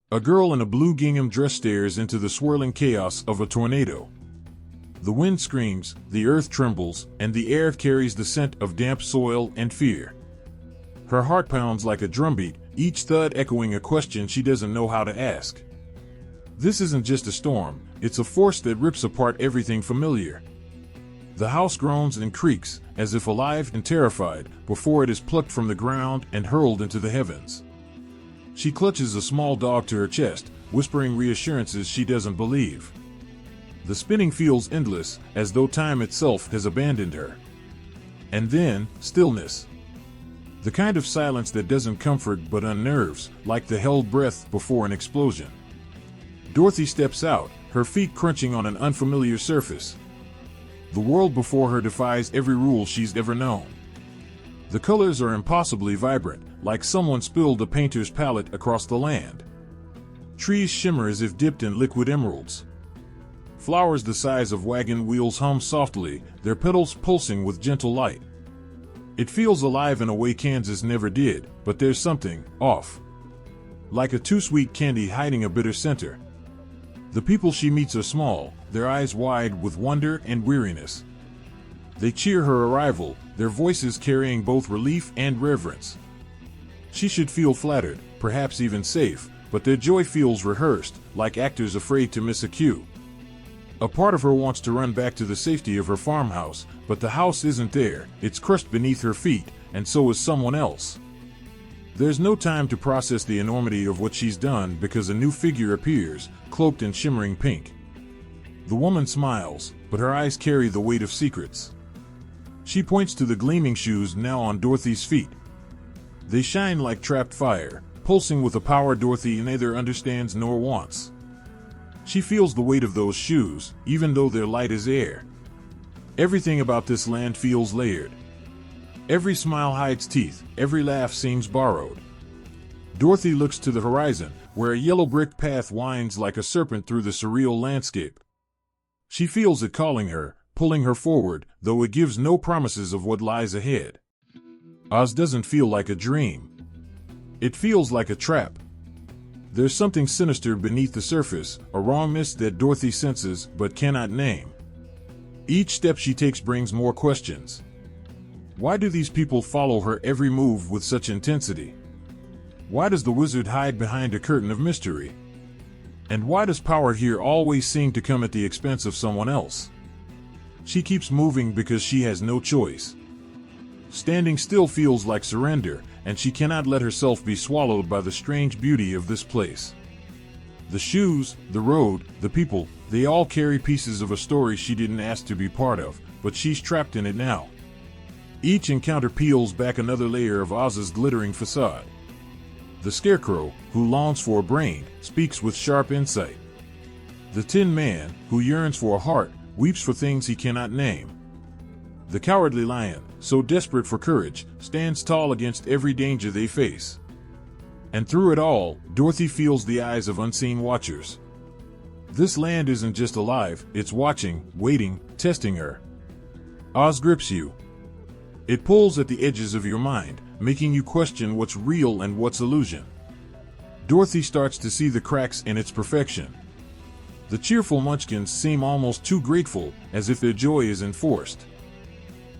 A girl in a blue gingham dress stares into the swirling chaos of a tornado. The wind screams, the earth trembles, and the air carries the scent of damp soil and fear. Her heart pounds like a drumbeat, each thud echoing a question she doesn't know how to ask. This isn't just a storm, it's a force that rips apart everything familiar. The house groans and creaks, as if alive and terrified, before it is plucked from the ground and hurled into the heavens. She clutches a small dog to her chest, whispering reassurances she doesn't believe. The spinning feels endless, as though time itself has abandoned her. And then, stillness. The kind of silence that doesn't comfort but unnerves, like the held breath before an explosion. Dorothy steps out, her feet crunching on an unfamiliar surface. The world before her defies every rule she's ever known. The colors are impossibly vibrant, like someone spilled a painter's palette across the land. Trees shimmer as if dipped in liquid emeralds. Flowers the size of wagon wheels hum softly, their petals pulsing with gentle light. It feels alive in a way Kansas never did, but there's something off. Like a too sweet candy hiding a bitter center. The people she meets are small, their eyes wide with wonder and weariness. They cheer her arrival, their voices carrying both relief and reverence. She should feel flattered, perhaps even safe, but their joy feels rehearsed, like actors afraid to miss a cue. A part of her wants to run back to the safety of her farmhouse, but the house isn't there, it's crushed beneath her feet, and so is someone else. There's no time to process the enormity of what she's done because a new figure appears, cloaked in shimmering pink. The woman smiles, but her eyes carry the weight of secrets. She points to the gleaming shoes now on Dorothy's feet. They shine like trapped fire, pulsing with a power Dorothy neither understands nor wants. She feels the weight of those shoes, even though they're light as air. Everything about this land feels layered. Every smile hides teeth, every laugh seems borrowed. Dorothy looks to the horizon, where a yellow brick path winds like a serpent through the surreal landscape. She feels it calling her, pulling her forward, though it gives no promises of what lies ahead. Oz doesn't feel like a dream. It feels like a trap. There's something sinister beneath the surface, a wrongness that Dorothy senses but cannot name. Each step she takes brings more questions. Why do these people follow her every move with such intensity? Why does the wizard hide behind a curtain of mystery? And why does power here always seem to come at the expense of someone else? She keeps moving because she has no choice. Standing still feels like surrender, and she cannot let herself be swallowed by the strange beauty of this place. The shoes, the road, the people, they all carry pieces of a story she didn't ask to be part of, but she's trapped in it now. Each encounter peels back another layer of Oz's glittering facade. The Scarecrow, who longs for a brain, speaks with sharp insight. The Tin Man, who yearns for a heart, weeps for things he cannot name. The Cowardly Lion, so desperate for courage, stands tall against every danger they face. And through it all, Dorothy feels the eyes of unseen watchers. This land isn't just alive, it's watching, waiting, testing her. Oz grips you. It pulls at the edges of your mind, making you question what's real and what's illusion. Dorothy starts to see the cracks in its perfection. The cheerful munchkins seem almost too grateful, as if their joy is enforced.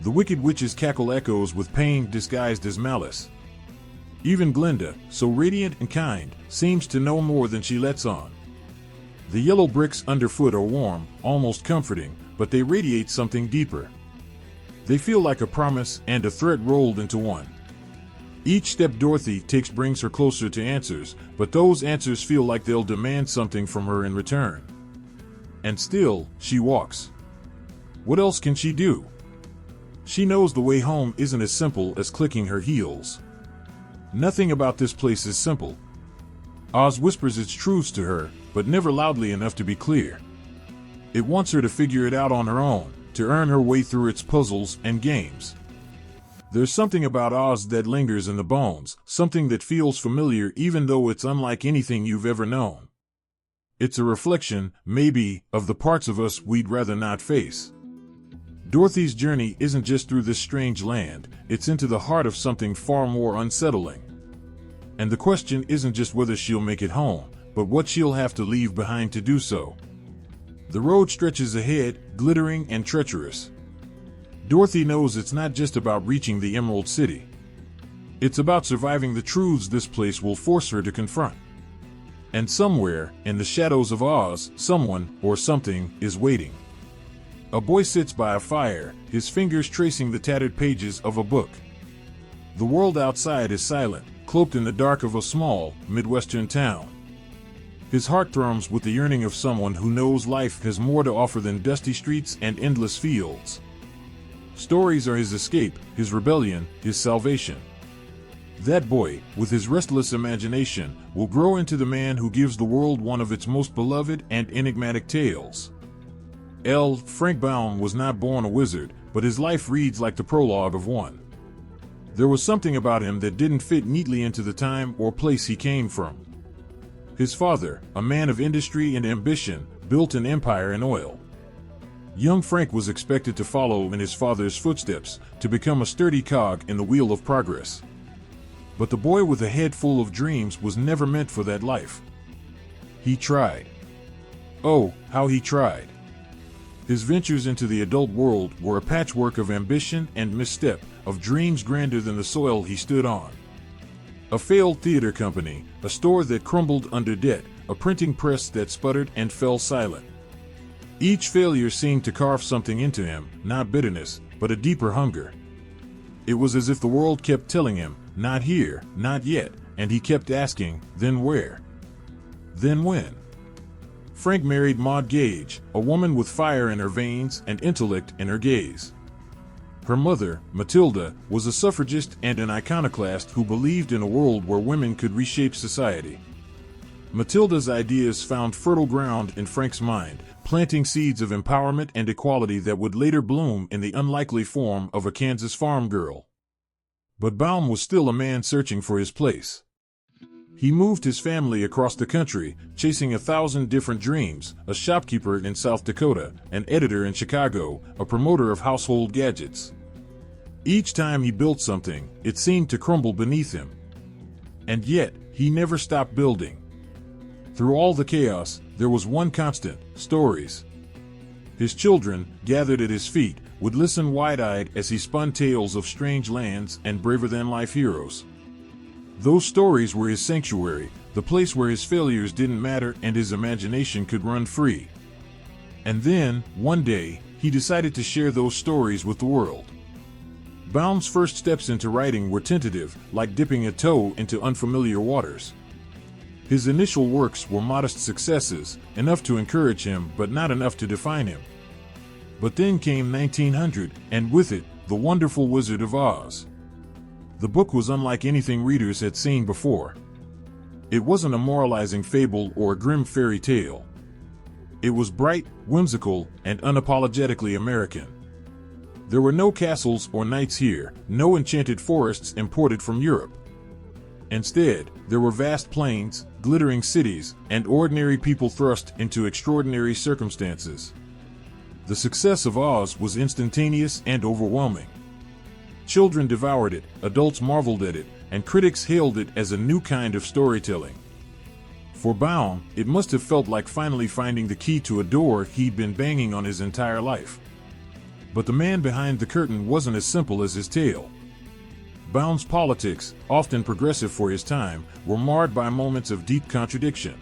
The Wicked Witch's cackle echoes with pain disguised as malice. Even Glinda, so radiant and kind, seems to know more than she lets on. The yellow bricks underfoot are warm, almost comforting, but they radiate something deeper. They feel like a promise and a threat rolled into one. Each step Dorothy takes brings her closer to answers, but those answers feel like they'll demand something from her in return. And still, she walks. What else can she do? She knows the way home isn't as simple as clicking her heels. Nothing about this place is simple. Oz whispers its truths to her, but never loudly enough to be clear. It wants her to figure it out on her own, to earn her way through its puzzles and games. There's something about Oz that lingers in the bones, something that feels familiar even though it's unlike anything you've ever known. It's a reflection, maybe, of the parts of us we'd rather not face. Dorothy's journey isn't just through this strange land, it's into the heart of something far more unsettling. And the question isn't just whether she'll make it home, but what she'll have to leave behind to do so. The road stretches ahead, glittering and treacherous. Dorothy knows it's not just about reaching the Emerald City. It's about surviving the truths this place will force her to confront. And somewhere, in the shadows of Oz, someone, or something, is waiting. A boy sits by a fire, his fingers tracing the tattered pages of a book. The world outside is silent, cloaked in the dark of a small, Midwestern town. His heart thrums with the yearning of someone who knows life has more to offer than dusty streets and endless fields. Stories are his escape, his rebellion, his salvation. That boy, with his restless imagination, will grow into the man who gives the world one of its most beloved and enigmatic tales. Frank Baum was not born a wizard, but his life reads like the prologue of one. There was something about him that didn't fit neatly into the time or place he came from. His father, a man of industry and ambition, built an empire in oil. Young Frank was expected to follow in his father's footsteps, to become a sturdy cog in the wheel of progress. But the boy with a head full of dreams was never meant for that life. He tried. Oh, how he tried. His ventures into the adult world were a patchwork of ambition and misstep, of dreams grander than the soil he stood on. A failed theater company, a store that crumbled under debt, a printing press that sputtered and fell silent. Each failure seemed to carve something into him, not bitterness, but a deeper hunger. It was as if the world kept telling him, not here, not yet, and he kept asking, then where? Then when? Frank married Maud Gage, a woman with fire in her veins and intellect in her gaze. Her mother, Matilda, was a suffragist and an iconoclast who believed in a world where women could reshape society. Matilda's ideas found fertile ground in Frank's mind, planting seeds of empowerment and equality that would later bloom in the unlikely form of a Kansas farm girl. But Baum was still a man searching for his place. He moved his family across the country, chasing 1,000 different dreams, a shopkeeper in South Dakota, an editor in Chicago, a promoter of household gadgets. Each time he built something, it seemed to crumble beneath him. And yet, he never stopped building. Through all the chaos, there was one constant: stories. His children, gathered at his feet, would listen wide-eyed as he spun tales of strange lands and braver-than-life heroes. Those stories were his sanctuary, the place where his failures didn't matter and his imagination could run free. And then, one day, he decided to share those stories with the world. Baum's first steps into writing were tentative, like dipping a toe into unfamiliar waters. His initial works were modest successes, enough to encourage him but not enough to define him. But then came 1900, and with it, The Wonderful Wizard of Oz. The book was unlike anything readers had seen before. It wasn't a moralizing fable or a grim fairy tale. It was bright, whimsical, and unapologetically American. There were no castles or knights here, no enchanted forests imported from Europe. Instead, there were vast plains, glittering cities, and ordinary people thrust into extraordinary circumstances. The success of Oz was instantaneous and overwhelming. Children devoured it, adults marveled at it, and critics hailed it as a new kind of storytelling. For Baum, it must have felt like finally finding the key to a door he'd been banging on his entire life. But the man behind the curtain wasn't as simple as his tale. Baum's politics, often progressive for his time, were marred by moments of deep contradiction.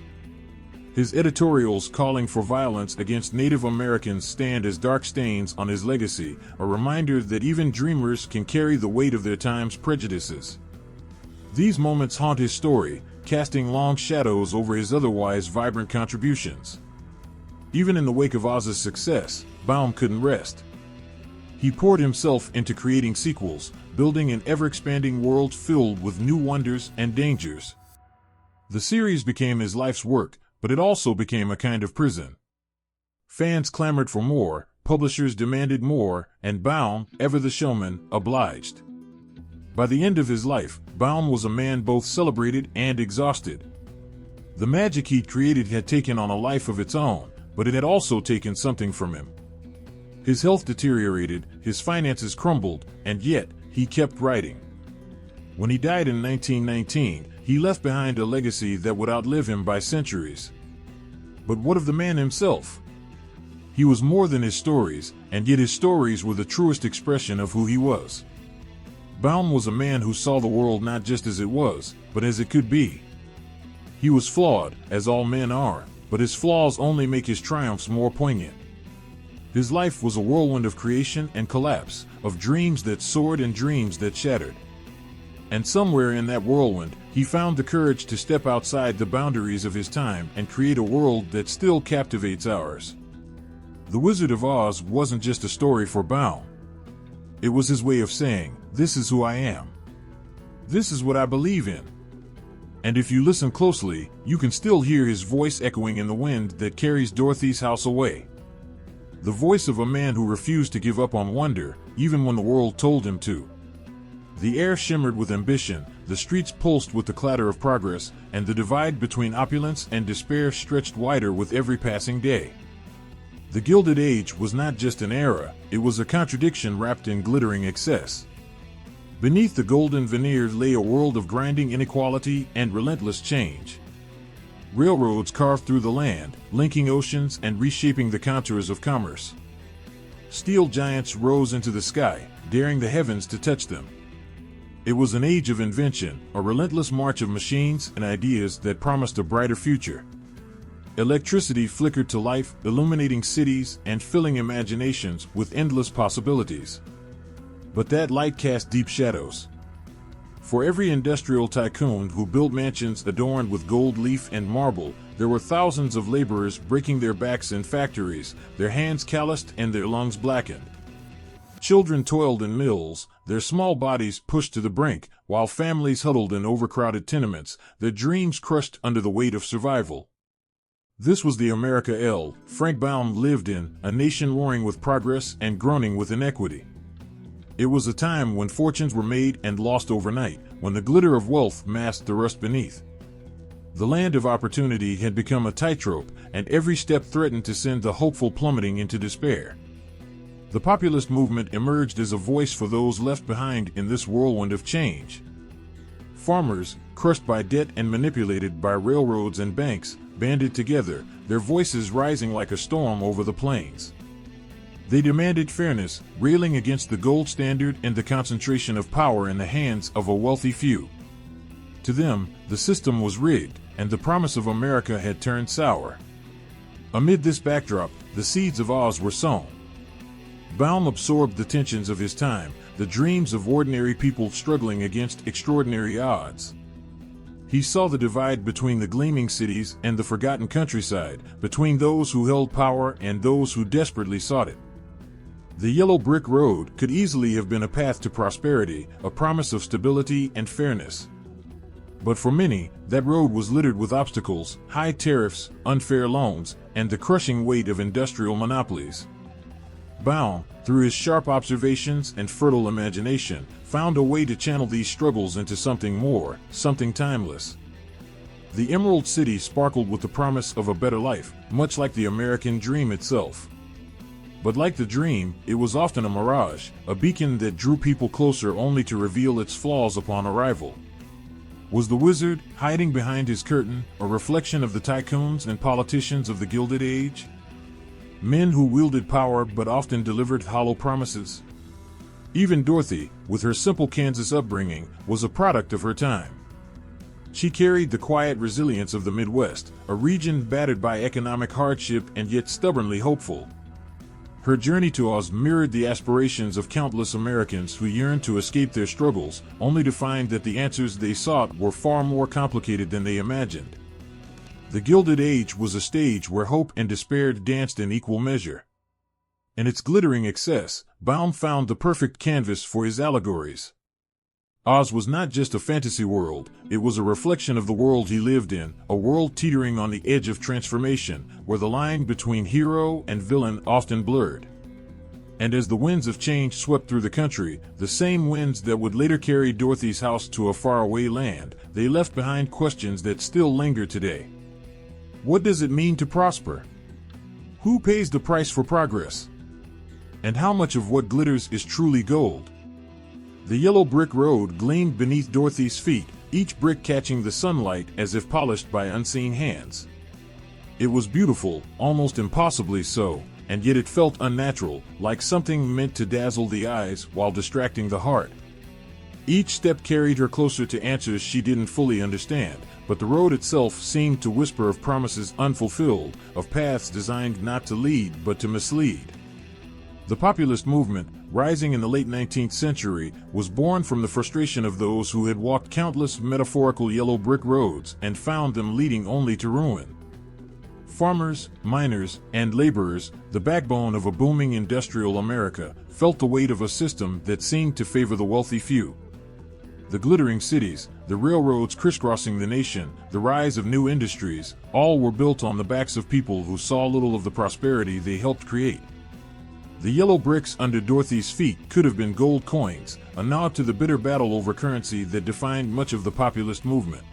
His editorials calling for violence against Native Americans stand as dark stains on his legacy, a reminder that even dreamers can carry the weight of their time's prejudices. These moments haunt his story, casting long shadows over his otherwise vibrant contributions. Even in the wake of Oz's success, Baum couldn't rest. He poured himself into creating sequels, building an ever-expanding world filled with new wonders and dangers. The series became his life's work, but it also became a kind of prison. Fans clamored for more, publishers demanded more, and Baum, ever the showman, obliged. By the end of his life, Baum was a man both celebrated and exhausted. The magic he'd created had taken on a life of its own, but it had also taken something from him. His health deteriorated, his finances crumbled, and yet, he kept writing. When he died in 1919, he left behind a legacy that would outlive him by centuries. But what of the man himself? He was more than his stories, and yet his stories were the truest expression of who he was. Baum was a man who saw the world not just as it was, but as it could be. He was flawed, as all men are, but his flaws only make his triumphs more poignant. His life was a whirlwind of creation and collapse, of dreams that soared and dreams that shattered. And somewhere in that whirlwind, he found the courage to step outside the boundaries of his time and create a world that still captivates ours. The Wizard of Oz wasn't just a story for Baum. It was his way of saying, "This is who I am. This is what I believe in." And if you listen closely, you can still hear his voice echoing in the wind that carries Dorothy's house away. The voice of a man who refused to give up on wonder, even when the world told him to. The air shimmered with ambition, the streets pulsed with the clatter of progress, and the divide between opulence and despair stretched wider with every passing day. The Gilded Age was not just an era, it was a contradiction wrapped in glittering excess. Beneath the golden veneer lay a world of grinding inequality and relentless change. Railroads carved through the land, linking oceans and reshaping the contours of commerce. Steel giants rose into the sky, daring the heavens to touch them. It was an age of invention, a relentless march of machines and ideas that promised a brighter future. Electricity flickered to life, illuminating cities and filling imaginations with endless possibilities. But that light cast deep shadows. For every industrial tycoon who built mansions adorned with gold leaf and marble, there were thousands of laborers breaking their backs in factories, their hands calloused and their lungs blackened. Children toiled in mills, their small bodies pushed to the brink, while families huddled in overcrowded tenements, their dreams crushed under the weight of survival. This was the America Frank Baum lived in, a nation roaring with progress and groaning with inequity. It was a time when fortunes were made and lost overnight, when the glitter of wealth masked the rust beneath. The land of opportunity had become a tightrope, and every step threatened to send the hopeful plummeting into despair. The populist movement emerged as a voice for those left behind in this whirlwind of change. Farmers, crushed by debt and manipulated by railroads and banks, banded together, their voices rising like a storm over the plains. They demanded fairness, railing against the gold standard and the concentration of power in the hands of a wealthy few. To them, the system was rigged, and the promise of America had turned sour. Amid this backdrop, the seeds of Oz were sown. Baum absorbed the tensions of his time, the dreams of ordinary people struggling against extraordinary odds. He saw the divide between the gleaming cities and the forgotten countryside, between those who held power and those who desperately sought it. The yellow brick road could easily have been a path to prosperity, a promise of stability and fairness. But for many, that road was littered with obstacles, high tariffs, unfair loans, and the crushing weight of industrial monopolies. Baum, through his sharp observations and fertile imagination, found a way to channel these struggles into something more, something timeless. The Emerald City sparkled with the promise of a better life, much like the American dream itself. But like the dream, it was often a mirage, a beacon that drew people closer only to reveal its flaws upon arrival. Was the wizard, hiding behind his curtain, a reflection of the tycoons and politicians of the Gilded Age? Men who wielded power but often delivered hollow promises? Even Dorothy, with her simple Kansas upbringing, was a product of her time. She carried the quiet resilience of the Midwest, a region battered by economic hardship and yet stubbornly hopeful. Her journey to Oz mirrored the aspirations of countless Americans who yearned to escape their struggles, only to find that the answers they sought were far more complicated than they imagined. The Gilded Age was a stage where hope and despair danced in equal measure. In its glittering excess, Baum found the perfect canvas for his allegories. Oz was not just a fantasy world, it was a reflection of the world he lived in, a world teetering on the edge of transformation, where the line between hero and villain often blurred. And as the winds of change swept through the country, the same winds that would later carry Dorothy's house to a faraway land, they left behind questions that still linger today. What does it mean to prosper? Who pays the price for progress? And how much of what glitters is truly gold? The yellow brick road gleamed beneath Dorothy's feet, each brick catching the sunlight as if polished by unseen hands. It was beautiful, almost impossibly so, and yet it felt unnatural, like something meant to dazzle the eyes while distracting the heart. Each step carried her closer to answers she didn't fully understand, but the road itself seemed to whisper of promises unfulfilled, of paths designed not to lead but to mislead. The populist movement, rising in the late 19th century, was born from the frustration of those who had walked countless metaphorical yellow brick roads and found them leading only to ruin. Farmers, miners, and laborers, the backbone of a booming industrial America, felt the weight of a system that seemed to favor the wealthy few. The glittering cities, the railroads crisscrossing the nation, the rise of new industries, all were built on the backs of people who saw little of the prosperity they helped create. The yellow bricks under Dorothy's feet could have been gold coins, a nod to the bitter battle over currency that defined much of the populist movement.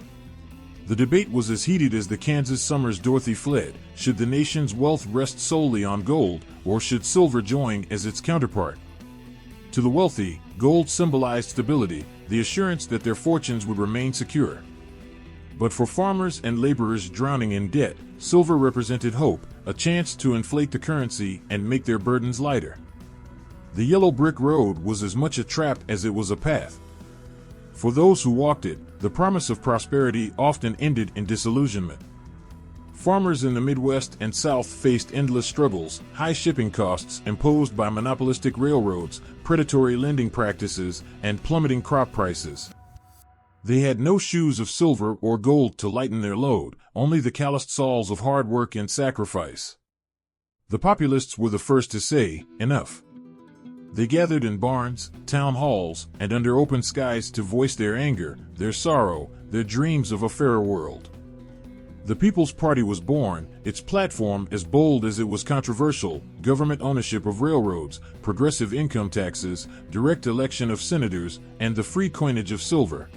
The debate was as heated as the Kansas summers Dorothy fled. Should the nation's wealth rest solely on gold, or should silver join as its counterpart? To the wealthy, gold symbolized stability, the assurance that their fortunes would remain secure. But for farmers and laborers drowning in debt, silver represented hope, a chance to inflate the currency and make their burdens lighter. The yellow brick road was as much a trap as it was a path. For those who walked it, the promise of prosperity often ended in disillusionment. Farmers in the Midwest and South faced endless struggles, high shipping costs imposed by monopolistic railroads, predatory lending practices, and plummeting crop prices. They had no shoes of silver or gold to lighten their load, only the calloused soles of hard work and sacrifice. The populists were the first to say, "Enough." They gathered in barns, town halls, and under open skies to voice their anger, their sorrow, their dreams of a fairer world. The People's Party was born, its platform as bold as it was controversial: government ownership of railroads, progressive income taxes, direct election of senators, and the free coinage of silver.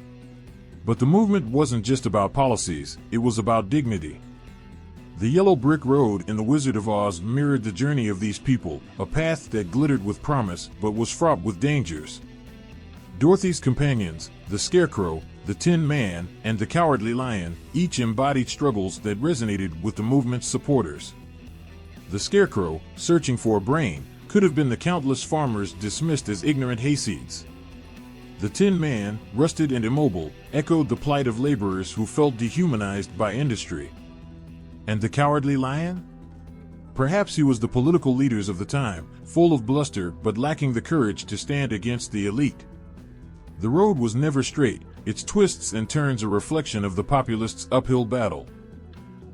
But the movement wasn't just about policies, it was about dignity. The yellow brick road in The Wizard of Oz mirrored the journey of these people, a path that glittered with promise but was fraught with dangers. Dorothy's companions, the Scarecrow, the Tin Man, and the Cowardly Lion, each embodied struggles that resonated with the movement's supporters. The Scarecrow, searching for a brain, could have been the countless farmers dismissed as ignorant hayseeds. The Tin Man, rusted and immobile, echoed the plight of laborers who felt dehumanized by industry. And the Cowardly Lion? Perhaps he was the political leaders of the time, full of bluster but lacking the courage to stand against the elite. The road was never straight, its twists and turns a reflection of the populists' uphill battle.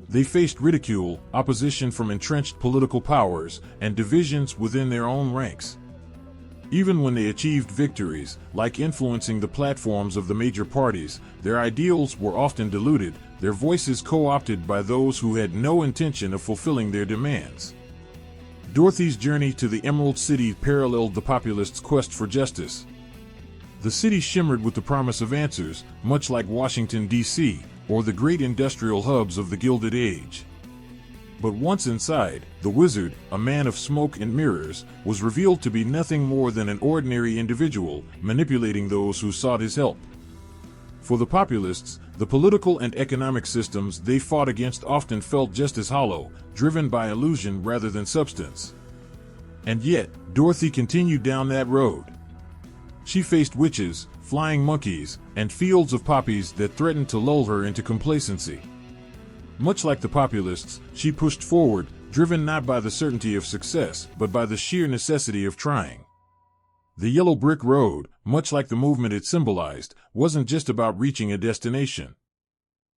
They faced ridicule, opposition from entrenched political powers, and divisions within their own ranks. Even when they achieved victories, like influencing the platforms of the major parties, their ideals were often diluted, their voices co-opted by those who had no intention of fulfilling their demands. Dorothy's journey to the Emerald City paralleled the populists' quest for justice. The city shimmered with the promise of answers, much like Washington, D.C., or the great industrial hubs of the Gilded Age. But once inside, the wizard, a man of smoke and mirrors, was revealed to be nothing more than an ordinary individual, manipulating those who sought his help. For the populists, the political and economic systems they fought against often felt just as hollow, driven by illusion rather than substance. And yet, Dorothy continued down that road. She faced witches, flying monkeys, and fields of poppies that threatened to lull her into complacency. Much like the populists, she pushed forward, driven not by the certainty of success, but by the sheer necessity of trying. The yellow brick road, much like the movement it symbolized, wasn't just about reaching a destination.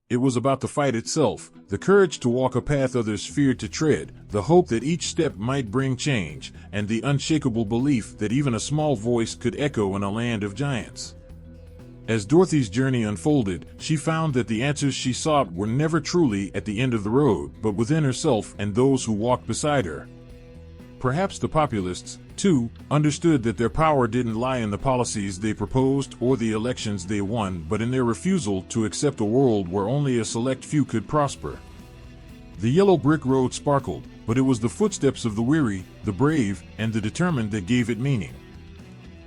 It was about the fight itself, the courage to walk a path others feared to tread, the hope that each step might bring change, and the unshakable belief that even a small voice could echo in a land of giants. As Dorothy's journey unfolded, she found that the answers she sought were never truly at the end of the road, but within herself and those who walked beside her. Perhaps the populists, too, understood that their power didn't lie in the policies they proposed or the elections they won, but in their refusal to accept a world where only a select few could prosper. The yellow brick road sparkled, but it was the footsteps of the weary, the brave, and the determined that gave it meaning.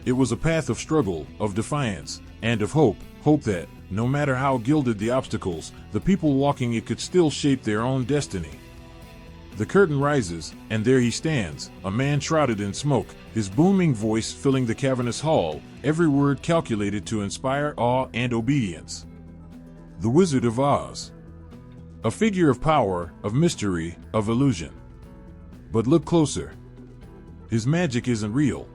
It was a path of struggle, of defiance, and of hope, hope that, no matter how gilded the obstacles, the people walking it could still shape their own destiny. The curtain rises, and there he stands, a man shrouded in smoke, his booming voice filling the cavernous hall, every word calculated to inspire awe and obedience. The Wizard of Oz. A figure of power, of mystery, of illusion. But look closer. His magic isn't real.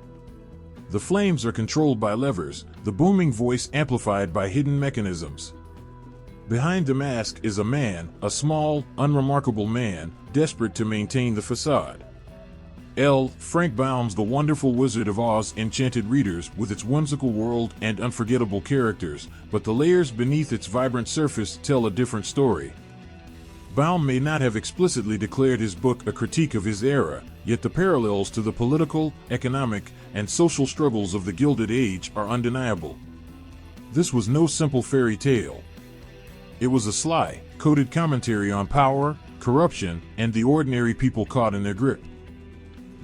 The flames are controlled by levers, the booming voice amplified by hidden mechanisms. Behind the mask is a man, a small, unremarkable man, desperate to maintain the facade. Frank Baum's The Wonderful Wizard of Oz enchanted readers with its whimsical world and unforgettable characters, but the layers beneath its vibrant surface tell a different story. Baum may not have explicitly declared his book a critique of his era, yet the parallels to the political, economic, and social struggles of the Gilded Age are undeniable. This was no simple fairy tale. It was a sly, coded commentary on power, corruption, and the ordinary people caught in their grip.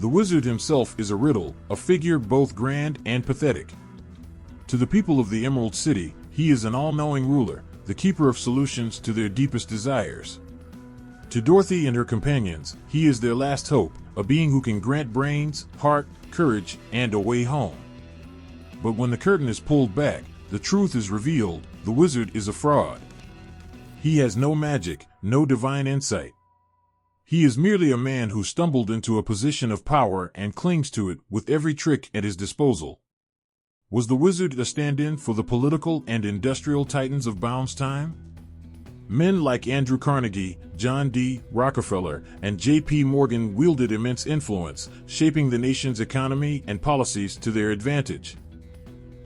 The wizard himself is a riddle, a figure both grand and pathetic. To the people of the Emerald City, he is an all-knowing ruler, the keeper of solutions to their deepest desires. To Dorothy and her companions, he is their last hope, a being who can grant brains, heart, courage, and a way home. But when the curtain is pulled back, the truth is revealed: the wizard is a fraud. He has no magic, no divine insight. He is merely a man who stumbled into a position of power and clings to it with every trick at his disposal. Was the wizard a stand-in for the political and industrial titans of Baum's time? Men like Andrew Carnegie, John D. Rockefeller, and J.P. Morgan wielded immense influence, shaping the nation's economy and policies to their advantage.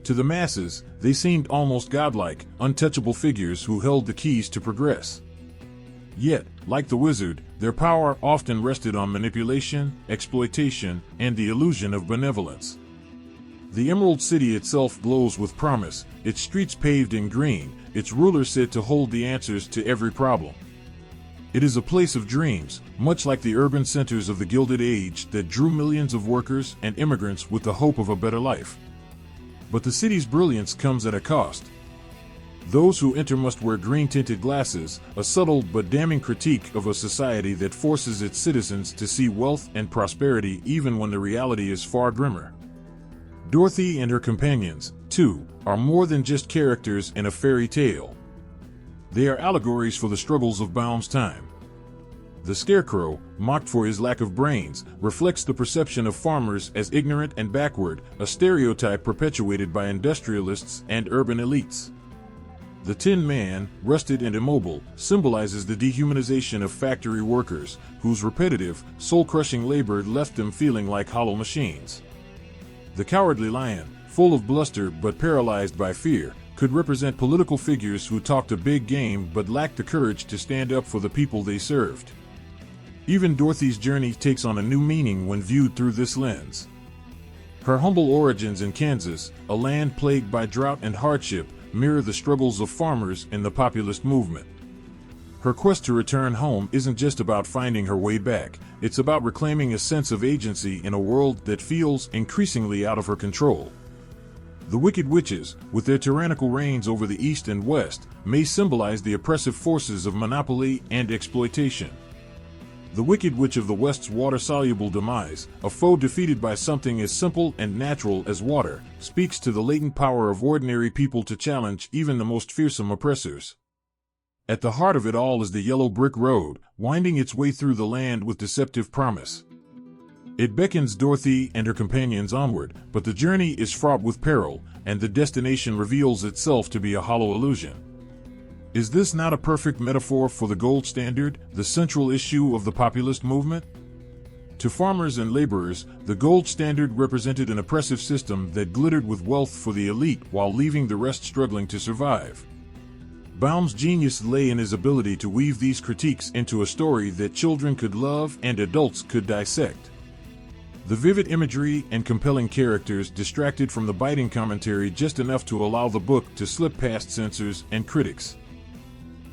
To the masses, they seemed almost godlike, untouchable figures who held the keys to progress. Yet, like the wizard, their power often rested on manipulation, exploitation, and the illusion of benevolence. The Emerald City itself glows with promise, its streets paved in green, its rulers said to hold the answers to every problem. It is a place of dreams, much like the urban centers of the Gilded Age that drew millions of workers and immigrants with the hope of a better life. But the city's brilliance comes at a cost. Those who enter must wear green-tinted glasses, a subtle but damning critique of a society that forces its citizens to see wealth and prosperity even when the reality is far grimmer. Dorothy and her companions, too, are more than just characters in a fairy tale. They are allegories for the struggles of Baum's time. The Scarecrow, mocked for his lack of brains, reflects the perception of farmers as ignorant and backward, a stereotype perpetuated by industrialists and urban elites. The Tin Man, rusted and immobile, symbolizes the dehumanization of factory workers, whose repetitive, soul-crushing labor left them feeling like hollow machines. The Cowardly Lion, full of bluster but paralyzed by fear, could represent political figures who talked a big game but lacked the courage to stand up for the people they served. Even Dorothy's journey takes on a new meaning when viewed through this lens. Her humble origins in Kansas, a land plagued by drought and hardship, mirror the struggles of farmers in the populist movement. Her quest to return home isn't just about finding her way back, it's about reclaiming a sense of agency in a world that feels increasingly out of her control. The Wicked Witches, with their tyrannical reigns over the East and West, may symbolize the oppressive forces of monopoly and exploitation. The Wicked Witch of the West's water-soluble demise, a foe defeated by something as simple and natural as water, speaks to the latent power of ordinary people to challenge even the most fearsome oppressors. At the heart of it all is the yellow brick road, winding its way through the land with deceptive promise. It beckons Dorothy and her companions onward, but the journey is fraught with peril, and the destination reveals itself to be a hollow illusion. Is this not a perfect metaphor for the gold standard, the central issue of the populist movement? To farmers and laborers, the gold standard represented an oppressive system that glittered with wealth for the elite while leaving the rest struggling to survive. Baum's genius lay in his ability to weave these critiques into a story that children could love and adults could dissect. The vivid imagery and compelling characters distracted from the biting commentary just enough to allow the book to slip past censors and critics.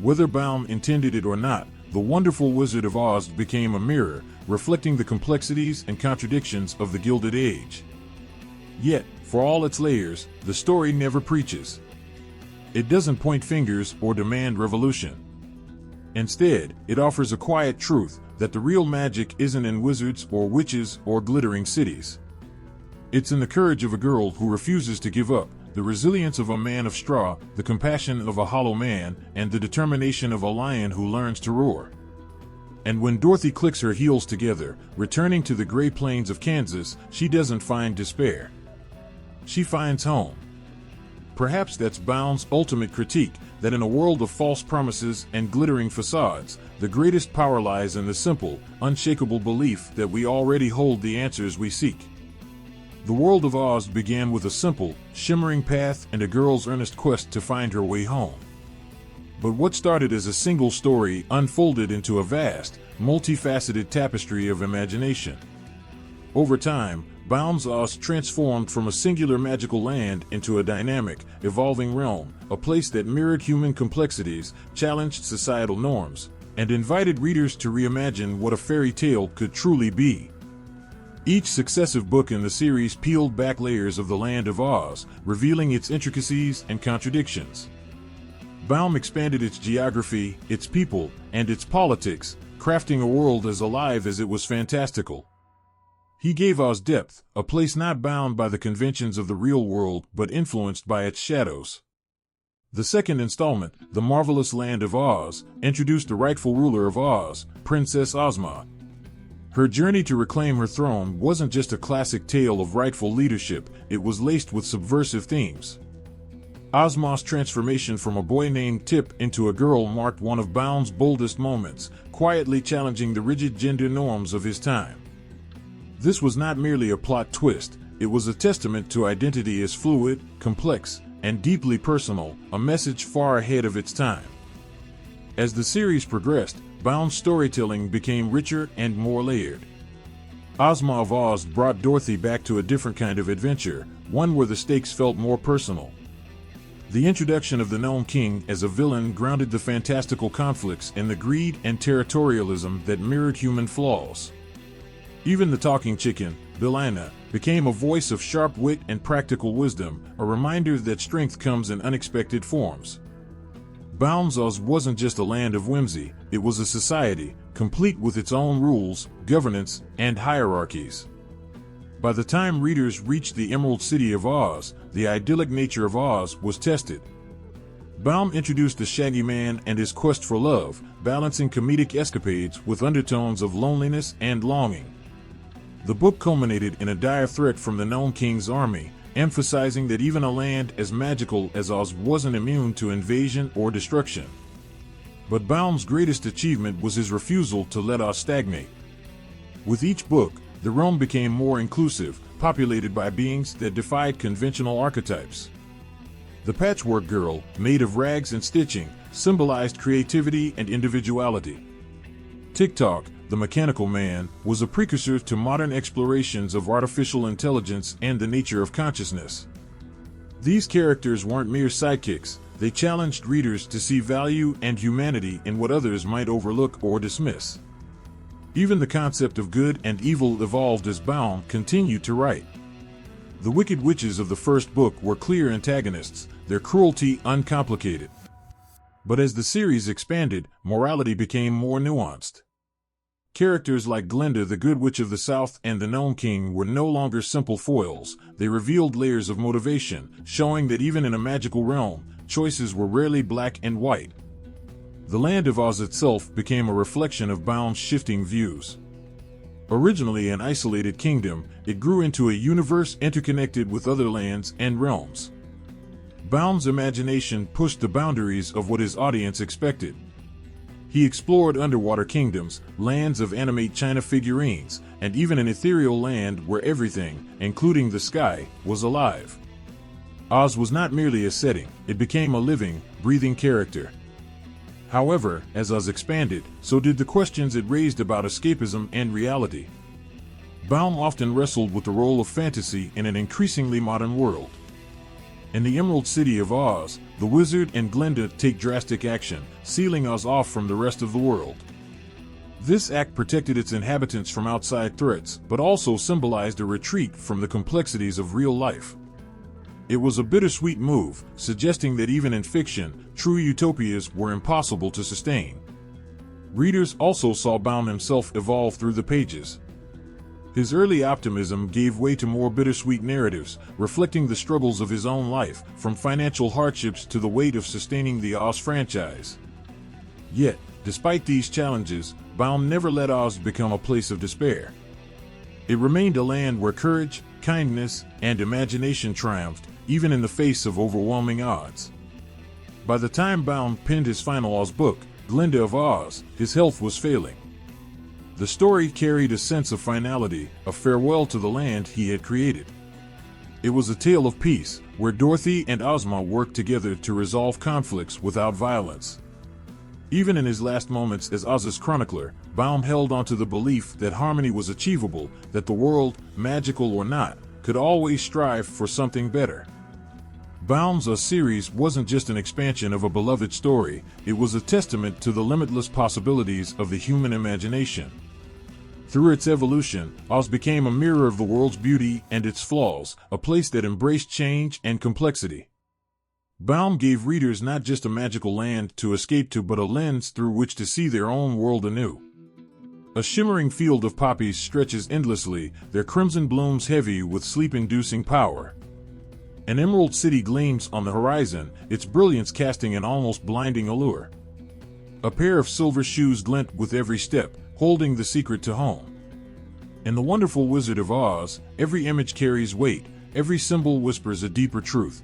Whether Baum intended it or not, The Wonderful Wizard of Oz became a mirror, reflecting the complexities and contradictions of the Gilded Age. Yet, For all its layers, the story never preaches. It doesn't point fingers or demand revolution. Instead, it offers a quiet truth that the real magic isn't in wizards or witches or glittering cities. It's in the courage of a girl who refuses to give up, the resilience of a man of straw, the compassion of a hollow man, and the determination of a lion who learns to roar. And when Dorothy clicks her heels together, returning to the gray plains of Kansas, she doesn't find despair. She finds home. Perhaps that's Bound's ultimate critique, that in a world of false promises and glittering facades, the greatest power lies in the simple, unshakable belief that we already hold the answers we seek. The world of Oz began with a simple, shimmering path and a girl's earnest quest to find her way home. But what started as a single story unfolded into a vast, multifaceted tapestry of imagination. Over time, Bound's Oz transformed from a singular magical land into a dynamic, evolving realm, a place that mirrored human complexities, challenged societal norms, and invited readers to reimagine what a fairy tale could truly be. Each successive book in the series peeled back layers of the Land of Oz, revealing its intricacies and contradictions. Bound expanded its geography, its people, and its politics, crafting a world as alive as it was fantastical. He gave Oz depth, a place not bound by the conventions of the real world but influenced by its shadows. The second installment, The Marvelous Land of Oz, introduced the rightful ruler of Oz, Princess Ozma. Her journey to reclaim her throne wasn't just a classic tale of rightful leadership, it was laced with subversive themes. Ozma's transformation from a boy named Tip into a girl marked one of Bound's boldest moments, quietly challenging the rigid gender norms of his time. This was not merely a plot twist, it was a testament to identity as fluid, complex, and deeply personal, a message far ahead of its time. As the series progressed, Bound's storytelling became richer and more layered. Ozma of Oz brought Dorothy back to a different kind of adventure, one where the stakes felt more personal. The introduction of the Gnome King as a villain grounded the fantastical conflicts in the greed and territorialism that mirrored human flaws. Even the talking chicken, Billina, became a voice of sharp wit and practical wisdom, a reminder that strength comes in unexpected forms. Bound's Oz wasn't just a land of whimsy, it was a society, complete with its own rules, governance, and hierarchies. By the time readers reached the Emerald City of Oz, the idyllic nature of Oz was tested. Bound introduced the Shaggy Man and his quest for love, balancing comedic escapades with undertones of loneliness and longing. The book culminated in a dire threat from the Gnome King's army, emphasizing that even a land as magical as Oz wasn't immune to invasion or destruction. But Bound's greatest achievement was his refusal to let Oz stagnate. With each book, the realm became more inclusive, populated by beings that defied conventional archetypes. The Patchwork Girl, made of rags and stitching, symbolized creativity and individuality. TikTok, the Mechanical Man, was a precursor to modern explorations of artificial intelligence and the nature of consciousness. These characters weren't mere sidekicks, they challenged readers to see value and humanity in what others might overlook or dismiss. Even the concept of good and evil evolved as Bound continued to write. The wicked witches of the first book were clear antagonists, their cruelty uncomplicated. But as the series expanded, morality became more nuanced. Characters like Glinda, the Good Witch of the South, and the Gnome King were no longer simple foils, they revealed layers of motivation, showing that even in a magical realm, choices were rarely black and white. The Land of Oz itself became a reflection of Bound's shifting views. Originally an isolated kingdom, it grew into a universe interconnected with other lands and realms. Bound's imagination pushed the boundaries of what his audience expected. He explored underwater kingdoms, lands of animate China figurines, and even an ethereal land where everything, including the sky, was alive. Oz was not merely a setting, it became a living, breathing character. However, as Oz expanded, so did the questions it raised about escapism and reality. Bound often wrestled with the role of fantasy in an increasingly modern world. In the Emerald City of Oz, the Wizard and Glinda take drastic action, sealing Oz off from the rest of the world. This act protected its inhabitants from outside threats, but also symbolized a retreat from the complexities of real life. It was a bittersweet move, suggesting that even in fiction, true utopias were impossible to sustain. Readers also saw Baum himself evolve through the pages. His early optimism gave way to more bittersweet narratives, reflecting the struggles of his own life, from financial hardships to the weight of sustaining the Oz franchise. Yet, despite these challenges, Baum never let Oz become a place of despair. It remained a land where courage, kindness, and imagination triumphed, even in the face of overwhelming odds. By the time Baum penned his final Oz book, Glinda of Oz, his health was failing. The story carried a sense of finality, a farewell to the land he had created. It was a tale of peace, where Dorothy and Ozma worked together to resolve conflicts without violence. Even in his last moments as Oz's chronicler, Baum held onto the belief that harmony was achievable, that the world, magical or not, could always strive for something better. Baum's Oz series wasn't just an expansion of a beloved story, it was a testament to the limitless possibilities of the human imagination. Through its evolution, Oz became a mirror of the world's beauty and its flaws, a place that embraced change and complexity. Baum gave readers not just a magical land to escape to, but a lens through which to see their own world anew. A shimmering field of poppies stretches endlessly, their crimson blooms heavy with sleep-inducing power. An emerald city gleams on the horizon, its brilliance casting an almost blinding allure. A pair of silver shoes glint with every step, holding the secret to home. In The Wonderful Wizard of Oz, every image carries weight, every symbol whispers a deeper truth.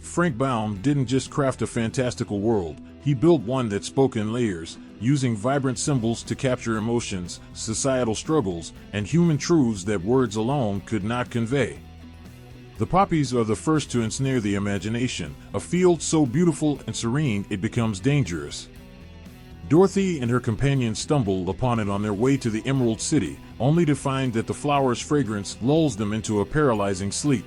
Frank Baum didn't just craft a fantastical world, he built one that spoke in layers, using vibrant symbols to capture emotions, societal struggles, and human truths that words alone could not convey. The poppies are the first to ensnare the imagination, a field so beautiful and serene it becomes dangerous. Dorothy and her companions stumble upon it on their way to the Emerald City, only to find that the flower's fragrance lulls them into a paralyzing sleep.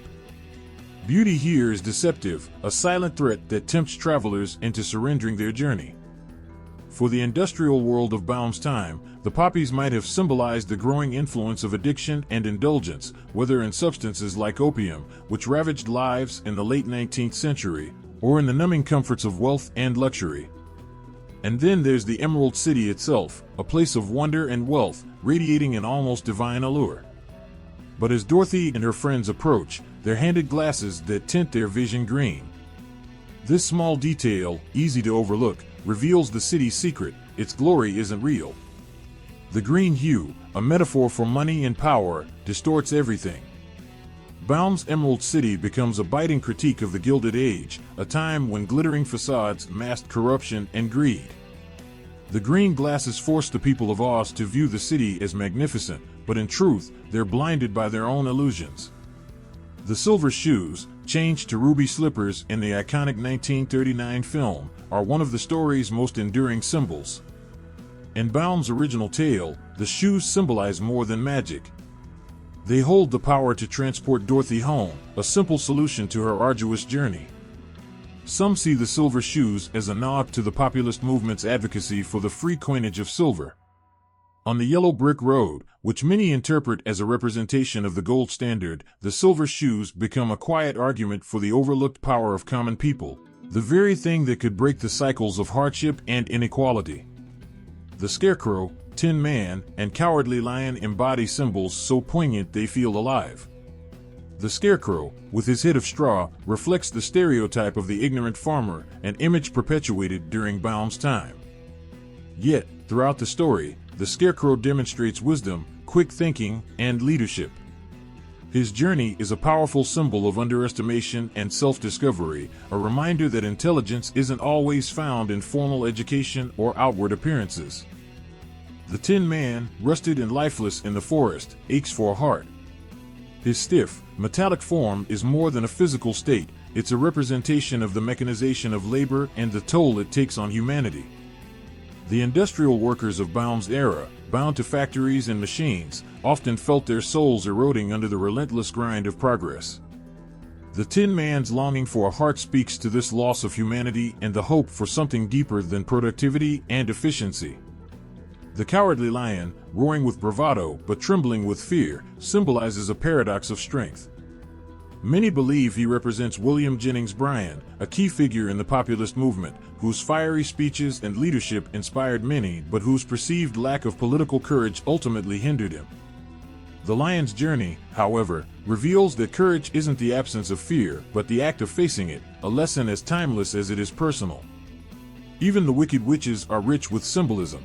Beauty here is deceptive, a silent threat that tempts travelers into surrendering their journey. For the industrial world of Baum's time, the poppies might have symbolized the growing influence of addiction and indulgence, whether in substances like opium, which ravaged lives in the late 19th century, or in the numbing comforts of wealth and luxury. And then there's the Emerald City itself, a place of wonder and wealth, radiating an almost divine allure. But as Dorothy and her friends approach, they're handed glasses that tint their vision green. This small detail, easy to overlook, reveals the city's secret: its glory isn't real. The green hue, a metaphor for money and power, distorts everything. Baum's Emerald City becomes a biting critique of the Gilded Age, a time when glittering facades masked corruption and greed. The green glasses force the people of Oz to view the city as magnificent, but in truth, they're blinded by their own illusions. The silver shoes, changed to ruby slippers in the iconic 1939 film, are one of the story's most enduring symbols. In Baum's original tale, the shoes symbolize more than magic. They hold the power to transport Dorothy home, a simple solution to her arduous journey. Some see the silver shoes as a nod to the populist movement's advocacy for the free coinage of silver. On the yellow brick road, which many interpret as a representation of the gold standard, the silver shoes become a quiet argument for the overlooked power of common people, the very thing that could break the cycles of hardship and inequality. The Scarecrow, Tin Man, and Cowardly Lion embody symbols so poignant they feel alive. The Scarecrow, with his head of straw, reflects the stereotype of the ignorant farmer, an image perpetuated during Baum's time. Yet, throughout the story, the Scarecrow demonstrates wisdom, quick thinking, and leadership. His journey is a powerful symbol of underestimation and self-discovery, a reminder that intelligence isn't always found in formal education or outward appearances. The Tin Man, rusted and lifeless in the forest, aches for a heart. His stiff, metallic form is more than a physical state, it's a representation of the mechanization of labor and the toll it takes on humanity. The industrial workers of Baum's era, bound to factories and machines, often felt their souls eroding under the relentless grind of progress. The Tin Man's longing for a heart speaks to this loss of humanity and the hope for something deeper than productivity and efficiency. The Cowardly Lion, roaring with bravado but trembling with fear, symbolizes a paradox of strength. Many believe he represents William Jennings Bryan, a key figure in the populist movement, whose fiery speeches and leadership inspired many but whose perceived lack of political courage ultimately hindered him. The Lion's Journey, however, reveals that courage isn't the absence of fear, but the act of facing it, a lesson as timeless as it is personal. Even the Wicked Witches are rich with symbolism.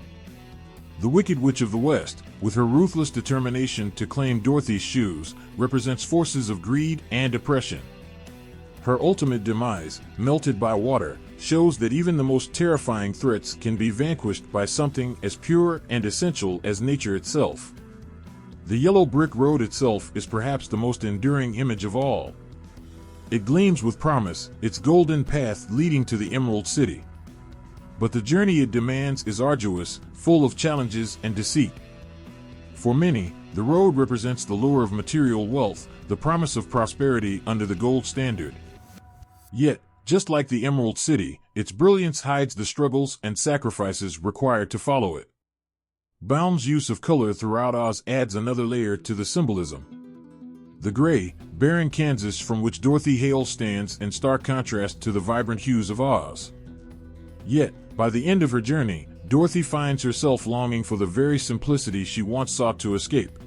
The Wicked Witch of the West, with her ruthless determination to claim Dorothy's shoes, represents forces of greed and oppression. Her ultimate demise, melted by water, shows that even the most terrifying threats can be vanquished by something as pure and essential as nature itself. The yellow brick road itself is perhaps the most enduring image of all. It gleams with promise, its golden path leading to the Emerald City. But the journey it demands is arduous, full of challenges and deceit. For many, the road represents the lure of material wealth, the promise of prosperity under the gold standard. Yet, just like the Emerald City, its brilliance hides the struggles and sacrifices required to follow it. Baum's use of color throughout Oz adds another layer to the symbolism. The gray, barren Kansas from which Dorothy hails stands in stark contrast to the vibrant hues of Oz. Yet, by the end of her journey, Dorothy finds herself longing for the very simplicity she once sought to escape.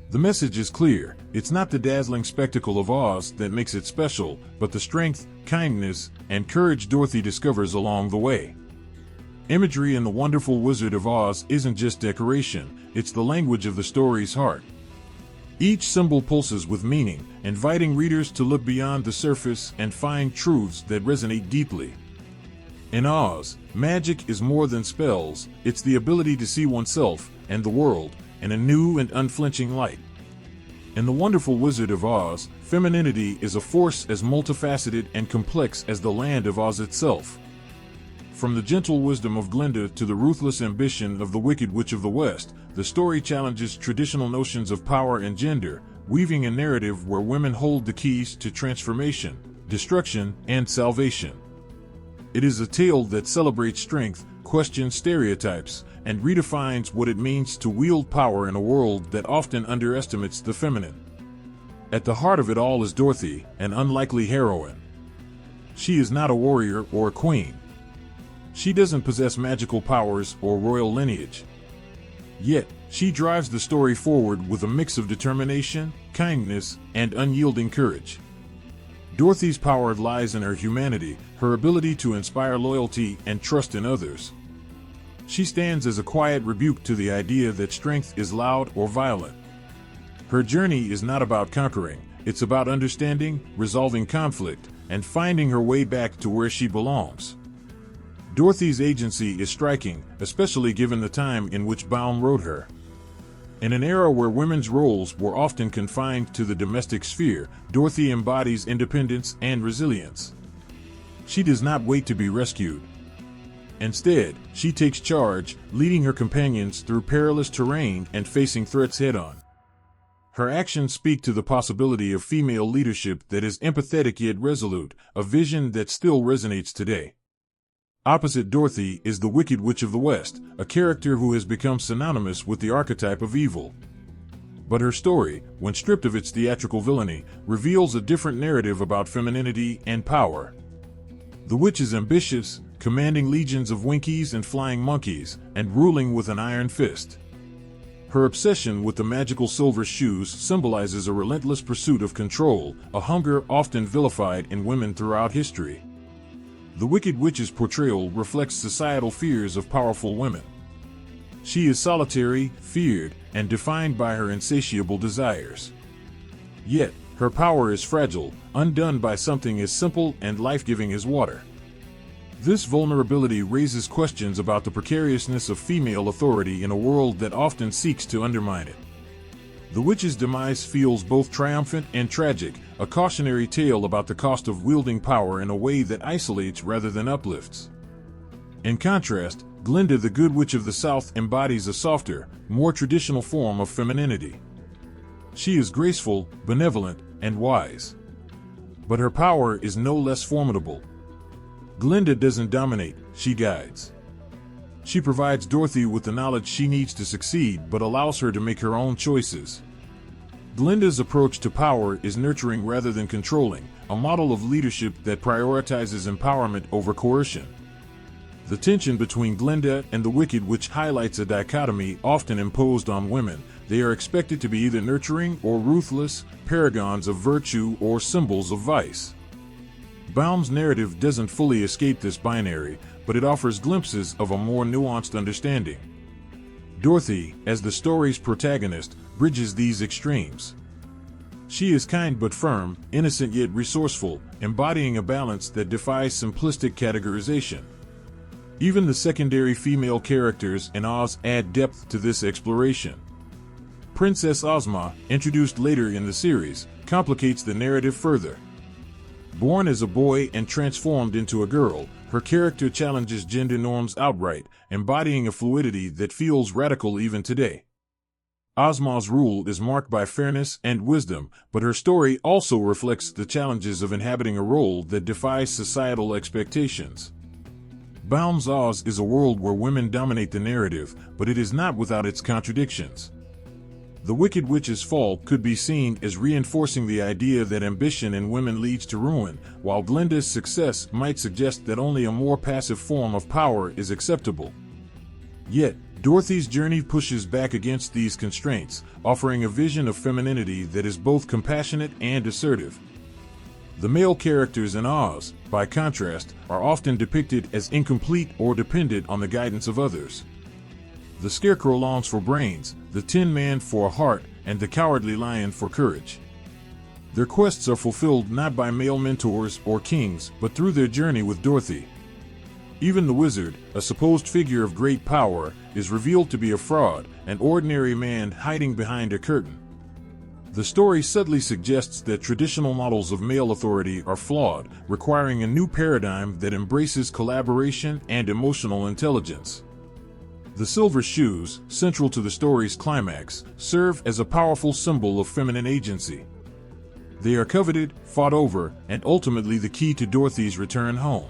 The message is clear: it's not the dazzling spectacle of Oz that makes it special, but the strength, kindness, and courage Dorothy discovers along the way. Imagery in The Wonderful Wizard of Oz isn't just decoration, it's the language of the story's heart. Each symbol pulses with meaning, inviting readers to look beyond the surface and find truths that resonate deeply. In Oz, magic is more than spells, it's the ability to see oneself and the world in a new and unflinching light. In The Wonderful Wizard of Oz, femininity is a force as multifaceted and complex as the land of Oz itself. From the gentle wisdom of Glinda to the ruthless ambition of the Wicked Witch of the West, the story challenges traditional notions of power and gender, weaving a narrative where women hold the keys to transformation, destruction, and salvation. It is a tale that celebrates strength, questions stereotypes, and redefines what it means to wield power in a world that often underestimates the feminine. At the heart of it all is Dorothy, an unlikely heroine. She is not a warrior or a queen. She doesn't possess magical powers or royal lineage. Yet, she drives the story forward with a mix of determination, kindness, and unyielding courage. Dorothy's power lies in her humanity, her ability to inspire loyalty and trust in others. She stands as a quiet rebuke to the idea that strength is loud or violent. Her journey is not about conquering, it's about understanding, resolving conflict, and finding her way back to where she belongs. Dorothy's agency is striking, especially given the time in which Baum wrote her. In an era where women's roles were often confined to the domestic sphere, Dorothy embodies independence and resilience. She does not wait to be rescued. Instead, she takes charge, leading her companions through perilous terrain and facing threats head-on. Her actions speak to the possibility of female leadership that is empathetic yet resolute, a vision that still resonates today. Opposite Dorothy is the Wicked Witch of the West, a character who has become synonymous with the archetype of evil. But her story, when stripped of its theatrical villainy, reveals a different narrative about femininity and power. The witch is ambitious, commanding legions of Winkies and flying monkeys, and ruling with an iron fist. Her obsession with the magical silver shoes symbolizes a relentless pursuit of control, a hunger often vilified in women throughout history. The Wicked Witch's portrayal reflects societal fears of powerful women. She is solitary, feared, and defined by her insatiable desires. Yet, her power is fragile, undone by something as simple and life-giving as water. This vulnerability raises questions about the precariousness of female authority in a world that often seeks to undermine it. The witch's demise feels both triumphant and tragic, a cautionary tale about the cost of wielding power in a way that isolates rather than uplifts. In contrast, Glinda the Good Witch of the South embodies a softer, more traditional form of femininity. She is graceful, benevolent, and wise. But her power is no less formidable. Glinda doesn't dominate, she guides. She provides Dorothy with the knowledge she needs to succeed but allows her to make her own choices. Glinda's approach to power is nurturing rather than controlling, a model of leadership that prioritizes empowerment over coercion. The tension between Glinda and the Wicked Witch highlights a dichotomy often imposed on women. They are expected to be either nurturing or ruthless, paragons of virtue or symbols of vice. Baum's narrative doesn't fully escape this binary, but it offers glimpses of a more nuanced understanding. Dorothy, as the story's protagonist, bridges these extremes. She is kind but firm, innocent yet resourceful, embodying a balance that defies simplistic categorization. Even the secondary female characters in Oz add depth to this exploration. Princess Ozma, introduced later in the series, complicates the narrative further. Born as a boy and transformed into a girl, her character challenges gender norms outright, embodying a fluidity that feels radical even today. Ozma's rule is marked by fairness and wisdom, but her story also reflects the challenges of inhabiting a role that defies societal expectations. Baum's Oz is a world where women dominate the narrative, but it is not without its contradictions. The Wicked Witch's fall could be seen as reinforcing the idea that ambition in women leads to ruin, while Glinda's success might suggest that only a more passive form of power is acceptable. Yet, Dorothy's journey pushes back against these constraints, offering a vision of femininity that is both compassionate and assertive. The male characters in Oz, by contrast, are often depicted as incomplete or dependent on the guidance of others. The Scarecrow longs for brains, the Tin Man for a heart, and the Cowardly Lion for courage. Their quests are fulfilled not by male mentors or kings, but through their journey with Dorothy. Even the Wizard, a supposed figure of great power, is revealed to be a fraud, an ordinary man hiding behind a curtain. The story subtly suggests that traditional models of male authority are flawed, requiring a new paradigm that embraces collaboration and emotional intelligence. The silver shoes, central to the story's climax, serve as a powerful symbol of feminine agency. They are coveted, fought over, and ultimately the key to Dorothy's return home.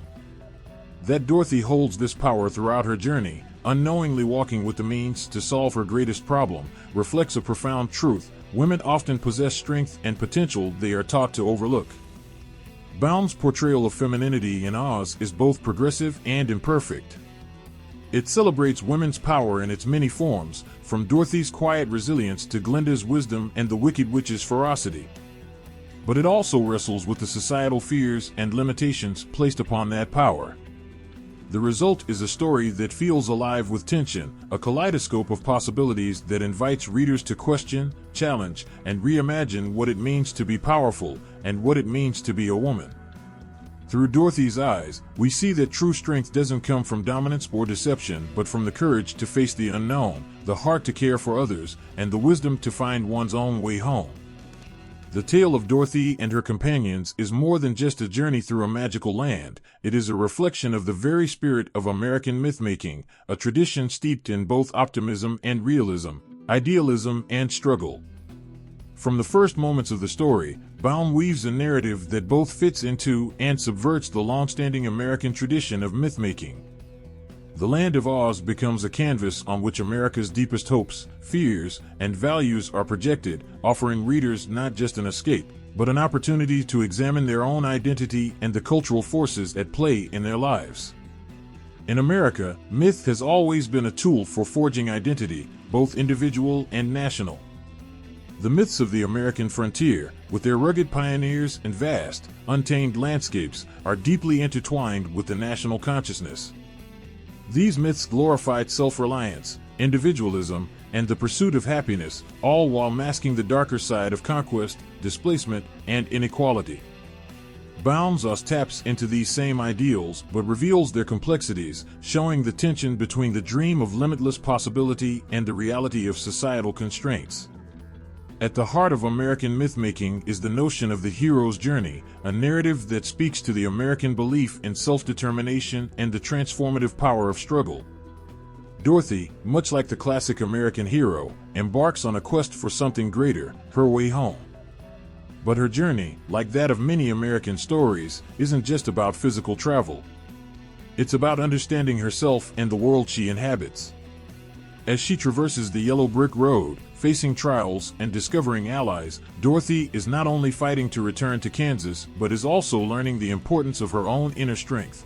That Dorothy holds this power throughout her journey, unknowingly walking with the means to solve her greatest problem, reflects a profound truth: women often possess strength and potential they are taught to overlook. Baum's portrayal of femininity in Oz is both progressive and imperfect. It celebrates women's power in its many forms, from Dorothy's quiet resilience to Glinda's wisdom and the Wicked Witch's ferocity. But it also wrestles with the societal fears and limitations placed upon that power. The result is a story that feels alive with tension, a kaleidoscope of possibilities that invites readers to question, challenge, and reimagine what it means to be powerful and what it means to be a woman. Through Dorothy's eyes, we see that true strength doesn't come from dominance or deception, but from the courage to face the unknown, the heart to care for others, and the wisdom to find one's own way home. The tale of Dorothy and her companions is more than just a journey through a magical land. It is a reflection of the very spirit of American mythmaking, a tradition steeped in both optimism and realism, idealism and struggle. From the first moments of the story, Baum weaves a narrative that both fits into and subverts the long-standing American tradition of mythmaking. The Land of Oz becomes a canvas on which America's deepest hopes, fears, and values are projected, offering readers not just an escape, but an opportunity to examine their own identity and the cultural forces at play in their lives. In America, myth has always been a tool for forging identity, both individual and national. The myths of the American frontier, with their rugged pioneers and vast, untamed landscapes, are deeply intertwined with the national consciousness. These myths glorified self-reliance, individualism, and the pursuit of happiness, all while masking the darker side of conquest, displacement, and inequality. Baum's Oz taps into these same ideals but reveals their complexities, showing the tension between the dream of limitless possibility and the reality of societal constraints. At the heart of American mythmaking is the notion of the hero's journey, a narrative that speaks to the American belief in self-determination and the transformative power of struggle. Dorothy, much like the classic American hero, embarks on a quest for something greater, her way home. But her journey, like that of many American stories, isn't just about physical travel. It's about understanding herself and the world she inhabits. As she traverses the yellow brick road, facing trials and discovering allies, Dorothy is not only fighting to return to Kansas, but is also learning the importance of her own inner strength.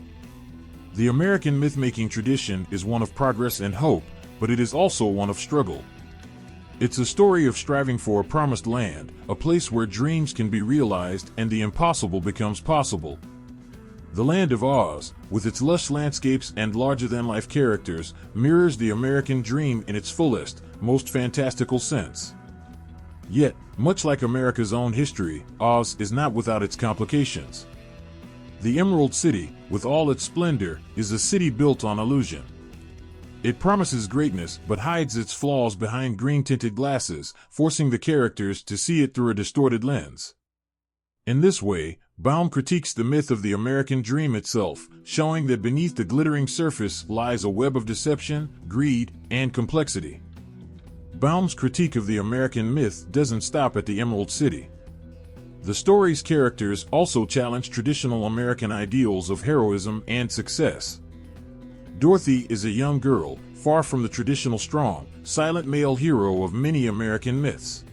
The American myth-making tradition is one of progress and hope, but it is also one of struggle. It's a story of striving for a promised land, a place where dreams can be realized and the impossible becomes possible. The Land of Oz, with its lush landscapes and larger-than-life characters, mirrors the American dream in its fullest, most fantastical sense. Yet, much like America's own history, Oz is not without its complications. The Emerald City, with all its splendor, is a city built on illusion. It promises greatness but hides its flaws behind green-tinted glasses, forcing the characters to see it through a distorted lens. In this way, Baum critiques the myth of the American dream itself, showing that beneath the glittering surface lies a web of deception, greed, and complexity. Baum's critique of the American myth doesn't stop at the Emerald City. The story's characters also challenge traditional American ideals of heroism and success. Dorothy is a young girl, far from the traditional strong, silent male hero of many American myths.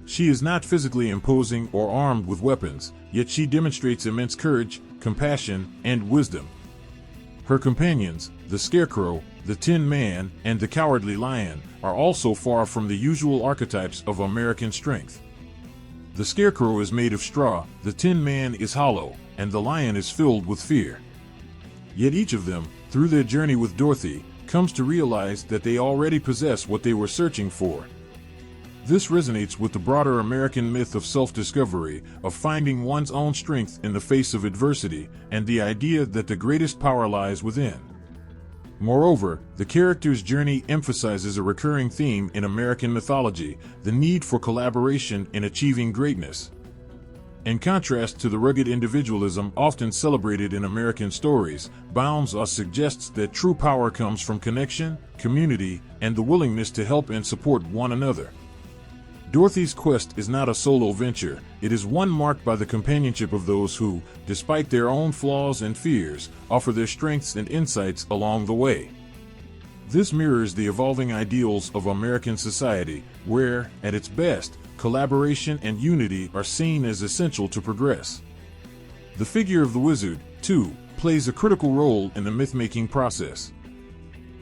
She is not physically imposing or armed with weapons, yet she demonstrates immense courage, compassion, and wisdom. Her companions, the Scarecrow, the Tin Man, and the Cowardly Lion, are also far from the usual archetypes of American strength. The Scarecrow is made of straw, the Tin Man is hollow, and the Lion is filled with fear. Yet each of them, through their journey with Dorothy, comes to realize that they already possess what they were searching for. This resonates with the broader American myth of self-discovery, of finding one's own strength in the face of adversity, and the idea that the greatest power lies within. Moreover, the character's journey emphasizes a recurring theme in American mythology, the need for collaboration in achieving greatness. In contrast to the rugged individualism often celebrated in American stories, Baum's Oz suggests that true power comes from connection, community, and the willingness to help and support one another. Dorothy's quest is not a solo venture, it is one marked by the companionship of those who, despite their own flaws and fears, offer their strengths and insights along the way. This mirrors the evolving ideals of American society, where, at its best, collaboration and unity are seen as essential to progress. The figure of the wizard, too, plays a critical role in the myth-making process.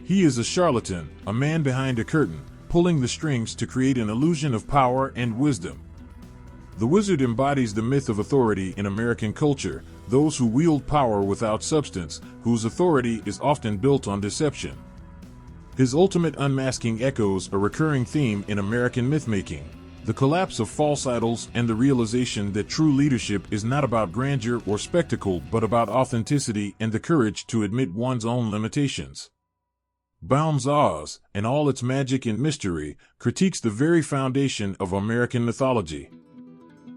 He is a charlatan, a man behind a curtain, pulling the strings to create an illusion of power and wisdom. The wizard embodies the myth of authority in American culture, those who wield power without substance, whose authority is often built on deception. His ultimate unmasking echoes a recurring theme in American mythmaking, the collapse of false idols and the realization that true leadership is not about grandeur or spectacle but about authenticity and the courage to admit one's own limitations. Baum's Oz, and all its magic and mystery, critiques the very foundation of American mythology.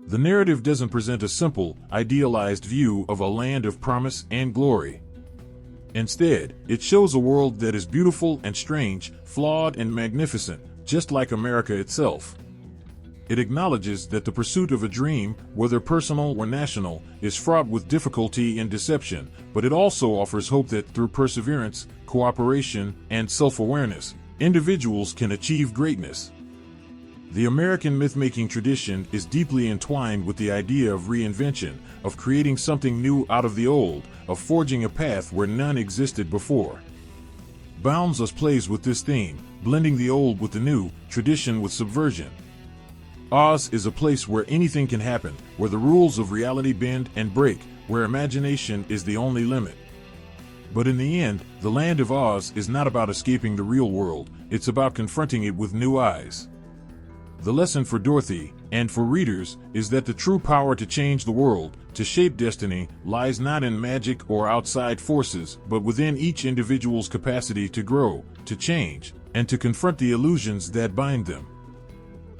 The narrative doesn't present a simple, idealized view of a land of promise and glory. Instead, it shows a world that is beautiful and strange, flawed and magnificent, just like America itself. It acknowledges that the pursuit of a dream, whether personal or national, is fraught with difficulty and deception, but it also offers hope that through perseverance, cooperation, and self-awareness, individuals can achieve greatness. The American myth-making tradition is deeply entwined with the idea of reinvention, of creating something new out of the old, of forging a path where none existed before. Baum's Oz plays with this theme, blending the old with the new, tradition with subversion. Oz is a place where anything can happen, where the rules of reality bend and break, where imagination is the only limit. But in the end, the Land of Oz is not about escaping the real world, it's about confronting it with new eyes. The lesson for Dorothy, and for readers, is that the true power to change the world, to shape destiny, lies not in magic or outside forces, but within each individual's capacity to grow, to change, and to confront the illusions that bind them.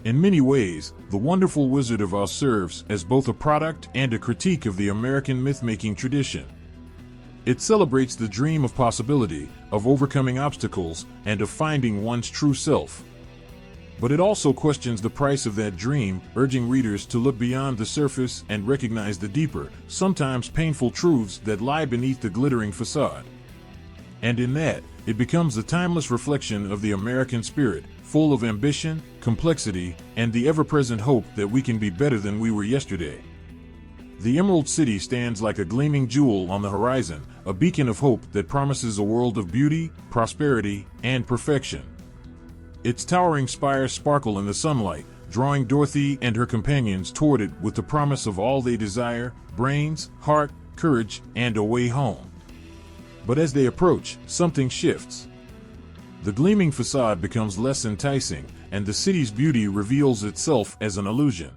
In many ways, The Wonderful Wizard of Oz serves as both a product and a critique of the American myth-making tradition. It celebrates the dream of possibility, of overcoming obstacles, and of finding one's true self. But it also questions the price of that dream, urging readers to look beyond the surface and recognize the deeper, sometimes painful truths that lie beneath the glittering facade. And in that, It becomes a timeless reflection of the American spirit, full of ambition, complexity, and the ever-present hope that we can be better than we were yesterday. The Emerald City stands like a gleaming jewel on the horizon, a beacon of hope that promises a world of beauty, prosperity, and perfection. Its towering spires sparkle in the sunlight, drawing Dorothy and her companions toward it with the promise of all they desire: brains, heart, courage, and a way home. But as they approach, something shifts. The gleaming facade becomes less enticing, and the city's beauty reveals itself as an illusion.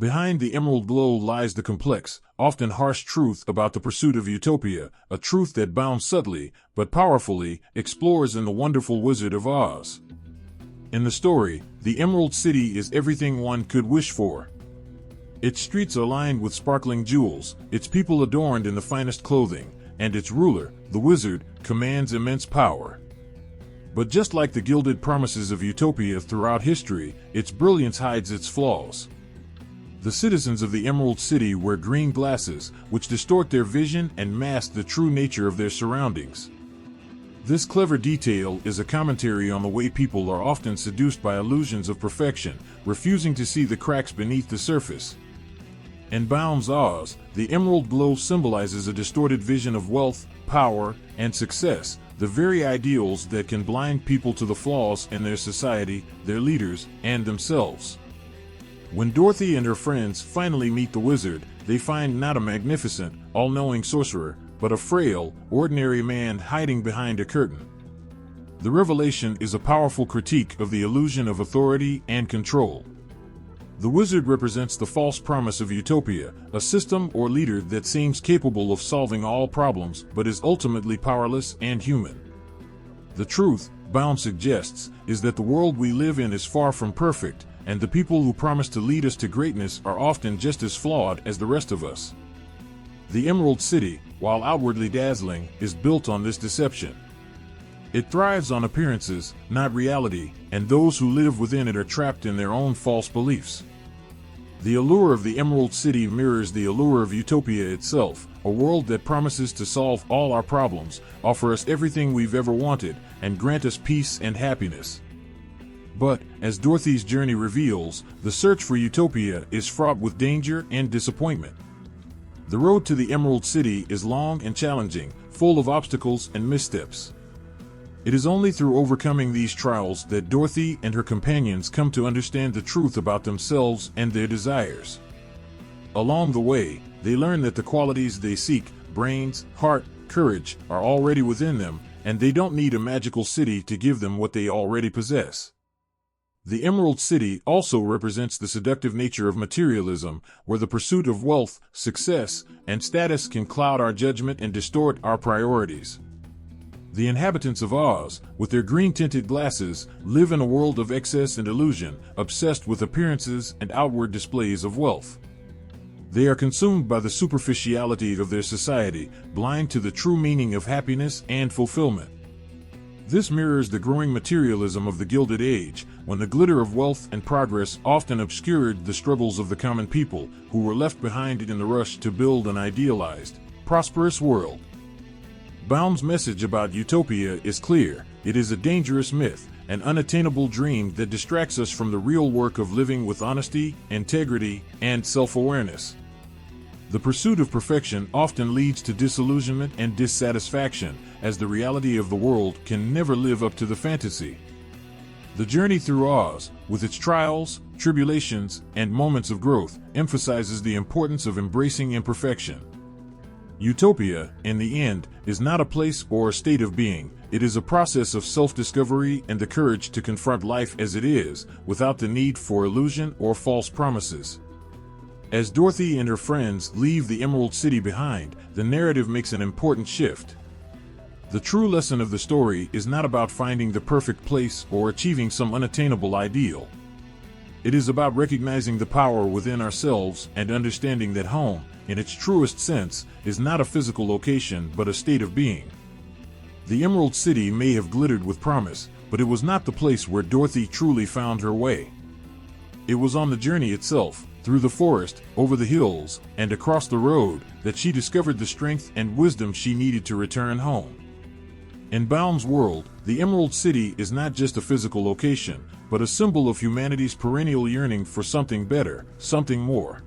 Behind the emerald glow lies the complex, often harsh truth about the pursuit of utopia, a truth that bound subtly, but powerfully, explores in The Wonderful Wizard of Oz. In the story, the Emerald City is everything one could wish for. Its streets are lined with sparkling jewels, its people adorned in the finest clothing, and its ruler, the wizard, commands immense power. But just like the gilded promises of utopia throughout history, its brilliance hides its flaws. The citizens of the Emerald City wear green glasses, which distort their vision and mask the true nature of their surroundings. This clever detail is a commentary on the way people are often seduced by illusions of perfection, refusing to see the cracks beneath the surface. In Bound's Oz, the emerald glow symbolizes a distorted vision of wealth, power, and success, the very ideals that can blind people to the flaws in their society, their leaders, and themselves. When Dorothy and her friends finally meet the wizard, they find not a magnificent, all-knowing sorcerer, but a frail, ordinary man hiding behind a curtain. The revelation is a powerful critique of the illusion of authority and control. The wizard represents the false promise of utopia, a system or leader that seems capable of solving all problems but is ultimately powerless and human. The truth, Bound suggests, is that the world we live in is far from perfect, and the people who promise to lead us to greatness are often just as flawed as the rest of us. The Emerald City, while outwardly dazzling, is built on this deception. It thrives on appearances, not reality, and those who live within it are trapped in their own false beliefs. The allure of the Emerald City mirrors the allure of utopia itself, a world that promises to solve all our problems, offer us everything we've ever wanted, and grant us peace and happiness. But, as Dorothy's journey reveals, the search for utopia is fraught with danger and disappointment. The road to the Emerald City is long and challenging, full of obstacles and missteps. It is only through overcoming these trials that Dorothy and her companions come to understand the truth about themselves and their desires. Along the way, they learn that the qualities they seek, brains, heart, courage, are already within them, and they don't need a magical city to give them what they already possess. The Emerald City also represents the seductive nature of materialism, where the pursuit of wealth, success, and status can cloud our judgment and distort our priorities. The inhabitants of Oz, with their green-tinted glasses, live in a world of excess and illusion, obsessed with appearances and outward displays of wealth. They are consumed by the superficiality of their society, blind to the true meaning of happiness and fulfillment. This mirrors the growing materialism of the Gilded Age, when the glitter of wealth and progress often obscured the struggles of the common people, who were left behind in the rush to build an idealized, prosperous world. Bound's message about utopia is clear: it is a dangerous myth, an unattainable dream that distracts us from the real work of living with honesty, integrity, and self-awareness. The pursuit of perfection often leads to disillusionment and dissatisfaction, as the reality of the world can never live up to the fantasy. The journey through Oz, with its trials, tribulations, and moments of growth, emphasizes the importance of embracing imperfection. Utopia, in the end, is not a place or a state of being. It is a process of self-discovery and the courage to confront life as it is, without the need for illusion or false promises. As Dorothy and her friends leave the Emerald City behind, the narrative makes an important shift. The true lesson of the story is not about finding the perfect place or achieving some unattainable ideal. It is about recognizing the power within ourselves and understanding that home, in its truest sense, is not a physical location but a state of being. The Emerald City may have glittered with promise, but it was not the place where Dorothy truly found her way. It was on the journey itself, through the forest, over the hills, and across the road, that she discovered the strength and wisdom she needed to return home. In Baum's world, the Emerald City is not just a physical location, but a symbol of humanity's perennial yearning for something better, something more.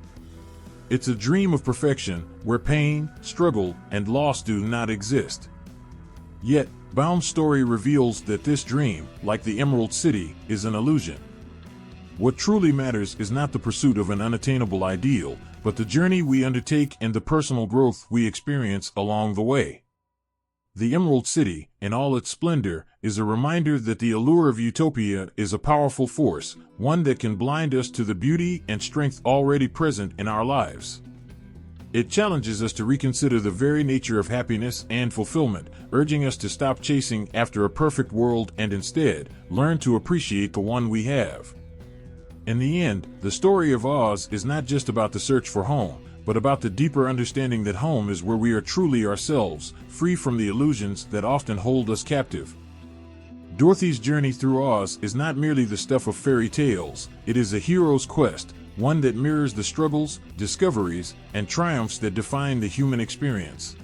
It's a dream of perfection, where pain, struggle, and loss do not exist. Yet, Baum's story reveals that this dream, like the Emerald City, is an illusion. What truly matters is not the pursuit of an unattainable ideal, but the journey we undertake and the personal growth we experience along the way. The Emerald City, in all its splendor, is a reminder that the allure of utopia is a powerful force, one that can blind us to the beauty and strength already present in our lives. It challenges us to reconsider the very nature of happiness and fulfillment, urging us to stop chasing after a perfect world and instead, learn to appreciate the one we have. In the end, the story of Oz is not just about the search for home, but about the deeper understanding that home is where we are truly ourselves, free from the illusions that often hold us captive. Dorothy's journey through Oz is not merely the stuff of fairy tales, it is a hero's quest, one that mirrors the struggles, discoveries, and triumphs that define the human experience.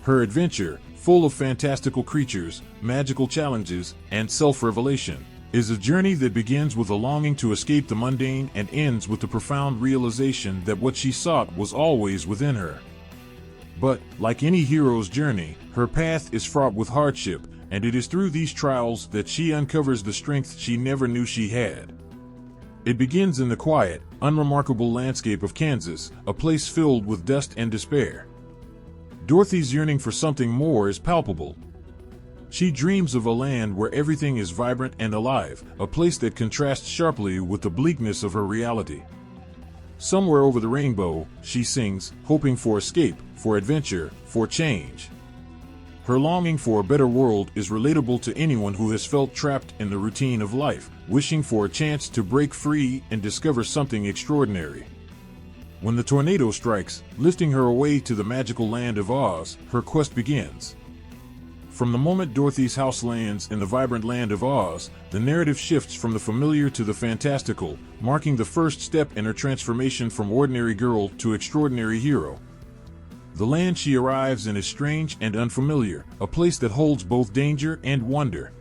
Her adventure, full of fantastical creatures, magical challenges, and self-revelation, is a journey that begins with a longing to escape the mundane and ends with the profound realization that what she sought was always within her. But, like any hero's journey, her path is fraught with hardship, and it is through these trials that she uncovers the strength she never knew she had. It begins in the quiet, unremarkable landscape of Kansas, a place filled with dust and despair. Dorothy's yearning for something more is palpable. She dreams of a land where everything is vibrant and alive, a place that contrasts sharply with the bleakness of her reality. Somewhere over the rainbow, she sings, hoping for escape, for adventure, for change. Her longing for a better world is relatable to anyone who has felt trapped in the routine of life, wishing for a chance to break free and discover something extraordinary. When the tornado strikes, lifting her away to the magical land of Oz, her quest begins. From the moment Dorothy's house lands in the vibrant land of Oz, the narrative shifts from the familiar to the fantastical, marking the first step in her transformation from ordinary girl to extraordinary hero. The land she arrives in is strange and unfamiliar, a place that holds both danger and wonder.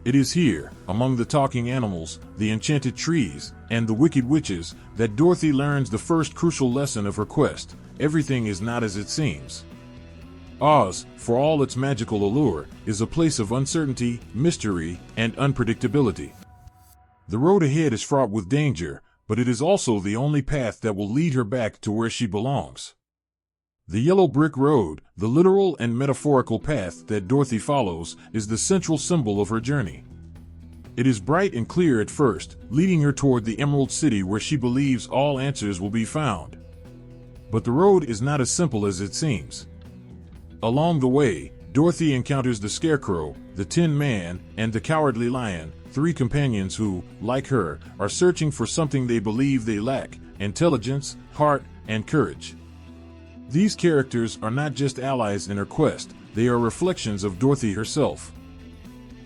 It is here, among the talking animals, the enchanted trees, and the wicked witches, that Dorothy learns the first crucial lesson of her quest: everything is not as it seems. Oz, for all its magical allure, is a place of uncertainty, mystery, and unpredictability. The road ahead is fraught with danger, but it is also the only path that will lead her back to where she belongs. The yellow brick road, the literal and metaphorical path that Dorothy follows, is the central symbol of her journey. It is bright and clear at first, leading her toward the Emerald City where she believes all answers will be found. But the road is not as simple as it seems. Along the way, Dorothy encounters the Scarecrow, the Tin Man, and the Cowardly Lion, three companions who, like her, are searching for something they believe they lack: intelligence, heart, and courage. These characters are not just allies in her quest, they are reflections of Dorothy herself.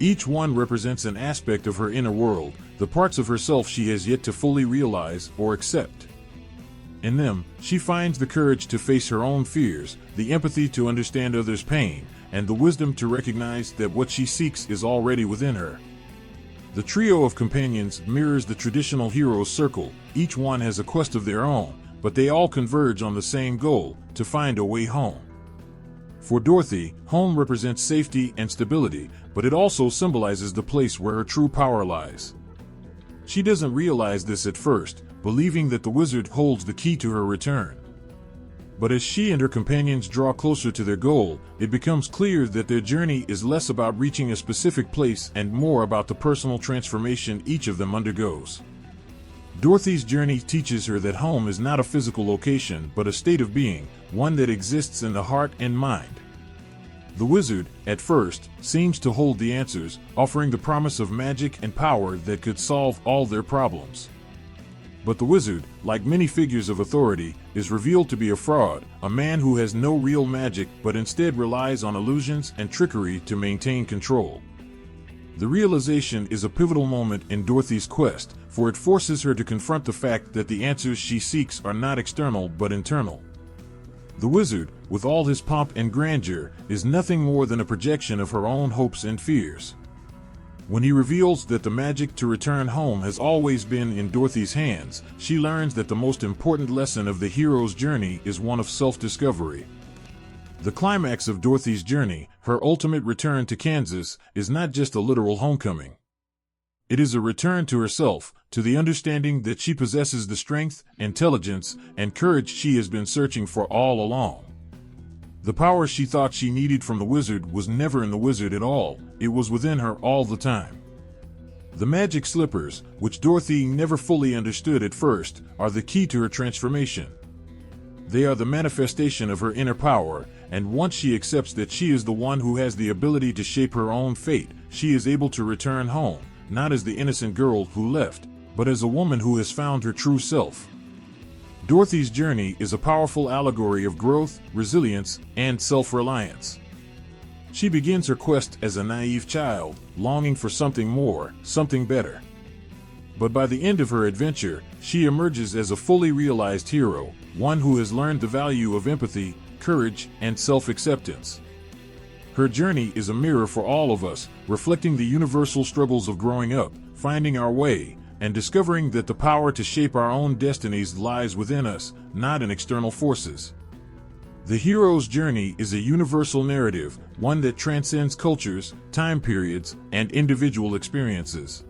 Each one represents an aspect of her inner world, the parts of herself she has yet to fully realize or accept. In them, she finds the courage to face her own fears, the empathy to understand others' pain, and the wisdom to recognize that what she seeks is already within her. The trio of companions mirrors the traditional hero's circle. Each one has a quest of their own, but they all converge on the same goal: to find a way home. For Dorothy, home represents safety and stability, but it also symbolizes the place where her true power lies. She doesn't realize this at first, believing that the wizard holds the key to her return. But as she and her companions draw closer to their goal, it becomes clear that their journey is less about reaching a specific place and more about the personal transformation each of them undergoes. Dorothy's journey teaches her that home is not a physical location but a state of being, one that exists in the heart and mind. The wizard, at first, seems to hold the answers, offering the promise of magic and power that could solve all their problems. But the wizard, like many figures of authority, is revealed to be a fraud, a man who has no real magic but instead relies on illusions and trickery to maintain control. The realization is a pivotal moment in Dorothy's quest, for it forces her to confront the fact that the answers she seeks are not external but internal. The wizard, with all his pomp and grandeur, is nothing more than a projection of her own hopes and fears. When he reveals that the magic to return home has always been in Dorothy's hands, she learns that the most important lesson of the hero's journey is one of self-discovery. The climax of Dorothy's journey, her ultimate return to Kansas, is not just a literal homecoming. It is a return to herself, to the understanding that she possesses the strength, intelligence, and courage she has been searching for all along. The power she thought she needed from the wizard was never in the wizard at all, it was within her all the time. The magic slippers, which Dorothy never fully understood at first, are the key to her transformation. They are the manifestation of her inner power, and once she accepts that she is the one who has the ability to shape her own fate, she is able to return home, not as the innocent girl who left, but as a woman who has found her true self. Dorothy's journey is a powerful allegory of growth, resilience, and self-reliance. She begins her quest as a naive child, longing for something more, something better. But by the end of her adventure, she emerges as a fully realized hero, one who has learned the value of empathy, courage, and self-acceptance. Her journey is a mirror for all of us, reflecting the universal struggles of growing up, finding our way, and discovering that the power to shape our own destinies lies within us, not in external forces. The hero's journey is a universal narrative, one that transcends cultures, time periods, and individual experiences.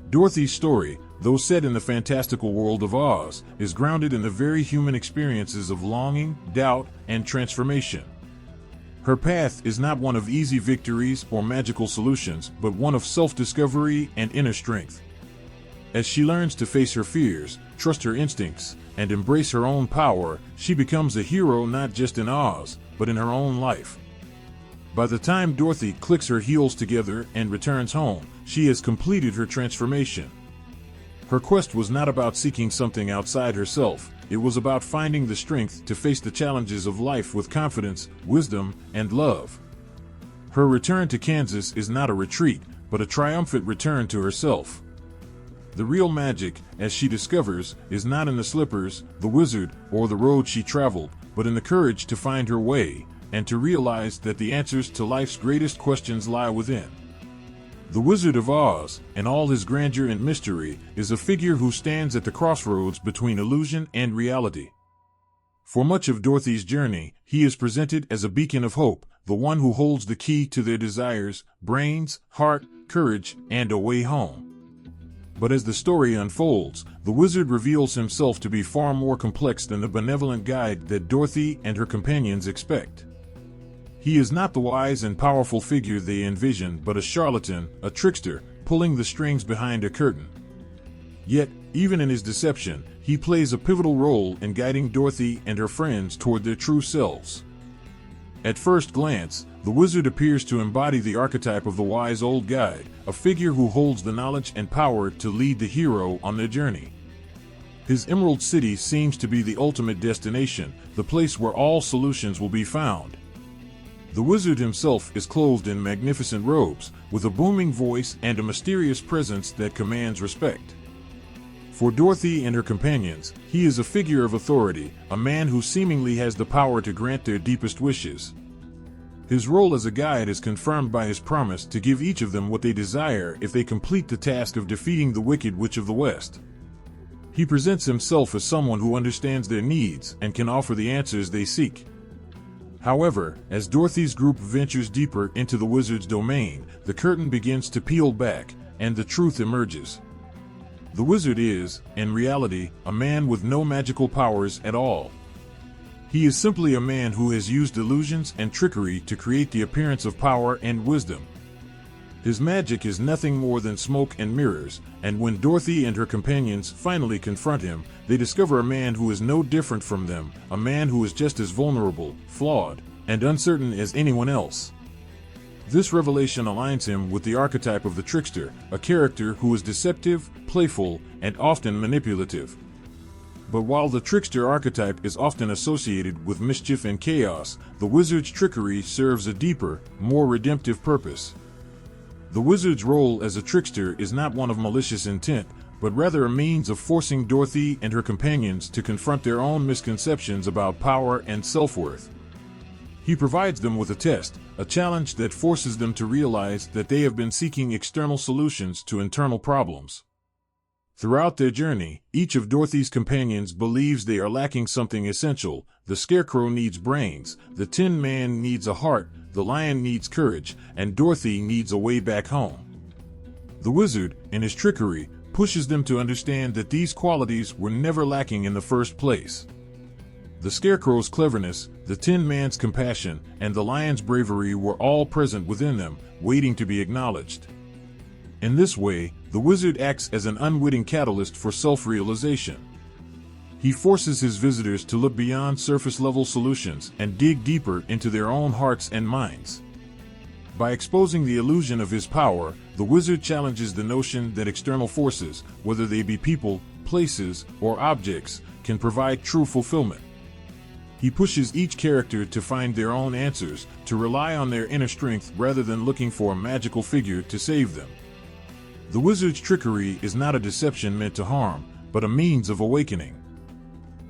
Dorothy's story, though set in the fantastical world of Oz, is grounded in the very human experiences of longing, doubt, and transformation. Her path is not one of easy victories or magical solutions, but one of self-discovery and inner strength. As she learns to face her fears, trust her instincts, and embrace her own power, she becomes a hero not just in Oz, but in her own life. By the time Dorothy clicks her heels together and returns home, she has completed her transformation. Her quest was not about seeking something outside herself, it was about finding the strength to face the challenges of life with confidence, wisdom, and love. Her return to Kansas is not a retreat, but a triumphant return to herself. The real magic, as she discovers, is not in the slippers, the wizard, or the road she traveled, but in the courage to find her way, and to realize that the answers to life's greatest questions lie within. The Wizard of Oz, in all his grandeur and mystery, is a figure who stands at the crossroads between illusion and reality. For much of Dorothy's journey, he is presented as a beacon of hope, the one who holds the key to their desires, brains, heart, courage, and a way home. But as the story unfolds, the wizard reveals himself to be far more complex than the benevolent guide that Dorothy and her companions expect. He is not the wise and powerful figure they envision, but a charlatan, a trickster, pulling the strings behind a curtain. Yet, even in his deception, he plays a pivotal role in guiding Dorothy and her friends toward their true selves. At first glance, the wizard appears to embody the archetype of the wise old guide, a figure who holds the knowledge and power to lead the hero on their journey. His Emerald City seems to be the ultimate destination, the place where all solutions will be found. The wizard himself is clothed in magnificent robes, with a booming voice and a mysterious presence that commands respect. For Dorothy and her companions, he is a figure of authority, a man who seemingly has the power to grant their deepest wishes. His role as a guide is confirmed by his promise to give each of them what they desire if they complete the task of defeating the Wicked Witch of the West. He presents himself as someone who understands their needs and can offer the answers they seek. However, as Dorothy's group ventures deeper into the wizard's domain, the curtain begins to peel back, and the truth emerges. The wizard is, in reality, a man with no magical powers at all. He is simply a man who has used illusions and trickery to create the appearance of power and wisdom. His magic is nothing more than smoke and mirrors, and when Dorothy and her companions finally confront him, they discover a man who is no different from them, a man who is just as vulnerable, flawed, and uncertain as anyone else. This revelation aligns him with the archetype of the trickster, a character who is deceptive, playful, and often manipulative. But while the trickster archetype is often associated with mischief and chaos, the wizard's trickery serves a deeper, more redemptive purpose. The wizard's role as a trickster is not one of malicious intent, but rather a means of forcing Dorothy and her companions to confront their own misconceptions about power and self-worth. He provides them with a test, a challenge that forces them to realize that they have been seeking external solutions to internal problems. Throughout their journey, each of Dorothy's companions believes they are lacking something essential. The Scarecrow needs brains, the Tin Man needs a heart, the Lion needs courage, and Dorothy needs a way back home. The Wizard, in his trickery, pushes them to understand that these qualities were never lacking in the first place. The Scarecrow's cleverness, the Tin Man's compassion, and the Lion's bravery were all present within them, waiting to be acknowledged. In this way, the Wizard acts as an unwitting catalyst for self-realization. He forces his visitors to look beyond surface-level solutions and dig deeper into their own hearts and minds. By exposing the illusion of his power, the Wizard challenges the notion that external forces, whether they be people, places, or objects, can provide true fulfillment. He pushes each character to find their own answers, to rely on their inner strength rather than looking for a magical figure to save them. The Wizard's trickery is not a deception meant to harm, but a means of awakening.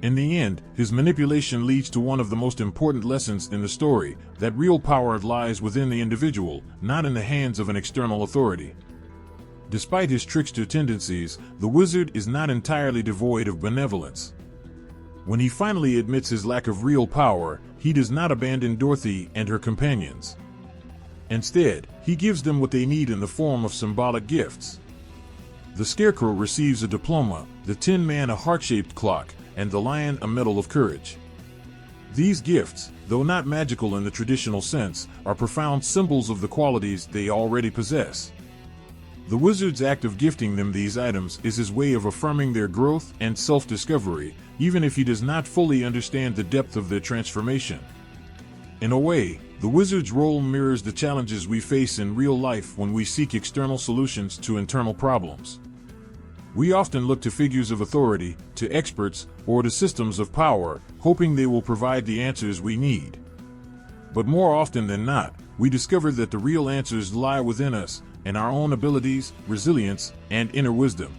In the end, his manipulation leads to one of the most important lessons in the story, that real power lies within the individual, not in the hands of an external authority. Despite his trickster tendencies, the Wizard is not entirely devoid of benevolence. When he finally admits his lack of real power, he does not abandon Dorothy and her companions. Instead, he gives them what they need in the form of symbolic gifts. The Scarecrow receives a diploma, the Tin Man a heart-shaped clock, and the Lion a medal of courage. These gifts, though not magical in the traditional sense, are profound symbols of the qualities they already possess. The Wizard's act of gifting them these items is his way of affirming their growth and self-discovery, even if he does not fully understand the depth of their transformation. In a way, the Wizard's role mirrors the challenges we face in real life when we seek external solutions to internal problems. We often look to figures of authority, to experts, or to systems of power, hoping they will provide the answers we need. But more often than not, we discover that the real answers lie within us, in our own abilities, resilience, and inner wisdom.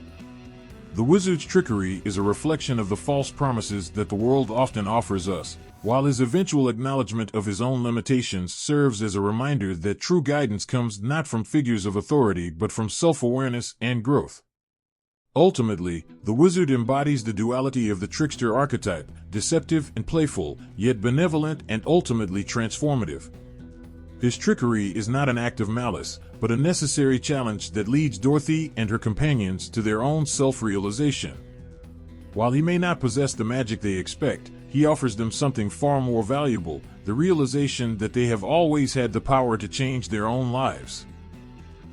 The Wizard's trickery is a reflection of the false promises that the world often offers us, while his eventual acknowledgement of his own limitations serves as a reminder that true guidance comes not from figures of authority but from self-awareness and growth. Ultimately, the Wizard embodies the duality of the trickster archetype, deceptive and playful, yet benevolent and ultimately transformative. His trickery is not an act of malice, but a necessary challenge that leads Dorothy and her companions to their own self-realization. While he may not possess the magic they expect, he offers them something far more valuable, the realization that they have always had the power to change their own lives.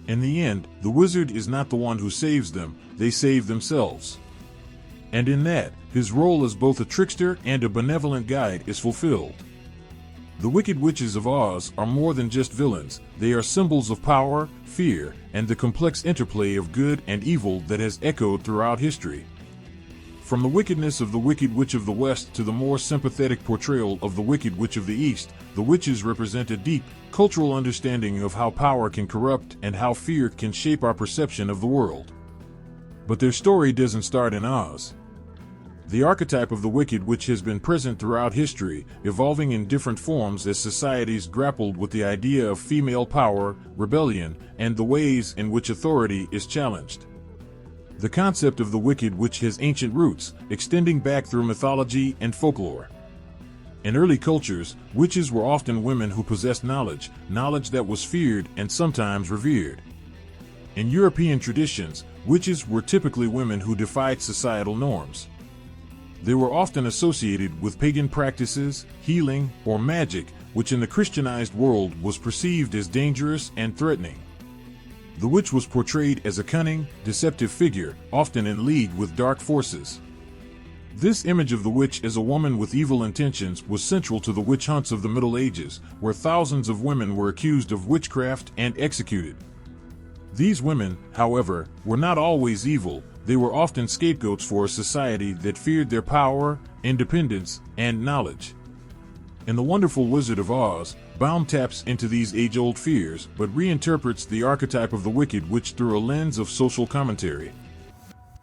In the end, the Wizard is not the one who saves them, they save themselves. And in that, his role as both a trickster and a benevolent guide is fulfilled. The Wicked Witches of Oz are more than just villains, they are symbols of power, fear, and the complex interplay of good and evil that has echoed throughout history. From the wickedness of the Wicked Witch of the West to the more sympathetic portrayal of the Wicked Witch of the East, the witches represent a deep, cultural understanding of how power can corrupt and how fear can shape our perception of the world. But their story doesn't start in Oz. The archetype of the Wicked Witch has been present throughout history, evolving in different forms as societies grappled with the idea of female power, rebellion, and the ways in which authority is challenged. The concept of the Wicked Witch has ancient roots, extending back through mythology and folklore. In early cultures, witches were often women who possessed knowledge that was feared and sometimes revered. In European traditions, witches were typically women who defied societal norms. They were often associated with pagan practices, healing, or magic, which in the Christianized world was perceived as dangerous and threatening. The witch was portrayed as a cunning, deceptive figure, often in league with dark forces. This image of the witch as a woman with evil intentions was central to the witch hunts of the Middle Ages, where thousands of women were accused of witchcraft and executed. These women, however, were not always evil. They were often scapegoats for a society that feared their power, independence, and knowledge. In The Wonderful Wizard of Oz, Baum taps into these age-old fears but reinterprets the archetype of the Wicked Witch through a lens of social commentary.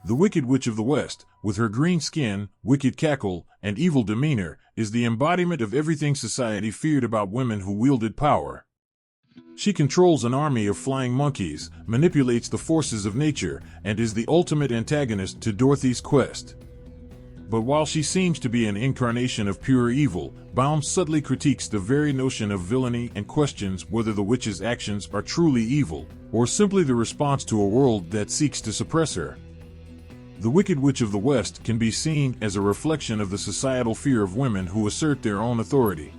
The Wicked Witch of the West, with her green skin, wicked cackle, and evil demeanor, is the embodiment of everything society feared about women who wielded power. She controls an army of flying monkeys, manipulates the forces of nature, and is the ultimate antagonist to Dorothy's quest. But while she seems to be an incarnation of pure evil, Baum subtly critiques the very notion of villainy and questions whether the witch's actions are truly evil, or simply the response to a world that seeks to suppress her. The Wicked Witch of the West can be seen as a reflection of the societal fear of women who assert their own authority.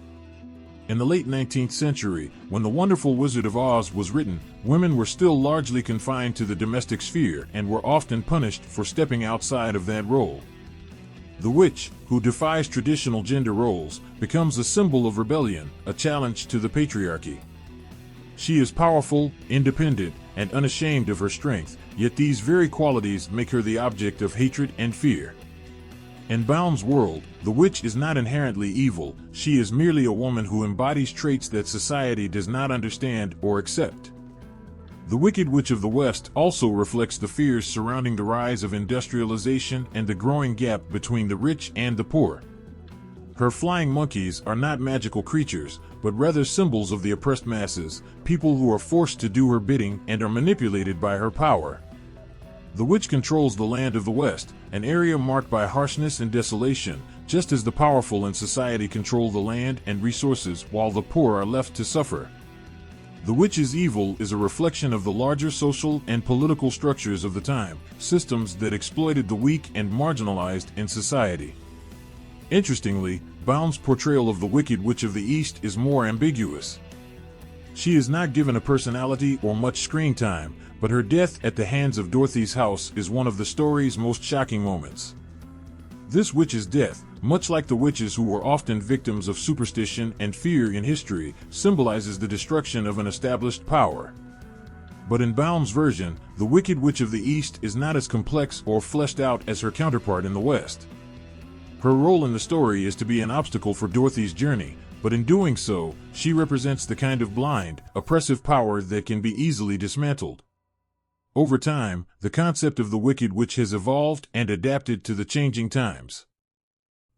In the late 19th century, when The Wonderful Wizard of Oz was written, women were still largely confined to the domestic sphere and were often punished for stepping outside of that role. The witch, who defies traditional gender roles, becomes a symbol of rebellion, a challenge to the patriarchy. She is powerful, independent, and unashamed of her strength, yet these very qualities make her the object of hatred and fear. In Baum's world, the witch is not inherently evil, she is merely a woman who embodies traits that society does not understand or accept. The Wicked Witch of the West also reflects the fears surrounding the rise of industrialization and the growing gap between the rich and the poor. Her flying monkeys are not magical creatures, but rather symbols of the oppressed masses, people who are forced to do her bidding and are manipulated by her power. The witch controls the land of the West, an area marked by harshness and desolation, just as the powerful in society control the land and resources while the poor are left to suffer. The witch's evil is a reflection of the larger social and political structures of the time, systems that exploited the weak and marginalized in society. Interestingly, Baum's portrayal of the Wicked Witch of the East is more ambiguous. She is not given a personality or much screen time, but her death at the hands of Dorothy's house is one of the story's most shocking moments. This witch's death, much like the witches who were often victims of superstition and fear in history, symbolizes the destruction of an established power. But in Baum's version, the Wicked Witch of the East is not as complex or fleshed out as her counterpart in the West. Her role in the story is to be an obstacle for Dorothy's journey, but in doing so, she represents the kind of blind, oppressive power that can be easily dismantled. Over time, the concept of the Wicked Witch has evolved and adapted to the changing times.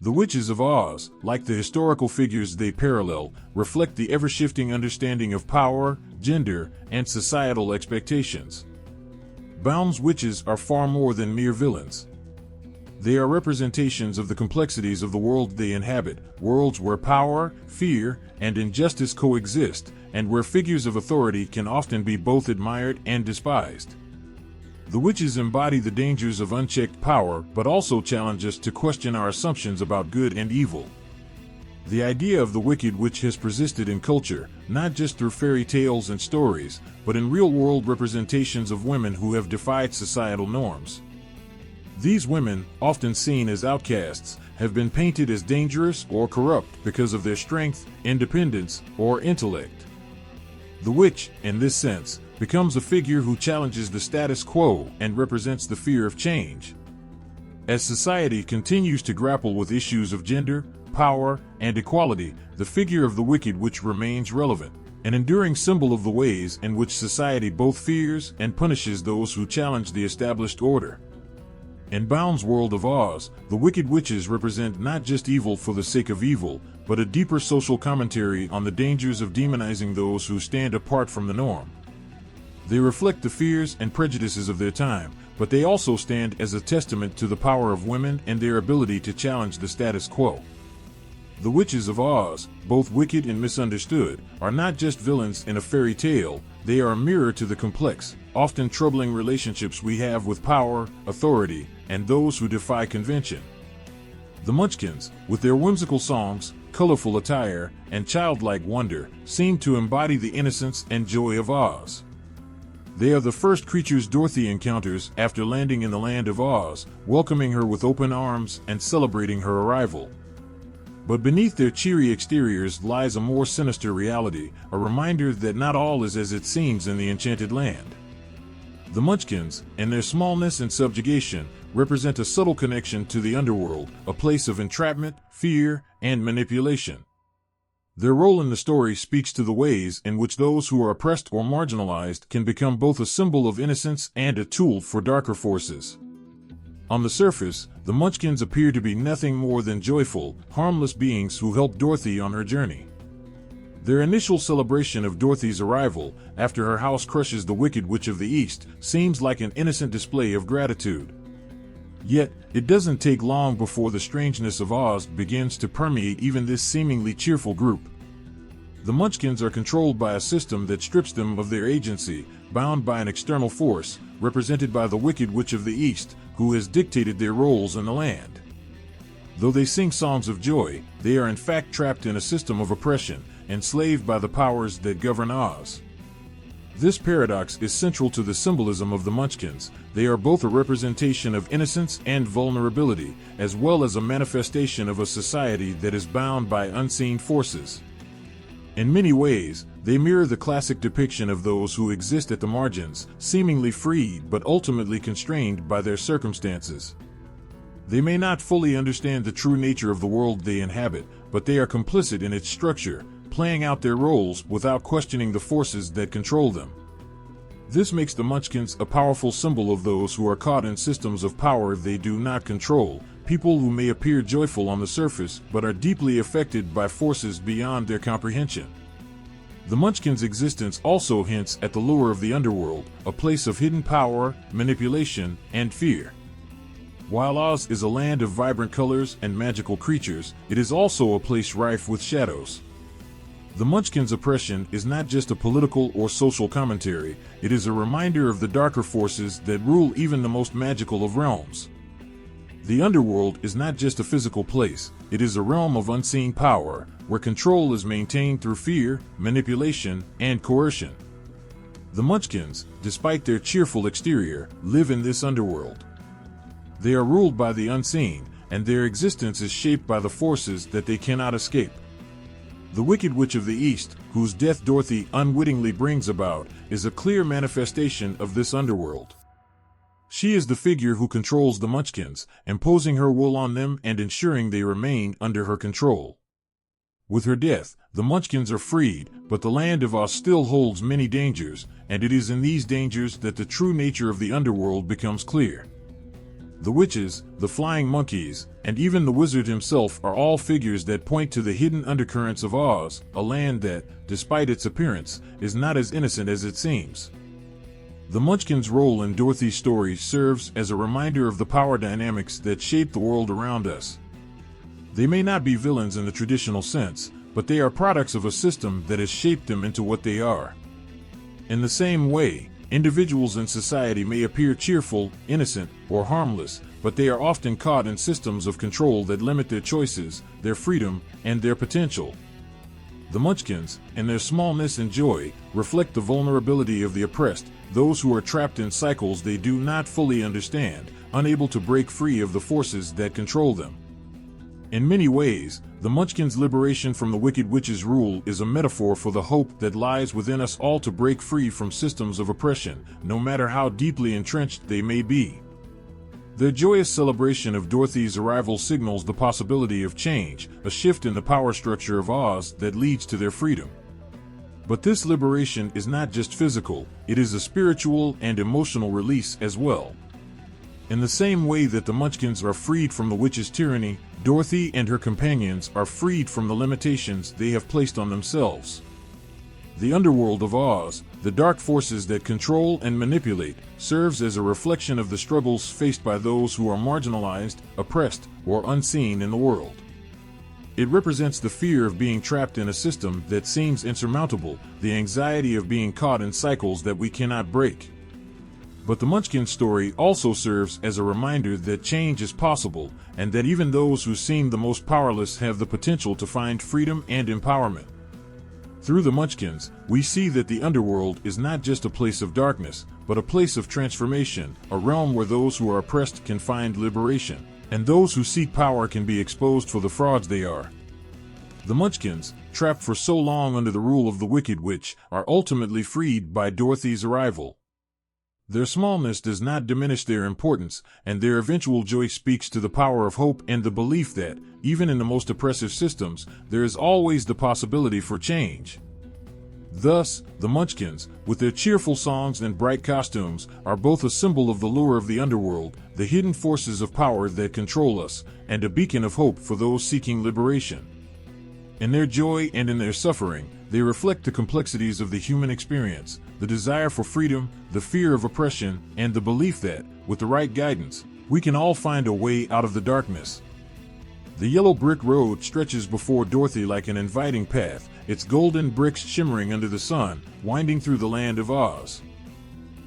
The witches of Oz, like the historical figures they parallel, reflect the ever-shifting understanding of power, gender, and societal expectations. Baum's witches are far more than mere villains. They are representations of the complexities of the world they inhabit, worlds where power, fear, and injustice coexist, and where figures of authority can often be both admired and despised. The witches embody the dangers of unchecked power, but also challenge us to question our assumptions about good and evil. The idea of the Wicked Witch has persisted in culture, not just through fairy tales and stories, but in real-world representations of women who have defied societal norms. These women, often seen as outcasts, have been painted as dangerous or corrupt because of their strength, independence, or intellect. The witch, in this sense, becomes a figure who challenges the status quo and represents the fear of change. As society continues to grapple with issues of gender, power, and equality, the figure of the Wicked Witch remains relevant, an enduring symbol of the ways in which society both fears and punishes those who challenge the established order. In Baum's world of Oz, the Wicked Witches represent not just evil for the sake of evil, but a deeper social commentary on the dangers of demonizing those who stand apart from the norm. They reflect the fears and prejudices of their time, but they also stand as a testament to the power of women and their ability to challenge the status quo. The witches of Oz, both wicked and misunderstood, are not just villains in a fairy tale, they are a mirror to the complex, often troubling relationships we have with power, authority, and those who defy convention. The Munchkins, with their whimsical songs, colorful attire, and childlike wonder, seem to embody the innocence and joy of Oz. They are the first creatures Dorothy encounters after landing in the land of Oz, welcoming her with open arms and celebrating her arrival. But beneath their cheery exteriors lies a more sinister reality, a reminder that not all is as it seems in the enchanted land. The Munchkins, in their smallness and subjugation, represent a subtle connection to the underworld, a place of entrapment, fear, and manipulation. Their role in the story speaks to the ways in which those who are oppressed or marginalized can become both a symbol of innocence and a tool for darker forces. On the surface, the Munchkins appear to be nothing more than joyful, harmless beings who help Dorothy on her journey. Their initial celebration of Dorothy's arrival, after her house crushes the Wicked Witch of the East, seems like an innocent display of gratitude. Yet, it doesn't take long before the strangeness of Oz begins to permeate even this seemingly cheerful group. The Munchkins are controlled by a system that strips them of their agency, bound by an external force, represented by the Wicked Witch of the East, who has dictated their roles in the land. Though they sing songs of joy, they are in fact trapped in a system of oppression, enslaved by the powers that govern Oz. This paradox is central to the symbolism of the Munchkins. They are both a representation of innocence and vulnerability, as well as a manifestation of a society that is bound by unseen forces. In many ways, they mirror the classic depiction of those who exist at the margins, seemingly freed but ultimately constrained by their circumstances. They may not fully understand the true nature of the world they inhabit, but they are complicit in its structure, playing out their roles without questioning the forces that control them. This makes the Munchkins a powerful symbol of those who are caught in systems of power they do not control, people who may appear joyful on the surface but are deeply affected by forces beyond their comprehension. The Munchkins' existence also hints at the lure of the underworld, a place of hidden power, manipulation, and fear. While Oz is a land of vibrant colors and magical creatures, it is also a place rife with shadows. The Munchkins' oppression is not just a political or social commentary, it is a reminder of the darker forces that rule even the most magical of realms. The underworld is not just a physical place, it is a realm of unseen power, where control is maintained through fear, manipulation, and coercion. The Munchkins, despite their cheerful exterior, live in this underworld. They are ruled by the unseen, and their existence is shaped by the forces that they cannot escape. The Wicked Witch of the East, whose death Dorothy unwittingly brings about, is a clear manifestation of this underworld. She is the figure who controls the Munchkins, imposing her will on them and ensuring they remain under her control. With her death, the Munchkins are freed, but the land of Oz still holds many dangers, and it is in these dangers that the true nature of the underworld becomes clear. The witches, the flying monkeys, and even the wizard himself are all figures that point to the hidden undercurrents of Oz, a land that, despite its appearance, is not as innocent as it seems. The Munchkins' role in Dorothy's story serves as a reminder of the power dynamics that shape the world around us. They may not be villains in the traditional sense, but they are products of a system that has shaped them into what they are. In the same way, individuals in society may appear cheerful, innocent, or harmless, but they are often caught in systems of control that limit their choices, their freedom, and their potential. The Munchkins, in their smallness and joy, reflect the vulnerability of the oppressed, those who are trapped in cycles they do not fully understand, unable to break free of the forces that control them. In many ways, the Munchkins' liberation from the Wicked Witch's rule is a metaphor for the hope that lies within us all to break free from systems of oppression, no matter how deeply entrenched they may be. Their joyous celebration of Dorothy's arrival signals the possibility of change, a shift in the power structure of Oz that leads to their freedom. But this liberation is not just physical, it is a spiritual and emotional release as well. In the same way that the Munchkins are freed from the witch's tyranny, Dorothy and her companions are freed from the limitations they have placed on themselves. The underworld of Oz, the dark forces that control and manipulate, serves as a reflection of the struggles faced by those who are marginalized, oppressed, or unseen in the world. It represents the fear of being trapped in a system that seems insurmountable, the anxiety of being caught in cycles that we cannot break. But the Munchkin story also serves as a reminder that change is possible, and that even those who seem the most powerless have the potential to find freedom and empowerment. Through the Munchkins, we see that the underworld is not just a place of darkness, but a place of transformation, a realm where those who are oppressed can find liberation, and those who seek power can be exposed for the frauds they are. The Munchkins, trapped for so long under the rule of the Wicked Witch, are ultimately freed by Dorothy's arrival. Their smallness does not diminish their importance, and their eventual joy speaks to the power of hope and the belief that, even in the most oppressive systems, there is always the possibility for change. Thus, the Munchkins, with their cheerful songs and bright costumes, are both a symbol of the lure of the underworld, the hidden forces of power that control us, and a beacon of hope for those seeking liberation. In their joy and in their suffering, they reflect the complexities of the human experience, the desire for freedom, the fear of oppression, and the belief that, with the right guidance, we can all find a way out of the darkness. The yellow brick road stretches before Dorothy like an inviting path, its golden bricks shimmering under the sun, winding through the land of Oz.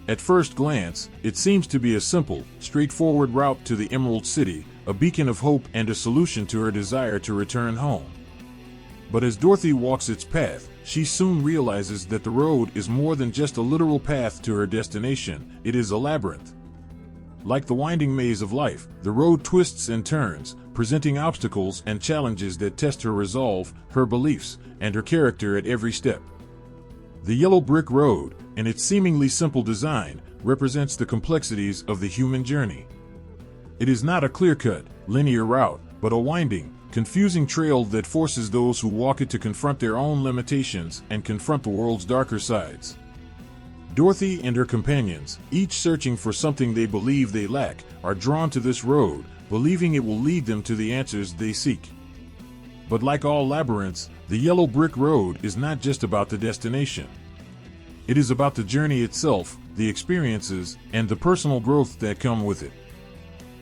At first glance, it seems to be a simple, straightforward route to the Emerald City, a beacon of hope and a solution to her desire to return home. But as Dorothy walks its path, she soon realizes that the road is more than just a literal path to her destination, it is a labyrinth. Like the winding maze of life, the road twists and turns, presenting obstacles and challenges that test her resolve, her beliefs, and her character at every step. The yellow brick road, in its seemingly simple design, represents the complexities of the human journey. It is not a clear-cut, linear route, but a winding, confusing trail that forces those who walk it to confront their own limitations and confront the world's darker sides. Dorothy and her companions, each searching for something they believe they lack, are drawn to this road, believing it will lead them to the answers they seek. But like all labyrinths, the yellow brick road is not just about the destination. It is about the journey itself, the experiences, and the personal growth that come with it.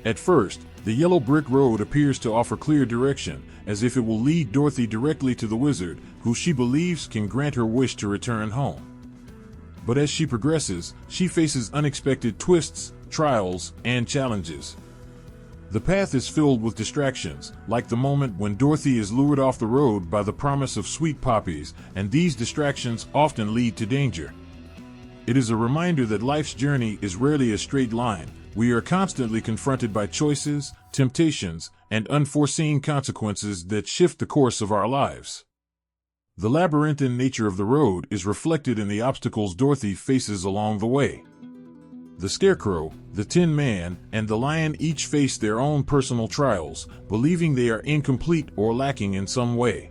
At first, the yellow brick road appears to offer clear direction, as if it will lead Dorothy directly to the wizard, who she believes can grant her wish to return home. But as she progresses, she faces unexpected twists, trials, and challenges. The path is filled with distractions, like the moment when Dorothy is lured off the road by the promise of sweet poppies, and these distractions often lead to danger. It is a reminder that life's journey is rarely a straight line. We are constantly confronted by choices, temptations, and unforeseen consequences that shift the course of our lives. The labyrinthine nature of the road is reflected in the obstacles Dorothy faces along the way. The Scarecrow, the Tin Man, and the Lion each face their own personal trials, believing they are incomplete or lacking in some way.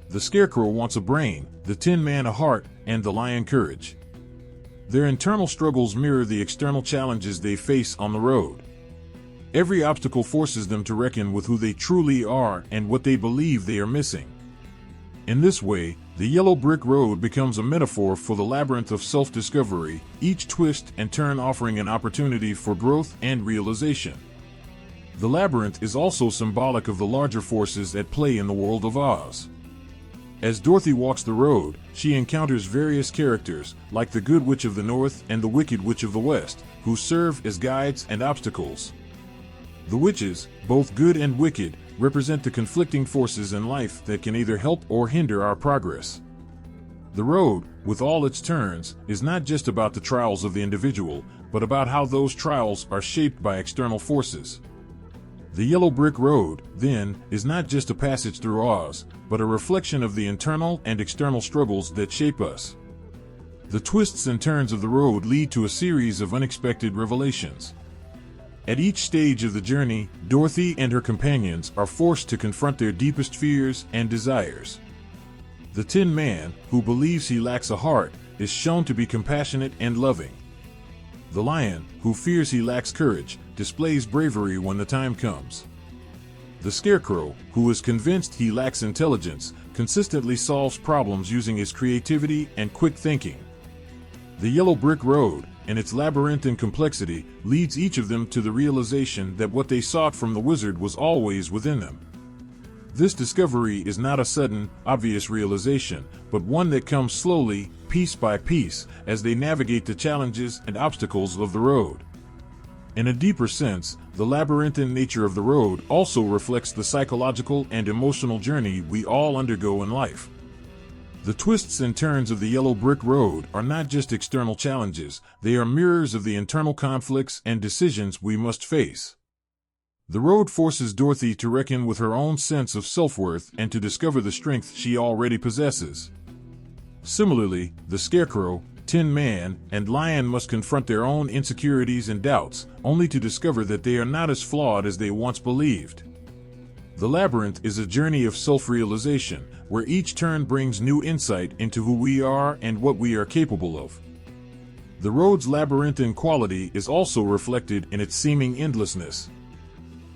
The Scarecrow wants a brain, the Tin Man a heart, and the Lion courage. Their internal struggles mirror the external challenges they face on the road. Every obstacle forces them to reckon with who they truly are and what they believe they are missing. In this way, the yellow brick road becomes a metaphor for the labyrinth of self-discovery, each twist and turn offering an opportunity for growth and realization. The labyrinth is also symbolic of the larger forces at play in the world of Oz. As Dorothy walks the road, she encounters various characters, like the Good Witch of the North and the Wicked Witch of the West, who serve as guides and obstacles. The witches, both good and wicked, represent the conflicting forces in life that can either help or hinder our progress. The road, with all its turns, is not just about the trials of the individual, but about how those trials are shaped by external forces. The yellow brick road, then, is not just a passage through Oz, but a reflection of the internal and external struggles that shape us. The twists and turns of the road lead to a series of unexpected revelations. At each stage of the journey, Dorothy and her companions are forced to confront their deepest fears and desires. The Tin Man, who believes he lacks a heart, is shown to be compassionate and loving. The Lion, who fears he lacks courage, displays bravery when the time comes. The Scarecrow, who is convinced he lacks intelligence, consistently solves problems using his creativity and quick thinking. The yellow brick road, in its labyrinthine complexity, leads each of them to the realization that what they sought from the wizard was always within them. This discovery is not a sudden, obvious realization, but one that comes slowly, piece by piece, as they navigate the challenges and obstacles of the road. In a deeper sense, the labyrinthine nature of the road also reflects the psychological and emotional journey we all undergo in life. The twists and turns of the yellow brick road are not just external challenges, they are mirrors of the internal conflicts and decisions we must face. The road forces Dorothy to reckon with her own sense of self-worth and to discover the strength she already possesses. Similarly, the Scarecrow, Tin Man, and Lion must confront their own insecurities and doubts, only to discover that they are not as flawed as they once believed. The labyrinth is a journey of self-realization, where each turn brings new insight into who we are and what we are capable of. The road's labyrinthine quality is also reflected in its seeming endlessness.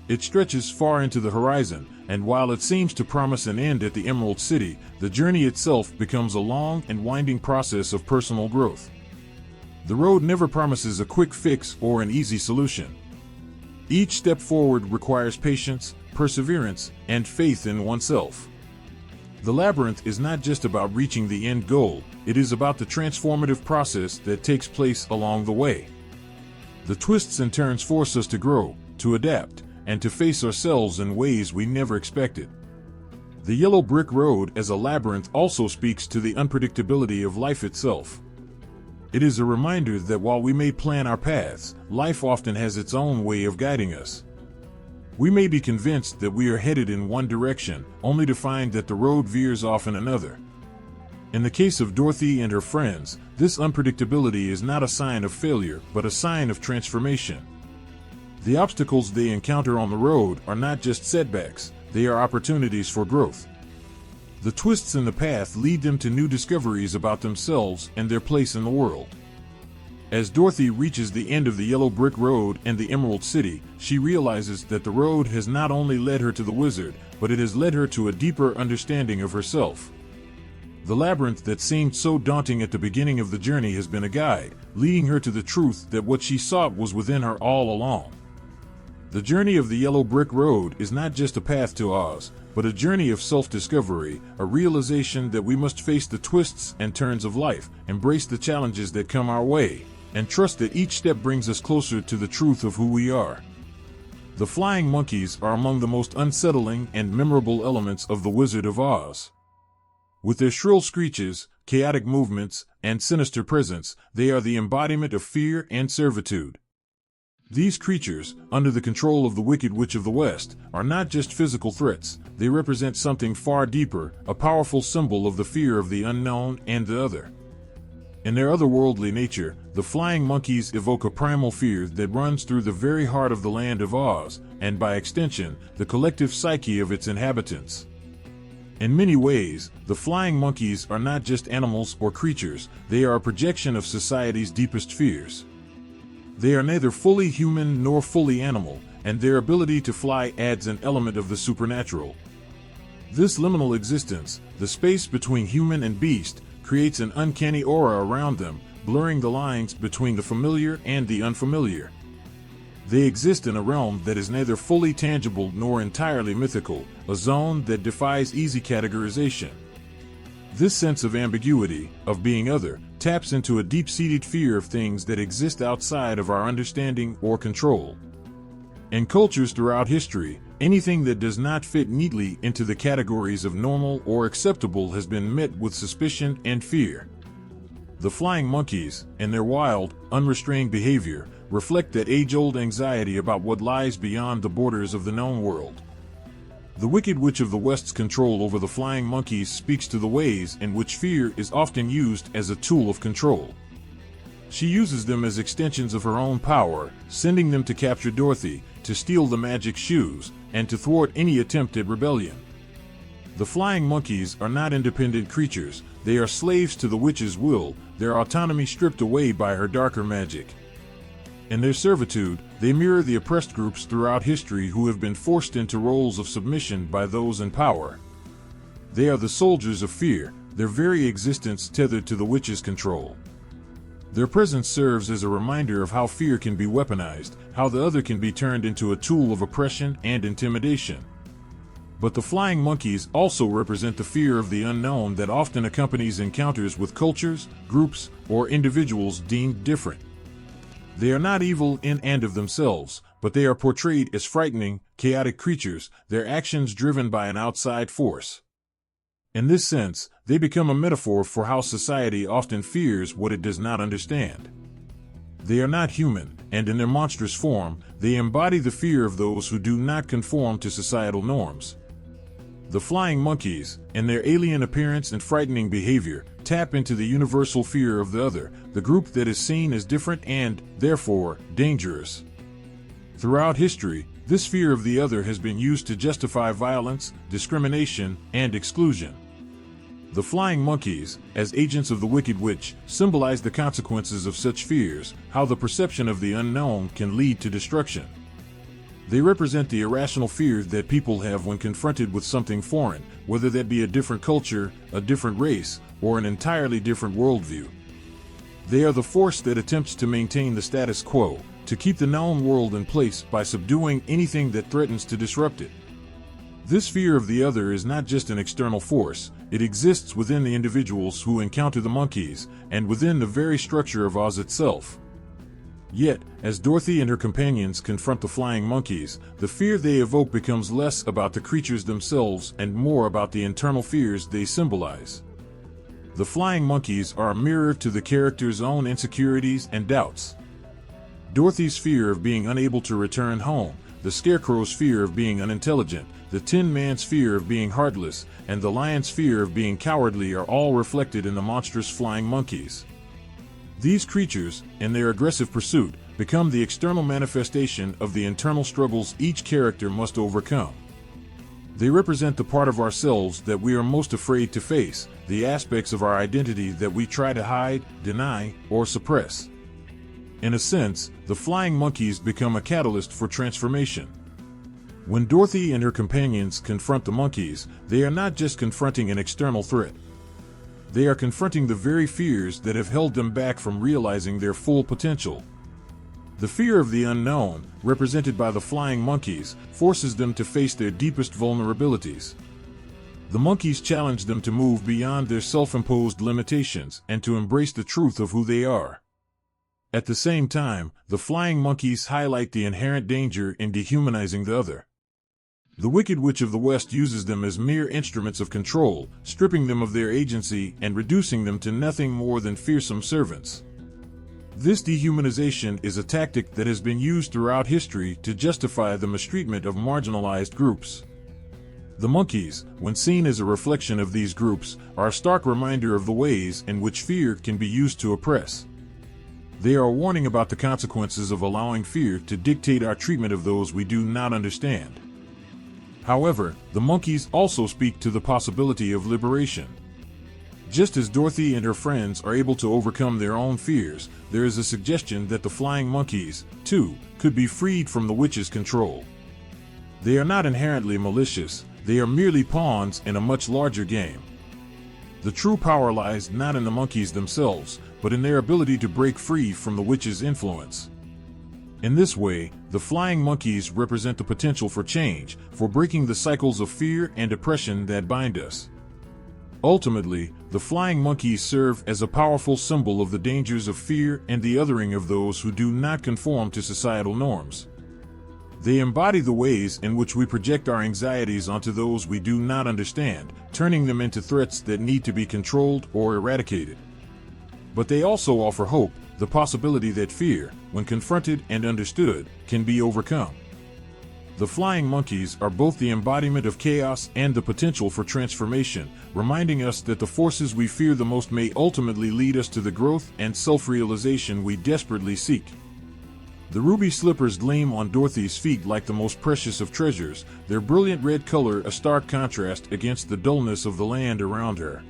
It stretches far into the horizon, and while it seems to promise an end at the Emerald City, the journey itself becomes a long and winding process of personal growth. The road never promises a quick fix or an easy solution. Each step forward requires patience, perseverance, and faith in oneself. The labyrinth is not just about reaching the end goal, it is about the transformative process that takes place along the way. The twists and turns force us to grow, to adapt, and to face ourselves in ways we never expected. The yellow brick road as a labyrinth also speaks to the unpredictability of life itself. It is a reminder that while we may plan our paths, life often has its own way of guiding us. We may be convinced that we are headed in one direction, only to find that the road veers off in another. In the case of Dorothy and her friends, this unpredictability is not a sign of failure, but a sign of transformation. The obstacles they encounter on the road are not just setbacks, they are opportunities for growth. The twists in the path lead them to new discoveries about themselves and their place in the world. As Dorothy reaches the end of the yellow brick road and the Emerald City, she realizes that the road has not only led her to the wizard, but it has led her to a deeper understanding of herself. The labyrinth that seemed so daunting at the beginning of the journey has been a guide, leading her to the truth that what she sought was within her all along. The journey of the yellow brick road is not just a path to Oz, but a journey of self-discovery, a realization that we must face the twists and turns of life, embrace the challenges that come our way, and trust that each step brings us closer to the truth of who we are. The flying monkeys are among the most unsettling and memorable elements of The Wizard of Oz. With their shrill screeches, chaotic movements, and sinister presence, they are the embodiment of fear and servitude. These creatures, under the control of the Wicked Witch of the West, are not just physical threats, they represent something far deeper, a powerful symbol of the fear of the unknown and the other. In their otherworldly nature, the flying monkeys evoke a primal fear that runs through the very heart of the land of Oz, and by extension, the collective psyche of its inhabitants. In many ways, the flying monkeys are not just animals or creatures, they are a projection of society's deepest fears. They are neither fully human nor fully animal, and their ability to fly adds an element of the supernatural. This liminal existence, the space between human and beast, creates an uncanny aura around them, blurring the lines between the familiar and the unfamiliar. They exist in a realm that is neither fully tangible nor entirely mythical, a zone that defies easy categorization. This sense of ambiguity, of being other, taps into a deep-seated fear of things that exist outside of our understanding or control. In cultures throughout history, anything that does not fit neatly into the categories of normal or acceptable has been met with suspicion and fear. The flying monkeys, in their wild, unrestrained behavior, reflect that age-old anxiety about what lies beyond the borders of the known world. The Wicked Witch of the West's control over the flying monkeys speaks to the ways in which fear is often used as a tool of control. She uses them as extensions of her own power, sending them to capture Dorothy, to steal the magic shoes, and to thwart any attempt at rebellion. The flying monkeys are not independent creatures, they are slaves to the witch's will, their autonomy stripped away by her darker magic. In their servitude, they mirror the oppressed groups throughout history who have been forced into roles of submission by those in power. They are the soldiers of fear, their very existence tethered to the witch's control. Their presence serves as a reminder of how fear can be weaponized, how the other can be turned into a tool of oppression and intimidation. But the flying monkeys also represent the fear of the unknown that often accompanies encounters with cultures, groups, or individuals deemed different. They are not evil in and of themselves, but they are portrayed as frightening, chaotic creatures, their actions driven by an outside force. In this sense, they become a metaphor for how society often fears what it does not understand. They are not human, and in their monstrous form, they embody the fear of those who do not conform to societal norms. The flying monkeys, in their alien appearance and frightening behavior, tap into the universal fear of the other, the group that is seen as different and, therefore, dangerous. Throughout history, This fear of the other has been used to justify violence, discrimination, and exclusion. The flying monkeys, as agents of the Wicked Witch, symbolize the consequences of such fears, how the perception of the unknown can lead to destruction. They represent the irrational fear that people have when confronted with something foreign, whether that be a different culture, a different race, or an entirely different worldview. They are the force that attempts to maintain the status quo, to keep the known world in place by subduing anything that threatens to disrupt it. This fear of the other is not just an external force, it exists within the individuals who encounter the monkeys, and within the very structure of Oz itself. Yet, as Dorothy and her companions confront the flying monkeys, the fear they evoke becomes less about the creatures themselves and more about the internal fears they symbolize. The flying monkeys are a mirror to the characters' own insecurities and doubts. Dorothy's fear of being unable to return home, the Scarecrow's fear of being unintelligent, the Tin Man's fear of being heartless, and the Lion's fear of being cowardly are all reflected in the monstrous flying monkeys. These creatures, in their aggressive pursuit, become the external manifestation of the internal struggles each character must overcome. They represent the part of ourselves that we are most afraid to face, the aspects of our identity that we try to hide, deny, or suppress. In a sense, the flying monkeys become a catalyst for transformation. When Dorothy and her companions confront the monkeys, they are not just confronting an external threat. They are confronting the very fears that have held them back from realizing their full potential. The fear of the unknown, represented by the flying monkeys, forces them to face their deepest vulnerabilities. The monkeys challenge them to move beyond their self-imposed limitations and to embrace the truth of who they are. At the same time, the flying monkeys highlight the inherent danger in dehumanizing the other. The Wicked Witch of the West uses them as mere instruments of control, stripping them of their agency and reducing them to nothing more than fearsome servants. This dehumanization is a tactic that has been used throughout history to justify the mistreatment of marginalized groups. The monkeys, when seen as a reflection of these groups, are a stark reminder of the ways in which fear can be used to oppress. They are a warning about the consequences of allowing fear to dictate our treatment of those we do not understand. However, the monkeys also speak to the possibility of liberation. Just as Dorothy and her friends are able to overcome their own fears, there is a suggestion that the flying monkeys, too, could be freed from the witch's control. They are not inherently malicious, they are merely pawns in a much larger game. The true power lies not in the monkeys themselves, but in their ability to break free from the witch's influence. In this way, the flying monkeys represent the potential for change, for breaking the cycles of fear and oppression that bind us. Ultimately, the flying monkeys serve as a powerful symbol of the dangers of fear and the othering of those who do not conform to societal norms. They embody the ways in which we project our anxieties onto those we do not understand, turning them into threats that need to be controlled or eradicated. But they also offer hope, the possibility that fear, when confronted and understood, can be overcome. The flying monkeys are both the embodiment of chaos and the potential for transformation, reminding us that the forces we fear the most may ultimately lead us to the growth and self-realization we desperately seek. The ruby slippers gleam on Dorothy's feet like the most precious of treasures, their brilliant red color a stark contrast against the dullness of the land around her.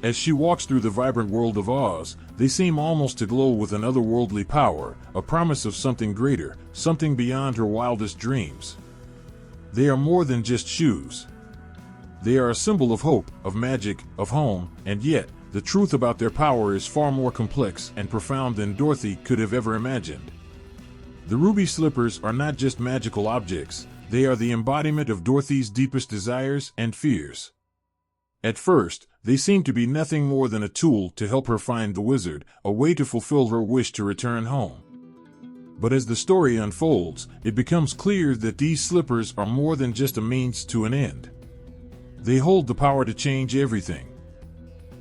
As she walks through the vibrant world of Oz, they seem almost to glow with an otherworldly power, a promise of something greater, something beyond her wildest dreams. They are more than just shoes. They are a symbol of hope, of magic, of home, and yet, the truth about their power is far more complex and profound than Dorothy could have ever imagined. The ruby slippers are not just magical objects, they are the embodiment of Dorothy's deepest desires and fears. At first, they seem to be nothing more than a tool to help her find the wizard, a way to fulfill her wish to return home. But as the story unfolds, it becomes clear that these slippers are more than just a means to an end. They hold the power to change everything.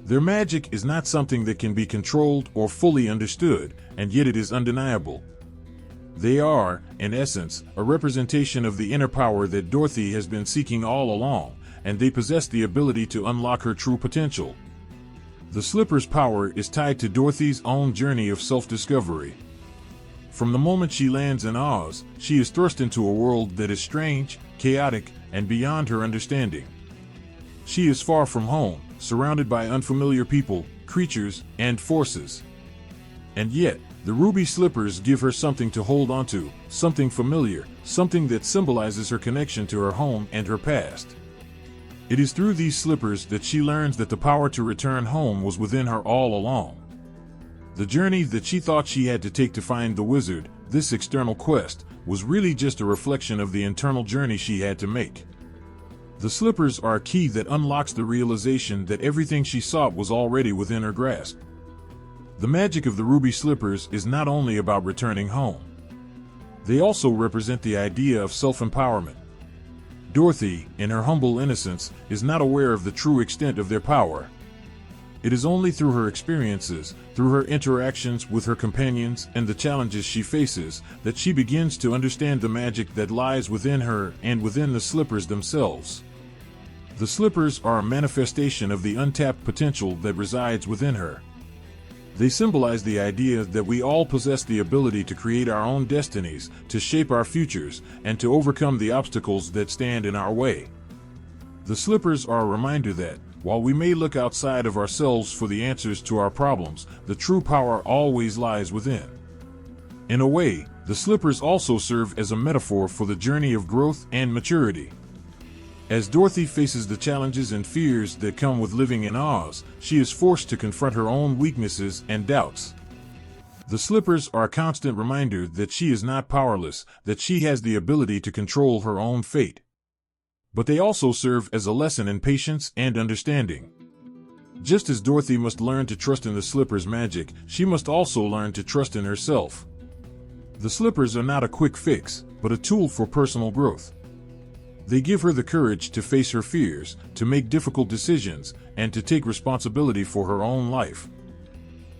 Their magic is not something that can be controlled or fully understood, and yet it is undeniable. They are, in essence, a representation of the inner power that Dorothy has been seeking all along, and they possess the ability to unlock her true potential. The slipper's power is tied to Dorothy's own journey of self-discovery. From the moment she lands in Oz, she is thrust into a world that is strange, chaotic, and beyond her understanding. She is far from home, surrounded by unfamiliar people, creatures, and forces. And yet, the ruby slippers give her something to hold onto, something familiar, something that symbolizes her connection to her home and her past. It is through these slippers that she learns that the power to return home was within her all along. The journey that she thought she had to take to find the wizard, this external quest, was really just a reflection of the internal journey she had to make. The slippers are a key that unlocks the realization that everything she sought was already within her grasp. The magic of the ruby slippers is not only about returning home. They also represent the idea of self-empowerment. Dorothy, in her humble innocence, is not aware of the true extent of their power. It is only through her experiences, through her interactions with her companions and the challenges she faces, that she begins to understand the magic that lies within her and within the slippers themselves. The slippers are a manifestation of the untapped potential that resides within her. They symbolize the idea that we all possess the ability to create our own destinies, to shape our futures, and to overcome the obstacles that stand in our way. The slippers are a reminder that, while we may look outside of ourselves for the answers to our problems, the true power always lies within. In a way, the slippers also serve as a metaphor for the journey of growth and maturity. As Dorothy faces the challenges and fears that come with living in Oz, she is forced to confront her own weaknesses and doubts. The slippers are a constant reminder that she is not powerless, that she has the ability to control her own fate. But they also serve as a lesson in patience and understanding. Just as Dorothy must learn to trust in the slippers' magic, she must also learn to trust in herself. The slippers are not a quick fix, but a tool for personal growth. They give her the courage to face her fears, to make difficult decisions, and to take responsibility for her own life.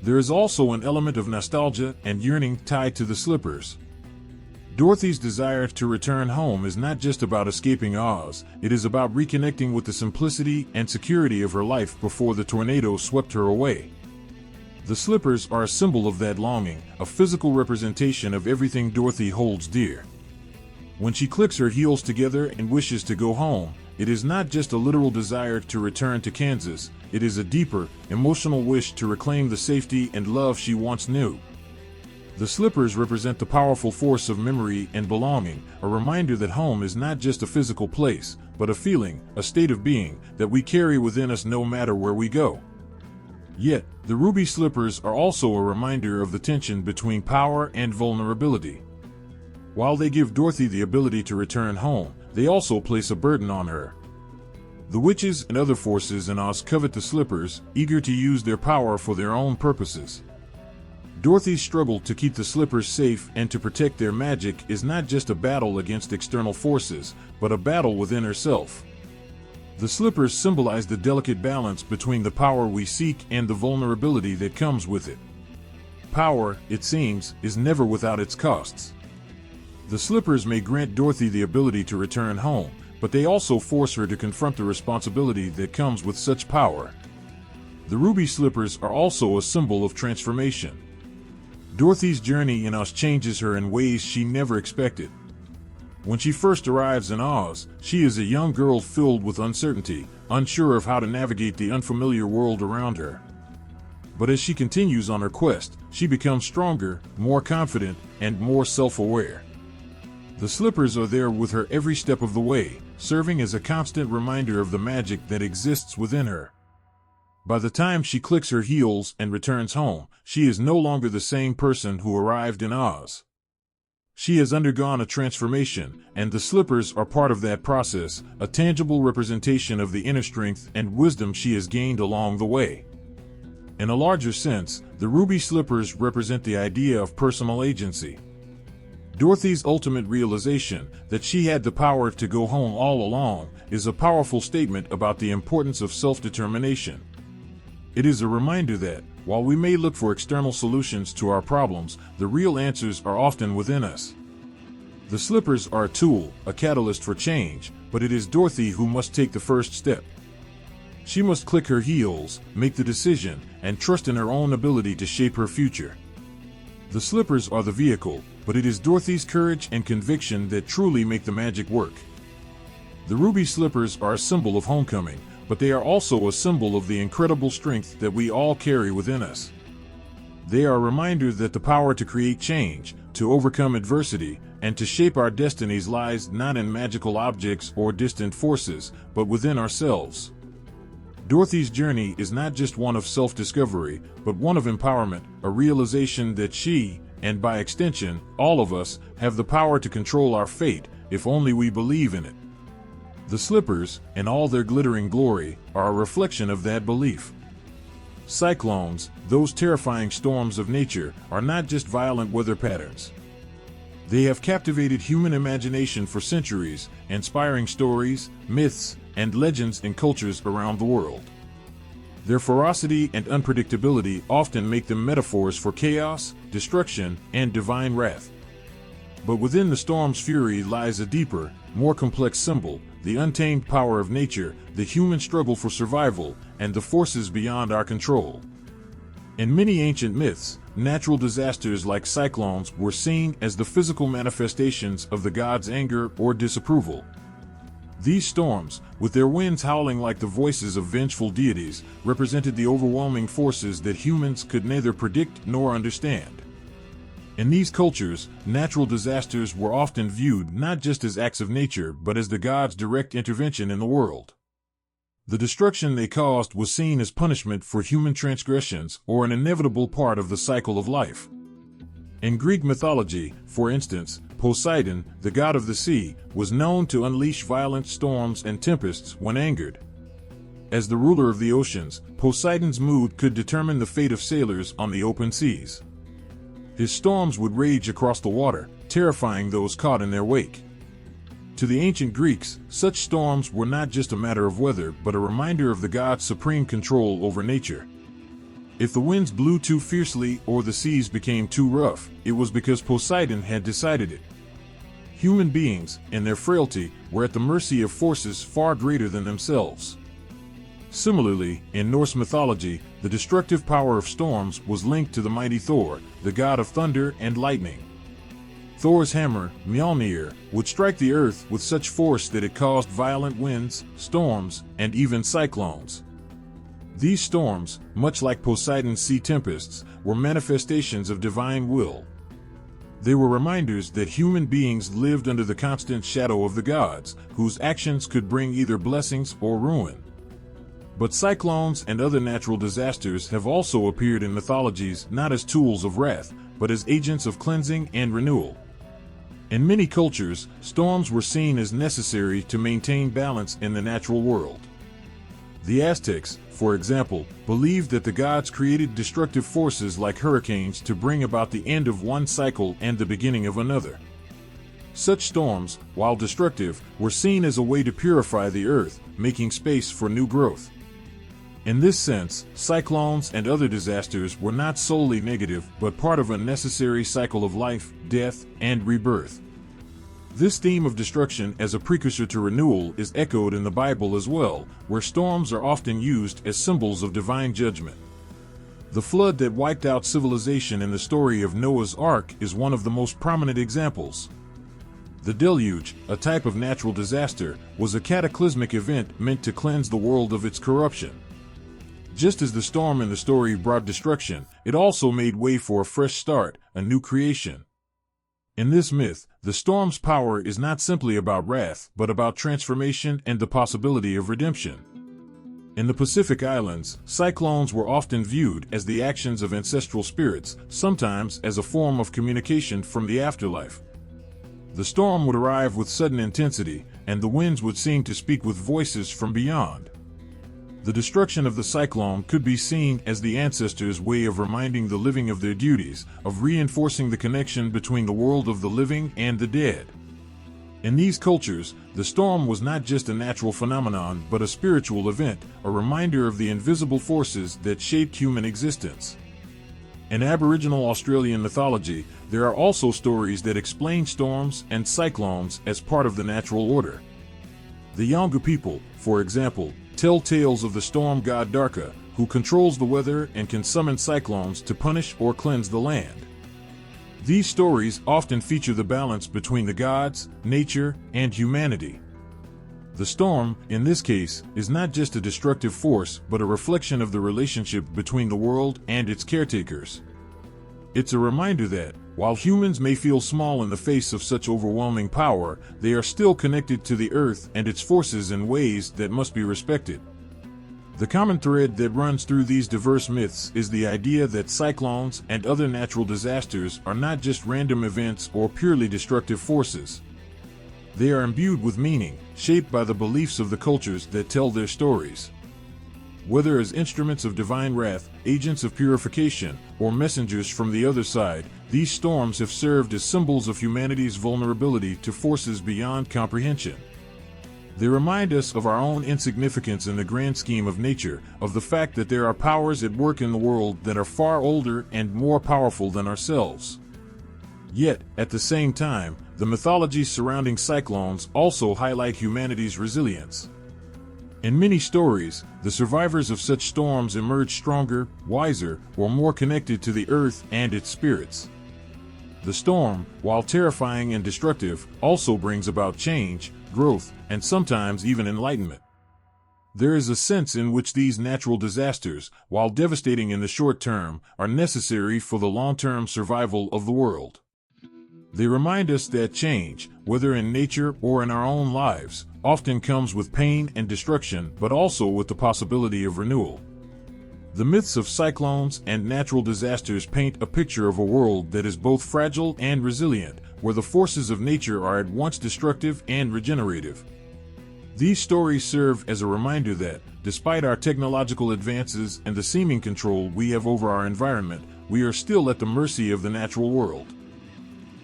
There is also an element of nostalgia and yearning tied to the slippers. Dorothy's desire to return home is not just about escaping Oz, it is about reconnecting with the simplicity and security of her life before the tornado swept her away. The slippers are a symbol of that longing, a physical representation of everything Dorothy holds dear. When she clicks her heels together and wishes to go home, it is not just a literal desire to return to Kansas, it is a deeper, emotional wish to reclaim the safety and love she once knew. The slippers represent the powerful force of memory and belonging, a reminder that home is not just a physical place, but a feeling, a state of being, that we carry within us no matter where we go. Yet, the ruby slippers are also a reminder of the tension between power and vulnerability. While they give Dorothy the ability to return home, they also place a burden on her. The witches and other forces in Oz covet the slippers, eager to use their power for their own purposes. Dorothy's struggle to keep the slippers safe and to protect their magic is not just a battle against external forces, but a battle within herself. The slippers symbolize the delicate balance between the power we seek and the vulnerability that comes with it. Power, it seems, is never without its costs. The slippers may grant Dorothy the ability to return home, but they also force her to confront the responsibility that comes with such power. The ruby slippers are also a symbol of transformation. Dorothy's journey in Oz changes her in ways she never expected. When she first arrives in Oz, she is a young girl filled with uncertainty, unsure of how to navigate the unfamiliar world around her. But as she continues on her quest, she becomes stronger, more confident, and more self-aware. The slippers are there with her every step of the way, serving as a constant reminder of the magic that exists within her. By the time she clicks her heels and returns home, she is no longer the same person who arrived in Oz. She has undergone a transformation, and the slippers are part of that process, a tangible representation of the inner strength and wisdom she has gained along the way. In a larger sense, the ruby slippers represent the idea of personal agency. Dorothy's ultimate realization, that she had the power to go home all along, is a powerful statement about the importance of self-determination. It is a reminder that, while we may look for external solutions to our problems, the real answers are often within us. The slippers are a tool, a catalyst for change, but it is Dorothy who must take the first step. She must click her heels, make the decision, and trust in her own ability to shape her future. The slippers are the vehicle, but it is Dorothy's courage and conviction that truly make the magic work. The ruby slippers are a symbol of homecoming, but they are also a symbol of the incredible strength that we all carry within us. They are a reminder that the power to create change, to overcome adversity, and to shape our destinies lies not in magical objects or distant forces, but within ourselves. Dorothy's journey is not just one of self-discovery, but one of empowerment, a realization that she, and by extension, all of us, have the power to control our fate, if only we believe in it. The slippers, in all their glittering glory, are a reflection of that belief. Cyclones, those terrifying storms of nature, are not just violent weather patterns. They have captivated human imagination for centuries, inspiring stories, myths, and legends in cultures around the world. Their ferocity and unpredictability often make them metaphors for chaos, destruction, and divine wrath. But within the storm's fury lies a deeper, more complex symbol, the untamed power of nature, the human struggle for survival, and the forces beyond our control. In many ancient myths, natural disasters like cyclones were seen as the physical manifestations of the gods' anger or disapproval. These storms, with their winds howling like the voices of vengeful deities, represented the overwhelming forces that humans could neither predict nor understand. In these cultures, natural disasters were often viewed not just as acts of nature but as the gods' direct intervention in the world. The destruction they caused was seen as punishment for human transgressions or an inevitable part of the cycle of life. In Greek mythology, for instance, Poseidon, the god of the sea, was known to unleash violent storms and tempests when angered. As the ruler of the oceans, Poseidon's mood could determine the fate of sailors on the open seas. His storms would rage across the water, terrifying those caught in their wake. To the ancient Greeks, such storms were not just a matter of weather but a reminder of the god's supreme control over nature. If the winds blew too fiercely or the seas became too rough, it was because Poseidon had decided it. Human beings, in their frailty, were at the mercy of forces far greater than themselves. Similarly, in Norse mythology, the destructive power of storms was linked to the mighty Thor, the god of thunder and lightning. Thor's hammer, Mjolnir, would strike the earth with such force that it caused violent winds, storms, and even cyclones. These storms, much like Poseidon's sea tempests, were manifestations of divine will. They were reminders that human beings lived under the constant shadow of the gods, whose actions could bring either blessings or ruin. But cyclones and other natural disasters have also appeared in mythologies not as tools of wrath, but as agents of cleansing and renewal. In many cultures, storms were seen as necessary to maintain balance in the natural world. The Aztecs, for example, believed that the gods created destructive forces like hurricanes to bring about the end of one cycle and the beginning of another. Such storms, while destructive, were seen as a way to purify the earth, making space for new growth. In this sense, cyclones and other disasters were not solely negative but part of a necessary cycle of life, death, and rebirth. This theme of destruction as a precursor to renewal is echoed in the Bible as well, where storms are often used as symbols of divine judgment. The flood that wiped out civilization in the story of Noah's Ark is one of the most prominent examples. The deluge, a type of natural disaster, was a cataclysmic event meant to cleanse the world of its corruption. Just as the storm in the story brought destruction, it also made way for a fresh start, a new creation. In this myth, the storm's power is not simply about wrath, but about transformation and the possibility of redemption. In the Pacific Islands, cyclones were often viewed as the actions of ancestral spirits, sometimes as a form of communication from the afterlife. The storm would arrive with sudden intensity, and the winds would seem to speak with voices from beyond. The destruction of the cyclone could be seen as the ancestors' way of reminding the living of their duties, of reinforcing the connection between the world of the living and the dead. In these cultures, the storm was not just a natural phenomenon but a spiritual event, a reminder of the invisible forces that shaped human existence. In Aboriginal Australian mythology, there are also stories that explain storms and cyclones as part of the natural order. The Yolngu people, for example, tell tales of the storm god Darka, who controls the weather and can summon cyclones to punish or cleanse the land. These stories often feature the balance between the gods, nature, and humanity. The storm, in this case, is not just a destructive force but a reflection of the relationship between the world and its caretakers. It's a reminder that, while humans may feel small in the face of such overwhelming power, they are still connected to the earth and its forces in ways that must be respected. The common thread that runs through these diverse myths is the idea that cyclones and other natural disasters are not just random events or purely destructive forces. They are imbued with meaning, shaped by the beliefs of the cultures that tell their stories. Whether as instruments of divine wrath, agents of purification, or messengers from the other side, these storms have served as symbols of humanity's vulnerability to forces beyond comprehension. They remind us of our own insignificance in the grand scheme of nature, of the fact that there are powers at work in the world that are far older and more powerful than ourselves. Yet, at the same time, the mythologies surrounding cyclones also highlight humanity's resilience. In many stories, the survivors of such storms emerge stronger, wiser, or more connected to the earth and its spirits. The storm, while terrifying and destructive, also brings about change, growth, and sometimes even enlightenment. There is a sense in which these natural disasters, while devastating in the short term, are necessary for the long-term survival of the world. They remind us that change, whether in nature or in our own lives, often comes with pain and destruction, but also with the possibility of renewal. The myths of cyclones and natural disasters paint a picture of a world that is both fragile and resilient, where the forces of nature are at once destructive and regenerative. These stories serve as a reminder that, despite our technological advances and the seeming control we have over our environment, we are still at the mercy of the natural world.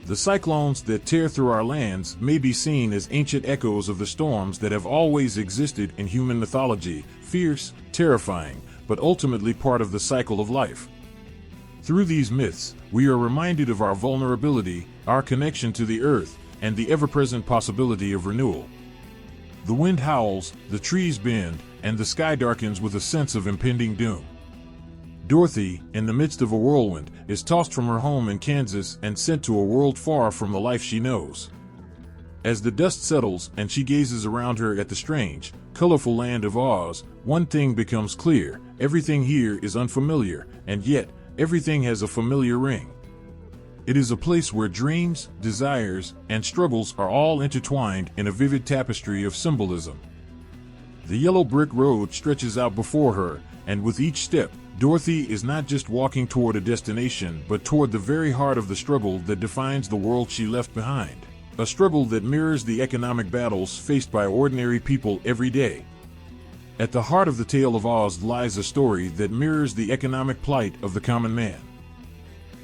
The cyclones that tear through our lands may be seen as ancient echoes of the storms that have always existed in human mythology, fierce, terrifying, but ultimately part of the cycle of life. Through these myths, we are reminded of our vulnerability, our connection to the earth, and the ever-present possibility of renewal. The wind howls, the trees bend, and the sky darkens with a sense of impending doom. Dorothy, in the midst of a whirlwind, is tossed from her home in Kansas and sent to a world far from the life she knows. As the dust settles and she gazes around her at the strange, colorful land of Oz, one thing becomes clear: everything here is unfamiliar, and yet, everything has a familiar ring. It is a place where dreams, desires, and struggles are all intertwined in a vivid tapestry of symbolism. The yellow brick road stretches out before her, and with each step, Dorothy is not just walking toward a destination but toward the very heart of the struggle that defines the world she left behind. A struggle that mirrors the economic battles faced by ordinary people every day. At the heart of the tale of Oz lies a story that mirrors the economic plight of the common man.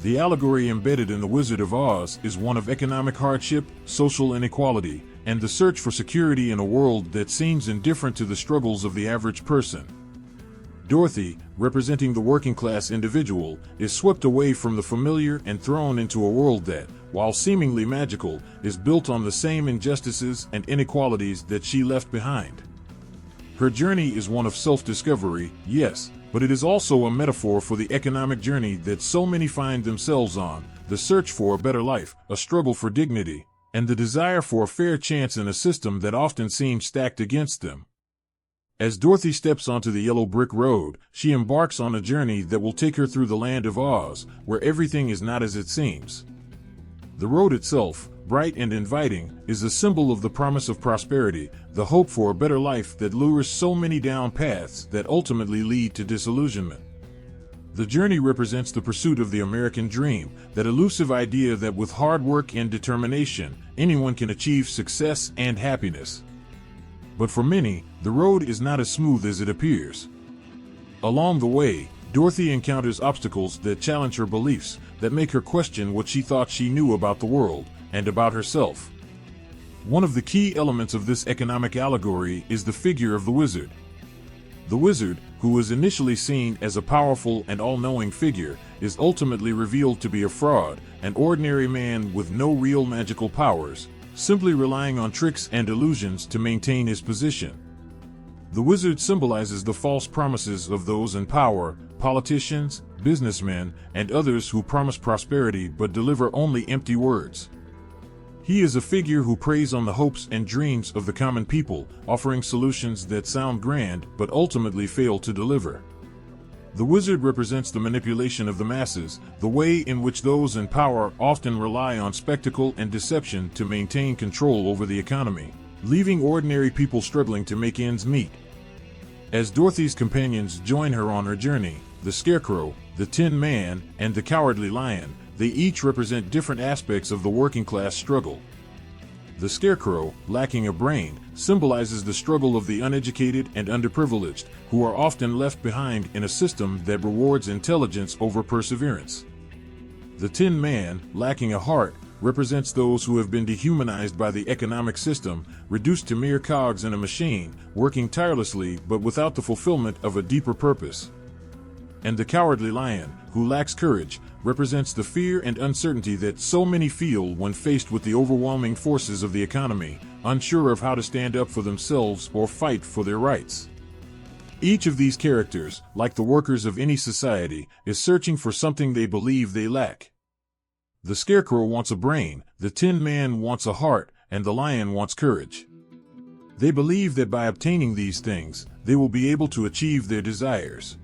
The allegory embedded in the Wizard of Oz is one of economic hardship, social inequality, and the search for security in a world that seems indifferent to the struggles of the average person. Dorothy, representing the working-class individual, is swept away from the familiar and thrown into a world that, while seemingly magical, is built on the same injustices and inequalities that she left behind. Her journey is one of self-discovery, yes, but it is also a metaphor for the economic journey that so many find themselves on, the search for a better life, a struggle for dignity, and the desire for a fair chance in a system that often seems stacked against them. As Dorothy steps onto the yellow brick road, she embarks on a journey that will take her through the land of Oz, where everything is not as it seems. The road itself, bright and inviting, is a symbol of the promise of prosperity, the hope for a better life that lures so many down paths that ultimately lead to disillusionment. The journey represents the pursuit of the American dream, that elusive idea that with hard work and determination, anyone can achieve success and happiness. But for many, the road is not as smooth as it appears. Along the way, Dorothy encounters obstacles that challenge her beliefs, that make her question what she thought she knew about the world, and about herself. One of the key elements of this economic allegory is the figure of the wizard. The wizard, who is initially seen as a powerful and all-knowing figure, is ultimately revealed to be a fraud, an ordinary man with no real magical powers, simply relying on tricks and illusions to maintain his position. The wizard symbolizes the false promises of those in power, politicians, businessmen, and others who promise prosperity but deliver only empty words. He is a figure who preys on the hopes and dreams of the common people, offering solutions that sound grand but ultimately fail to deliver. The wizard represents the manipulation of the masses, the way in which those in power often rely on spectacle and deception to maintain control over the economy, leaving ordinary people struggling to make ends meet. As Dorothy's companions join her on her journey, the Scarecrow, the Tin Man, and the Cowardly Lion, they each represent different aspects of the working-class struggle. The Scarecrow, lacking a brain, symbolizes the struggle of the uneducated and underprivileged, who are often left behind in a system that rewards intelligence over perseverance. The Tin Man, lacking a heart, represents those who have been dehumanized by the economic system, reduced to mere cogs in a machine, working tirelessly but without the fulfillment of a deeper purpose. And the Cowardly Lion, who lacks courage, represents the fear and uncertainty that so many feel when faced with the overwhelming forces of the economy, unsure of how to stand up for themselves or fight for their rights. Each of these characters, like the workers of any society, is searching for something they believe they lack. The Scarecrow wants a brain, the Tin Man wants a heart, and the Lion wants courage. They believe that by obtaining these things, they will be able to achieve their desires.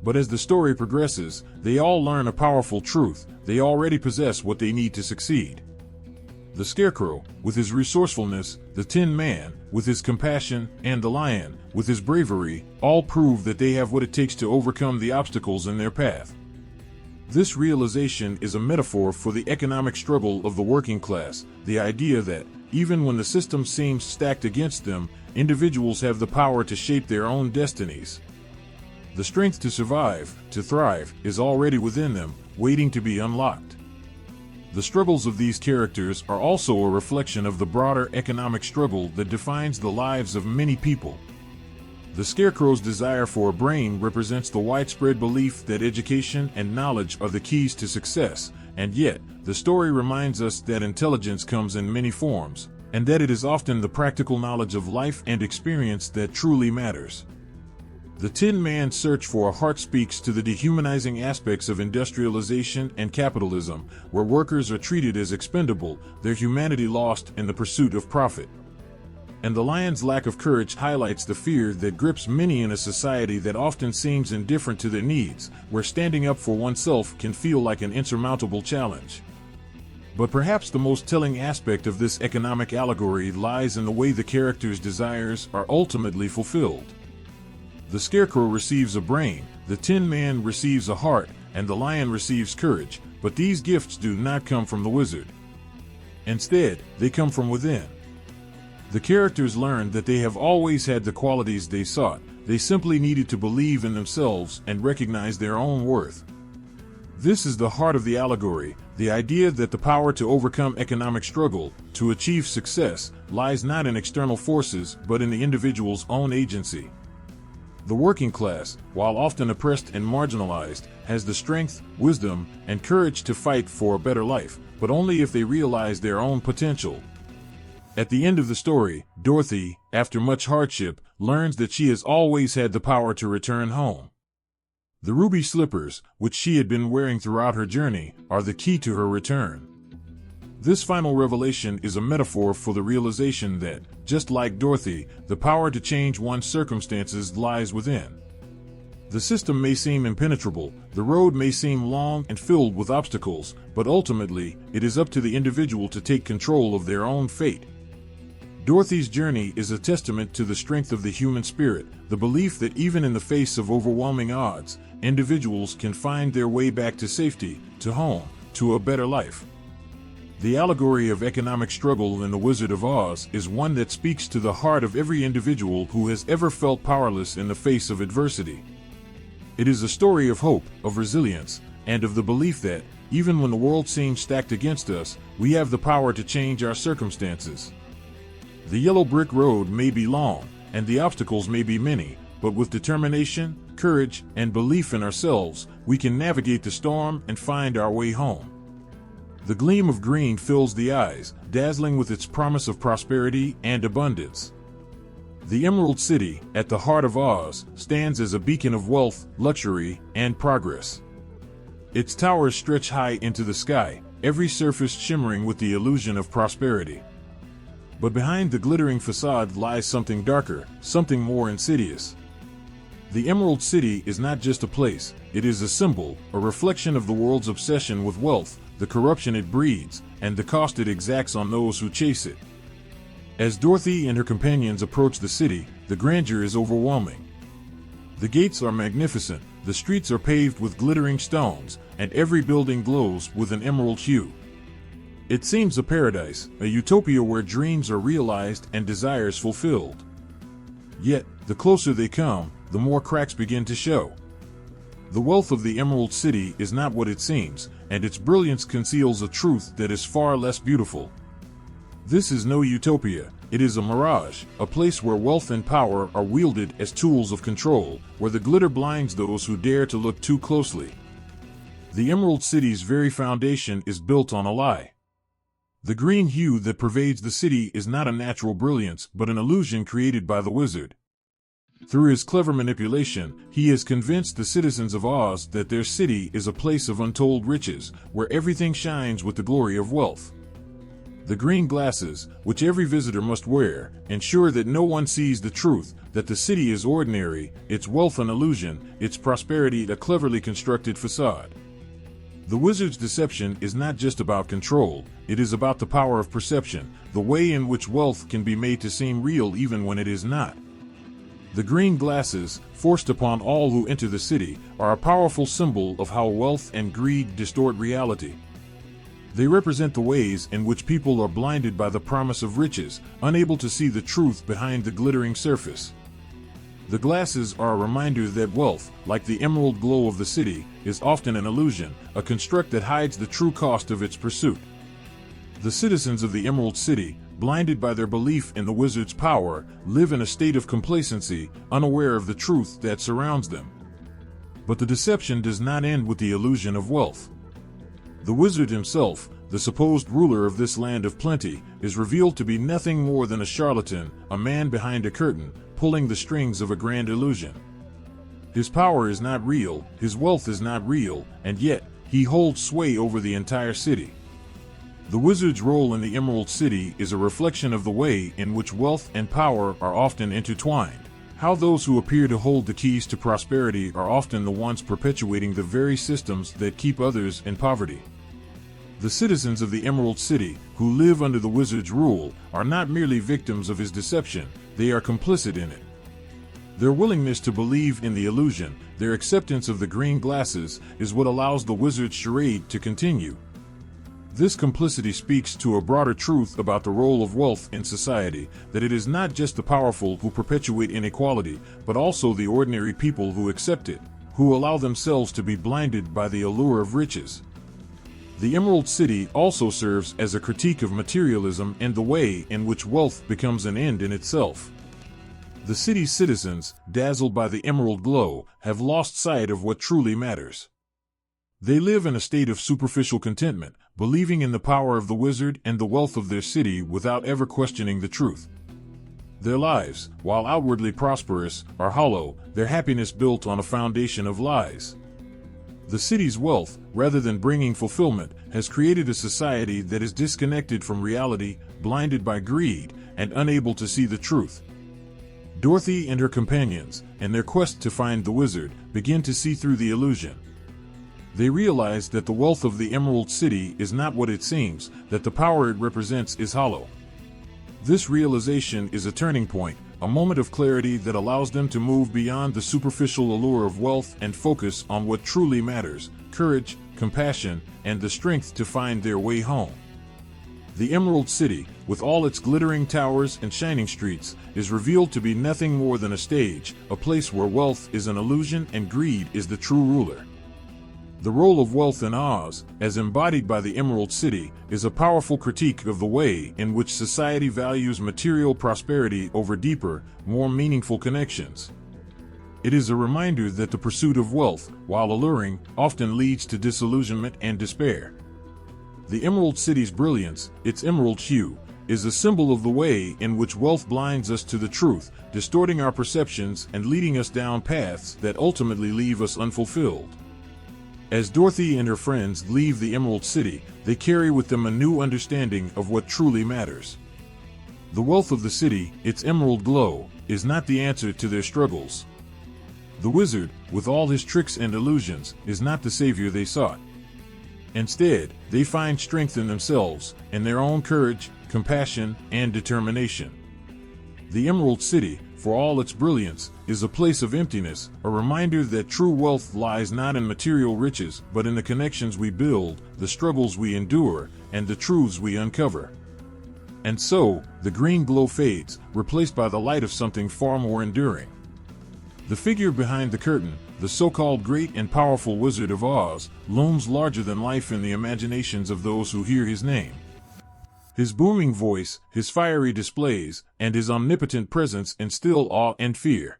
But as the story progresses, they all learn a powerful truth: they already possess what they need to succeed. The Scarecrow, with his resourcefulness, the Tin Man, with his compassion, and the Lion, with his bravery, all prove that they have what it takes to overcome the obstacles in their path. This realization is a metaphor for the economic struggle of the working class, the idea that, even when the system seems stacked against them, individuals have the power to shape their own destinies. The strength to survive, to thrive, is already within them, waiting to be unlocked. The struggles of these characters are also a reflection of the broader economic struggle that defines the lives of many people. The Scarecrow's desire for a brain represents the widespread belief that education and knowledge are the keys to success, and yet, the story reminds us that intelligence comes in many forms, and that it is often the practical knowledge of life and experience that truly matters. The Tin Man's search for a heart speaks to the dehumanizing aspects of industrialization and capitalism, where workers are treated as expendable, their humanity lost in the pursuit of profit. And the Lion's lack of courage highlights the fear that grips many in a society that often seems indifferent to their needs, where standing up for oneself can feel like an insurmountable challenge. But perhaps the most telling aspect of this economic allegory lies in the way the characters' desires are ultimately fulfilled. The Scarecrow receives a brain, the Tin Man receives a heart, and the Lion receives courage, but these gifts do not come from the wizard. Instead, they come from within. The characters learn that they have always had the qualities they sought, they simply needed to believe in themselves and recognize their own worth. This is the heart of the allegory, the idea that the power to overcome economic struggle, to achieve success, lies not in external forces but in the individual's own agency. The working class, while often oppressed and marginalized, has the strength, wisdom, and courage to fight for a better life, but only if they realize their own potential. At the end of the story, Dorothy, after much hardship, learns that she has always had the power to return home. The ruby slippers, which she had been wearing throughout her journey, are the key to her return. This final revelation is a metaphor for the realization that, just like Dorothy, the power to change one's circumstances lies within. The system may seem impenetrable, the road may seem long and filled with obstacles, but ultimately, it is up to the individual to take control of their own fate. Dorothy's journey is a testament to the strength of the human spirit, the belief that even in the face of overwhelming odds, individuals can find their way back to safety, to home, to a better life. The allegory of economic struggle in The Wizard of Oz is one that speaks to the heart of every individual who has ever felt powerless in the face of adversity. It is a story of hope, of resilience, and of the belief that, even when the world seems stacked against us, we have the power to change our circumstances. The yellow brick road may be long, and the obstacles may be many, but with determination, courage, and belief in ourselves, we can navigate the storm and find our way home. The gleam of green fills the eyes, dazzling with its promise of prosperity and abundance. The Emerald City, at the heart of Oz, stands as a beacon of wealth, luxury, and progress. Its towers stretch high into the sky, every surface shimmering with the illusion of prosperity. But behind the glittering facade lies something darker, something more insidious. The Emerald City is not just a place, it is a symbol, a reflection of the world's obsession with wealth, the corruption it breeds, and the cost it exacts on those who chase it. As Dorothy and her companions approach the city, the grandeur is overwhelming. The gates are magnificent, the streets are paved with glittering stones, and every building glows with an emerald hue. It seems a paradise, a utopia where dreams are realized and desires fulfilled. Yet, the closer they come, the more cracks begin to show. The wealth of the Emerald City is not what it seems, and its brilliance conceals a truth that is far less beautiful. This is no utopia, it is a mirage, a place where wealth and power are wielded as tools of control, where the glitter blinds those who dare to look too closely. The Emerald City's very foundation is built on a lie. The green hue that pervades the city is not a natural brilliance but an illusion created by the wizard. Through his clever manipulation, he has convinced the citizens of Oz that their city is a place of untold riches, where everything shines with the glory of wealth. The green glasses, which every visitor must wear, ensure that no one sees the truth, that the city is ordinary, its wealth an illusion, its prosperity a cleverly constructed facade. The wizard's deception is not just about control, it is about the power of perception, the way in which wealth can be made to seem real even when it is not. The green glasses, forced upon all who enter the city, are a powerful symbol of how wealth and greed distort reality. They represent the ways in which people are blinded by the promise of riches, unable to see the truth behind the glittering surface. The glasses are a reminder that wealth, like the emerald glow of the city, is often an illusion, a construct that hides the true cost of its pursuit. The citizens of the Emerald City, blinded by their belief in the wizard's power, live in a state of complacency, unaware of the truth that surrounds them. But the deception does not end with the illusion of wealth. The wizard himself, the supposed ruler of this land of plenty, is revealed to be nothing more than a charlatan, a man behind a curtain, pulling the strings of a grand illusion. His power is not real, his wealth is not real, and yet, he holds sway over the entire city. The wizard's role in the Emerald City is a reflection of the way in which wealth and power are often intertwined, how those who appear to hold the keys to prosperity are often the ones perpetuating the very systems that keep others in poverty. The citizens of the Emerald City, who live under the wizard's rule, are not merely victims of his deception, they are complicit in it. Their willingness to believe in the illusion, their acceptance of the green glasses, is what allows the wizard's charade to continue. This complicity speaks to a broader truth about the role of wealth in society, that it is not just the powerful who perpetuate inequality, but also the ordinary people who accept it, who allow themselves to be blinded by the allure of riches. The Emerald City also serves as a critique of materialism and the way in which wealth becomes an end in itself. The city's citizens, dazzled by the emerald glow, have lost sight of what truly matters. They live in a state of superficial contentment, believing in the power of the wizard and the wealth of their city without ever questioning the truth. Their lives, while outwardly prosperous, are hollow, their happiness built on a foundation of lies. The city's wealth, rather than bringing fulfillment, has created a society that is disconnected from reality, blinded by greed, and unable to see the truth. Dorothy and her companions, in their quest to find the wizard, begin to see through the illusion. They realize that the wealth of the Emerald City is not what it seems, that the power it represents is hollow. This realization is a turning point, a moment of clarity that allows them to move beyond the superficial allure of wealth and focus on what truly matters: courage, compassion, and the strength to find their way home. The Emerald City, with all its glittering towers and shining streets, is revealed to be nothing more than a stage, a place where wealth is an illusion and greed is the true ruler. The role of wealth in Oz, as embodied by the Emerald City, is a powerful critique of the way in which society values material prosperity over deeper, more meaningful connections. It is a reminder that the pursuit of wealth, while alluring, often leads to disillusionment and despair. The Emerald City's brilliance, its emerald hue, is a symbol of the way in which wealth blinds us to the truth, distorting our perceptions and leading us down paths that ultimately leave us unfulfilled. As Dorothy and her friends leave the Emerald City, they carry with them a new understanding of what truly matters. The wealth of the city, its emerald glow, is not the answer to their struggles. The wizard, with all his tricks and illusions, is not the savior they sought. Instead, they find strength in themselves, in their own courage, compassion, and determination. The Emerald City, for all its brilliance, is a place of emptiness, a reminder that true wealth lies not in material riches but in the connections we build, the struggles we endure, and the truths we uncover. And so, the green glow fades, replaced by the light of something far more enduring. The figure behind the curtain, the so-called great and powerful Wizard of Oz, looms larger than life in the imaginations of those who hear his name. His booming voice, his fiery displays, and his omnipotent presence instill awe and fear.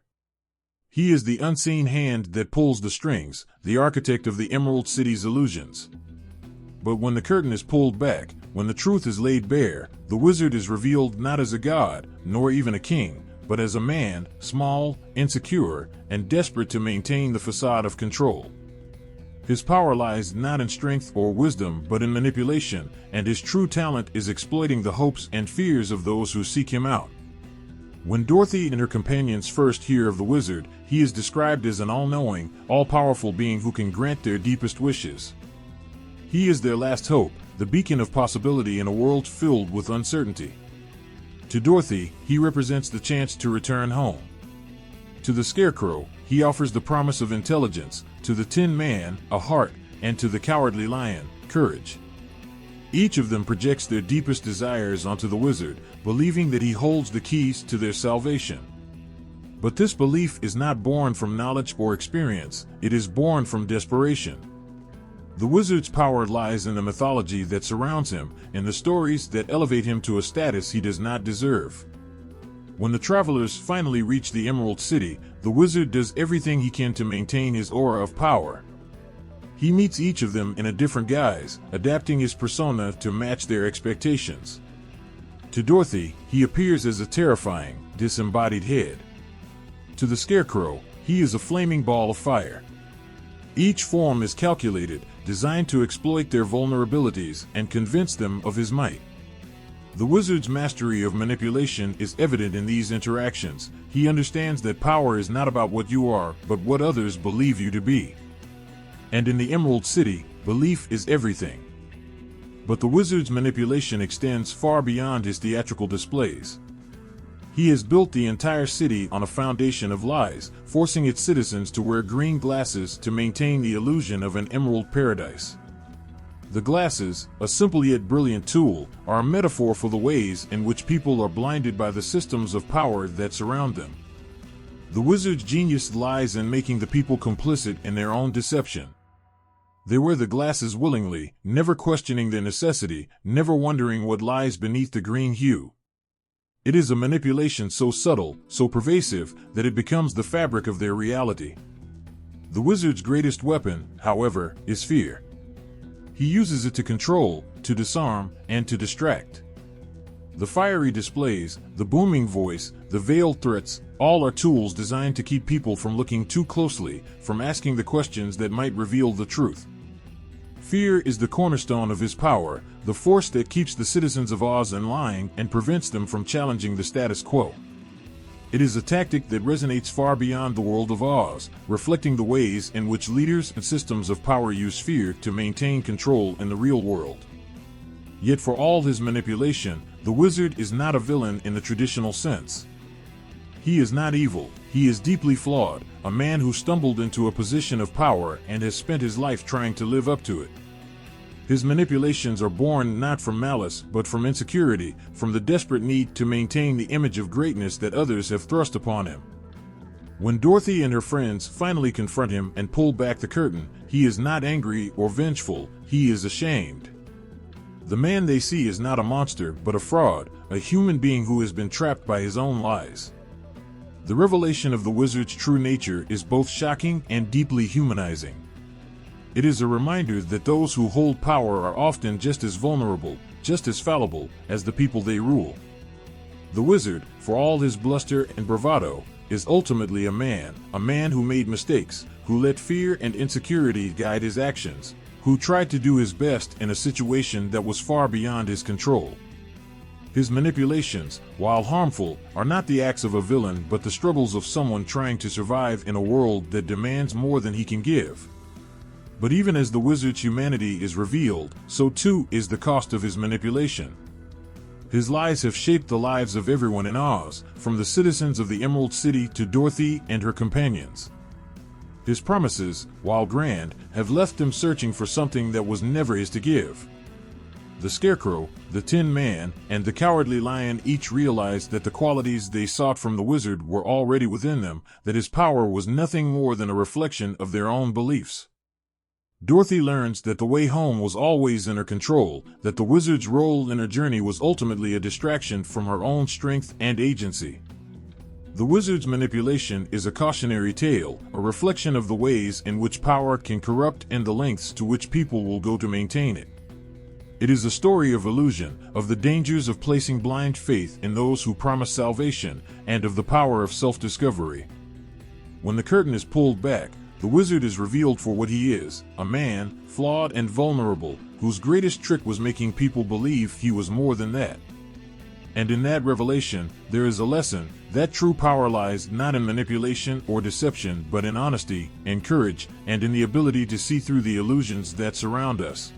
He is the unseen hand that pulls the strings, the architect of the Emerald City's illusions. But when the curtain is pulled back, when the truth is laid bare, the wizard is revealed not as a god, nor even a king, but as a man, small, insecure, and desperate to maintain the facade of control. His power lies not in strength or wisdom but in manipulation, and his true talent is exploiting the hopes and fears of those who seek him out. When Dorothy and her companions first hear of the wizard, he is described as an all-knowing, all-powerful being who can grant their deepest wishes. He is their last hope, the beacon of possibility in a world filled with uncertainty. To Dorothy, he represents the chance to return home. To the Scarecrow, he offers the promise of intelligence, to the Tin Man, a heart, and to the Cowardly Lion, courage. Each of them projects their deepest desires onto the wizard, believing that he holds the keys to their salvation. But this belief is not born from knowledge or experience, it is born from desperation. The wizard's power lies in the mythology that surrounds him, in the stories that elevate him to a status he does not deserve. When the travelers finally reach the Emerald City, the wizard does everything he can to maintain his aura of power. He meets each of them in a different guise, adapting his persona to match their expectations. To Dorothy, he appears as a terrifying, disembodied head. To the Scarecrow, he is a flaming ball of fire. Each form is calculated, designed to exploit their vulnerabilities and convince them of his might. The wizard's mastery of manipulation is evident in these interactions. He understands that power is not about what you are, but what others believe you to be. And in the Emerald City, belief is everything. But the wizard's manipulation extends far beyond his theatrical displays. He has built the entire city on a foundation of lies, forcing its citizens to wear green glasses to maintain the illusion of an emerald paradise. The glasses, a simple yet brilliant tool, are a metaphor for the ways in which people are blinded by the systems of power that surround them. The wizard's genius lies in making the people complicit in their own deception. They wear the glasses willingly, never questioning their necessity, never wondering what lies beneath the green hue. It is a manipulation so subtle, so pervasive, that it becomes the fabric of their reality. The wizard's greatest weapon, however, is fear. He uses it to control, to disarm, and to distract. The fiery displays, the booming voice, the veiled threats, all are tools designed to keep people from looking too closely, from asking the questions that might reveal the truth. Fear is the cornerstone of his power, the force that keeps the citizens of Oz in line and prevents them from challenging the status quo. It is a tactic that resonates far beyond the world of Oz, reflecting the ways in which leaders and systems of power use fear to maintain control in the real world. Yet for all his manipulation, the wizard is not a villain in the traditional sense. He is not evil, he is deeply flawed, a man who stumbled into a position of power and has spent his life trying to live up to it. His manipulations are born not from malice but from insecurity, from the desperate need to maintain the image of greatness that others have thrust upon him. When Dorothy and her friends finally confront him and pull back the curtain, he is not angry or vengeful, he is ashamed. The man they see is not a monster but a fraud, a human being who has been trapped by his own lies. The revelation of the wizard's true nature is both shocking and deeply humanizing. It is a reminder that those who hold power are often just as vulnerable, just as fallible as the people they rule. The wizard, for all his bluster and bravado, is ultimately a man who made mistakes, who let fear and insecurity guide his actions, who tried to do his best in a situation that was far beyond his control. His manipulations, while harmful, are not the acts of a villain but the struggles of someone trying to survive in a world that demands more than he can give. But even as the wizard's humanity is revealed, so too is the cost of his manipulation. His lies have shaped the lives of everyone in Oz, from the citizens of the Emerald City to Dorothy and her companions. His promises, while grand, have left them searching for something that was never his to give. The Scarecrow, the Tin Man, and the Cowardly Lion each realized that the qualities they sought from the wizard were already within them, that his power was nothing more than a reflection of their own beliefs. Dorothy learns that the way home was always in her control, that the wizard's role in her journey was ultimately a distraction from her own strength and agency. The wizard's manipulation is a cautionary tale, a reflection of the ways in which power can corrupt and the lengths to which people will go to maintain it. It is a story of illusion, of the dangers of placing blind faith in those who promise salvation, and of the power of self-discovery. When the curtain is pulled back, the wizard is revealed for what he is, a man, flawed and vulnerable, whose greatest trick was making people believe he was more than that. And in that revelation, there is a lesson that true power lies not in manipulation or deception but in honesty and courage, and in the ability to see through the illusions that surround us.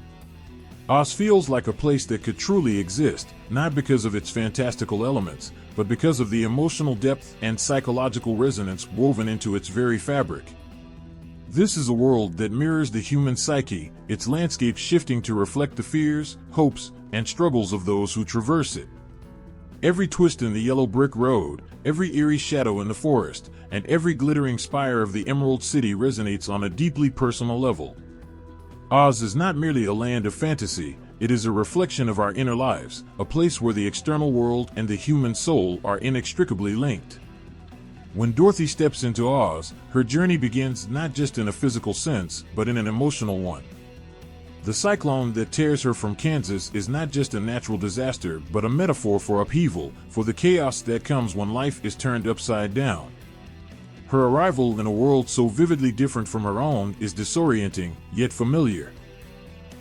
Oz feels like a place that could truly exist, not because of its fantastical elements, but because of the emotional depth and psychological resonance woven into its very fabric. This is a world that mirrors the human psyche, its landscape shifting to reflect the fears, hopes, and struggles of those who traverse it. Every twist in the yellow brick road, every eerie shadow in the forest, and every glittering spire of the Emerald City resonates on a deeply personal level. Oz is not merely a land of fantasy, it is a reflection of our inner lives, a place where the external world and the human soul are inextricably linked. When Dorothy steps into Oz, her journey begins not just in a physical sense, but in an emotional one. The cyclone that tears her from Kansas is not just a natural disaster, but a metaphor for upheaval, for the chaos that comes when life is turned upside down. Her arrival in a world so vividly different from her own is disorienting, yet familiar.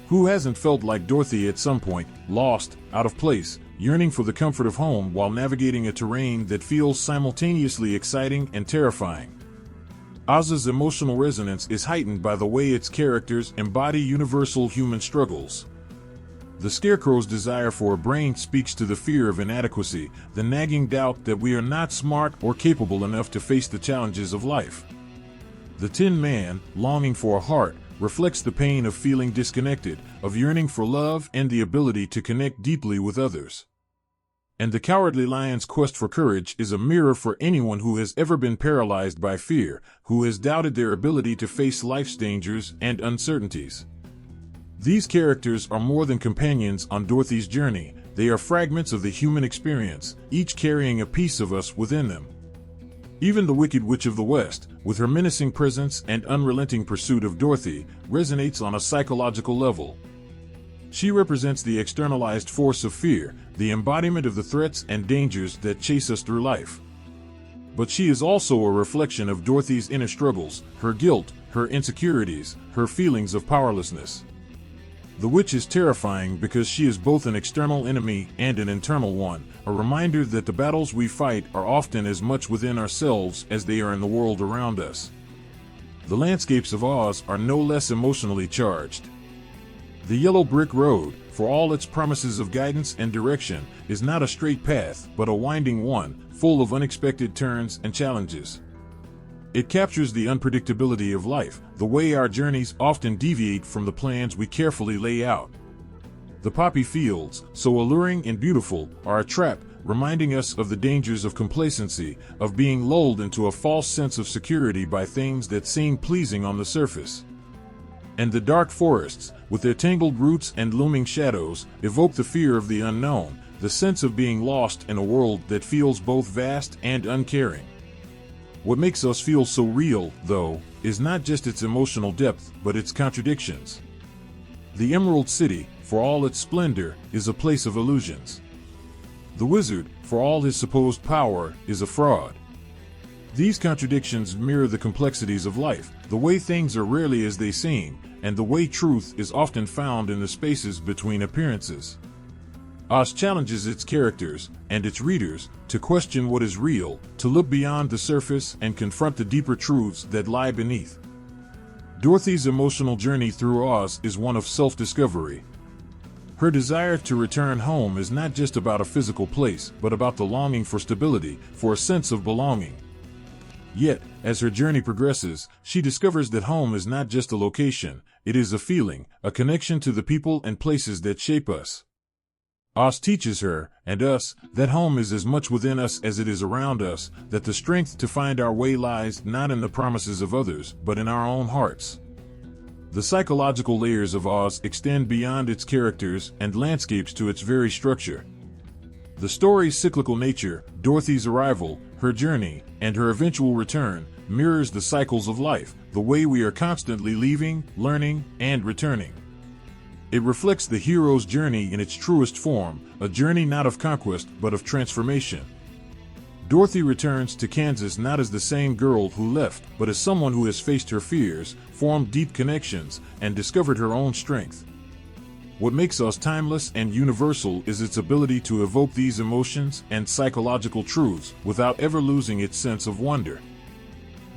Who hasn't felt like Dorothy at some point, lost, out of place, yearning for the comfort of home while navigating a terrain that feels simultaneously exciting and terrifying? Oz's emotional resonance is heightened by the way its characters embody universal human struggles. The Scarecrow's desire for a brain speaks to the fear of inadequacy, the nagging doubt that we are not smart or capable enough to face the challenges of life. The Tin Man, longing for a heart, reflects the pain of feeling disconnected, of yearning for love and the ability to connect deeply with others. And the Cowardly Lion's quest for courage is a mirror for anyone who has ever been paralyzed by fear, who has doubted their ability to face life's dangers and uncertainties. These characters are more than companions on Dorothy's journey, they are fragments of the human experience, each carrying a piece of us within them. Even the Wicked Witch of the West, with her menacing presence and unrelenting pursuit of Dorothy, resonates on a psychological level. She represents the externalized force of fear, the embodiment of the threats and dangers that chase us through life. But she is also a reflection of Dorothy's inner struggles, her guilt, her insecurities, her feelings of powerlessness. The witch is terrifying because she is both an external enemy and an internal one, a reminder that the battles we fight are often as much within ourselves as they are in the world around us. The landscapes of Oz are no less emotionally charged. The yellow brick road, for all its promises of guidance and direction, is not a straight path, but a winding one, full of unexpected turns and challenges. It captures the unpredictability of life, the way our journeys often deviate from the plans we carefully lay out. The poppy fields, so alluring and beautiful, are a trap, reminding us of the dangers of complacency, of being lulled into a false sense of security by things that seem pleasing on the surface. And the dark forests, with their tangled roots and looming shadows, evoke the fear of the unknown, the sense of being lost in a world that feels both vast and uncaring. What makes us feel so real, though, is not just its emotional depth, but its contradictions. The Emerald City, for all its splendor, is a place of illusions. The wizard, for all his supposed power, is a fraud. These contradictions mirror the complexities of life, the way things are rarely as they seem, and the way truth is often found in the spaces between appearances. Oz challenges its characters, and its readers, to question what is real, to look beyond the surface and confront the deeper truths that lie beneath. Dorothy's emotional journey through Oz is one of self-discovery. Her desire to return home is not just about a physical place, but about the longing for stability, for a sense of belonging. Yet, as her journey progresses, she discovers that home is not just a location, it is a feeling, a connection to the people and places that shape us. Oz teaches her, and us, that home is as much within us as it is around us, that the strength to find our way lies not in the promises of others, but in our own hearts. The psychological layers of Oz extend beyond its characters and landscapes to its very structure. The story's cyclical nature, Dorothy's arrival, her journey, and her eventual return, mirrors the cycles of life, the way we are constantly leaving, learning, and returning. It reflects the hero's journey in its truest form, a journey not of conquest but of transformation. Dorothy returns to Kansas not as the same girl who left, but as someone who has faced her fears, formed deep connections, and discovered her own strength. What makes Oz timeless and universal is its ability to evoke these emotions and psychological truths without ever losing its sense of wonder.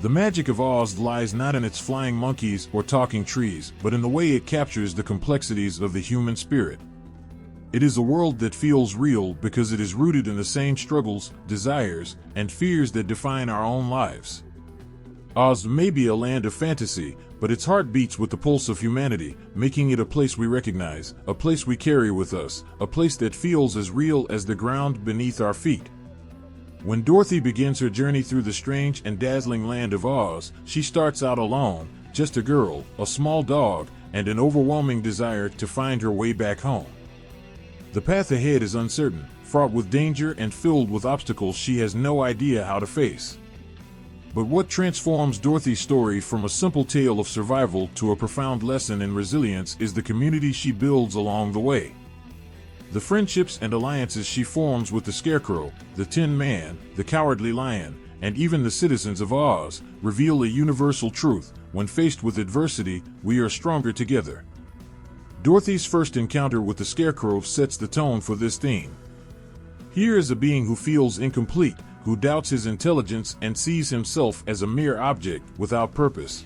The magic of Oz lies not in its flying monkeys or talking trees, but in the way it captures the complexities of the human spirit. It is a world that feels real because it is rooted in the same struggles, desires, and fears that define our own lives. Oz may be a land of fantasy, but its heart beats with the pulse of humanity, making it a place we recognize, a place we carry with us, a place that feels as real as the ground beneath our feet. When Dorothy begins her journey through the strange and dazzling land of Oz, she starts out alone, just a girl, a small dog, and an overwhelming desire to find her way back home. The path ahead is uncertain, fraught with danger and filled with obstacles she has no idea how to face. But what transforms Dorothy's story from a simple tale of survival to a profound lesson in resilience is the community she builds along the way. The friendships and alliances she forms with the Scarecrow, the Tin Man, the Cowardly Lion, and even the citizens of Oz, reveal a universal truth: when faced with adversity, we are stronger together. Dorothy's first encounter with the Scarecrow sets the tone for this theme. Here is a being who feels incomplete, who doubts his intelligence and sees himself as a mere object without purpose.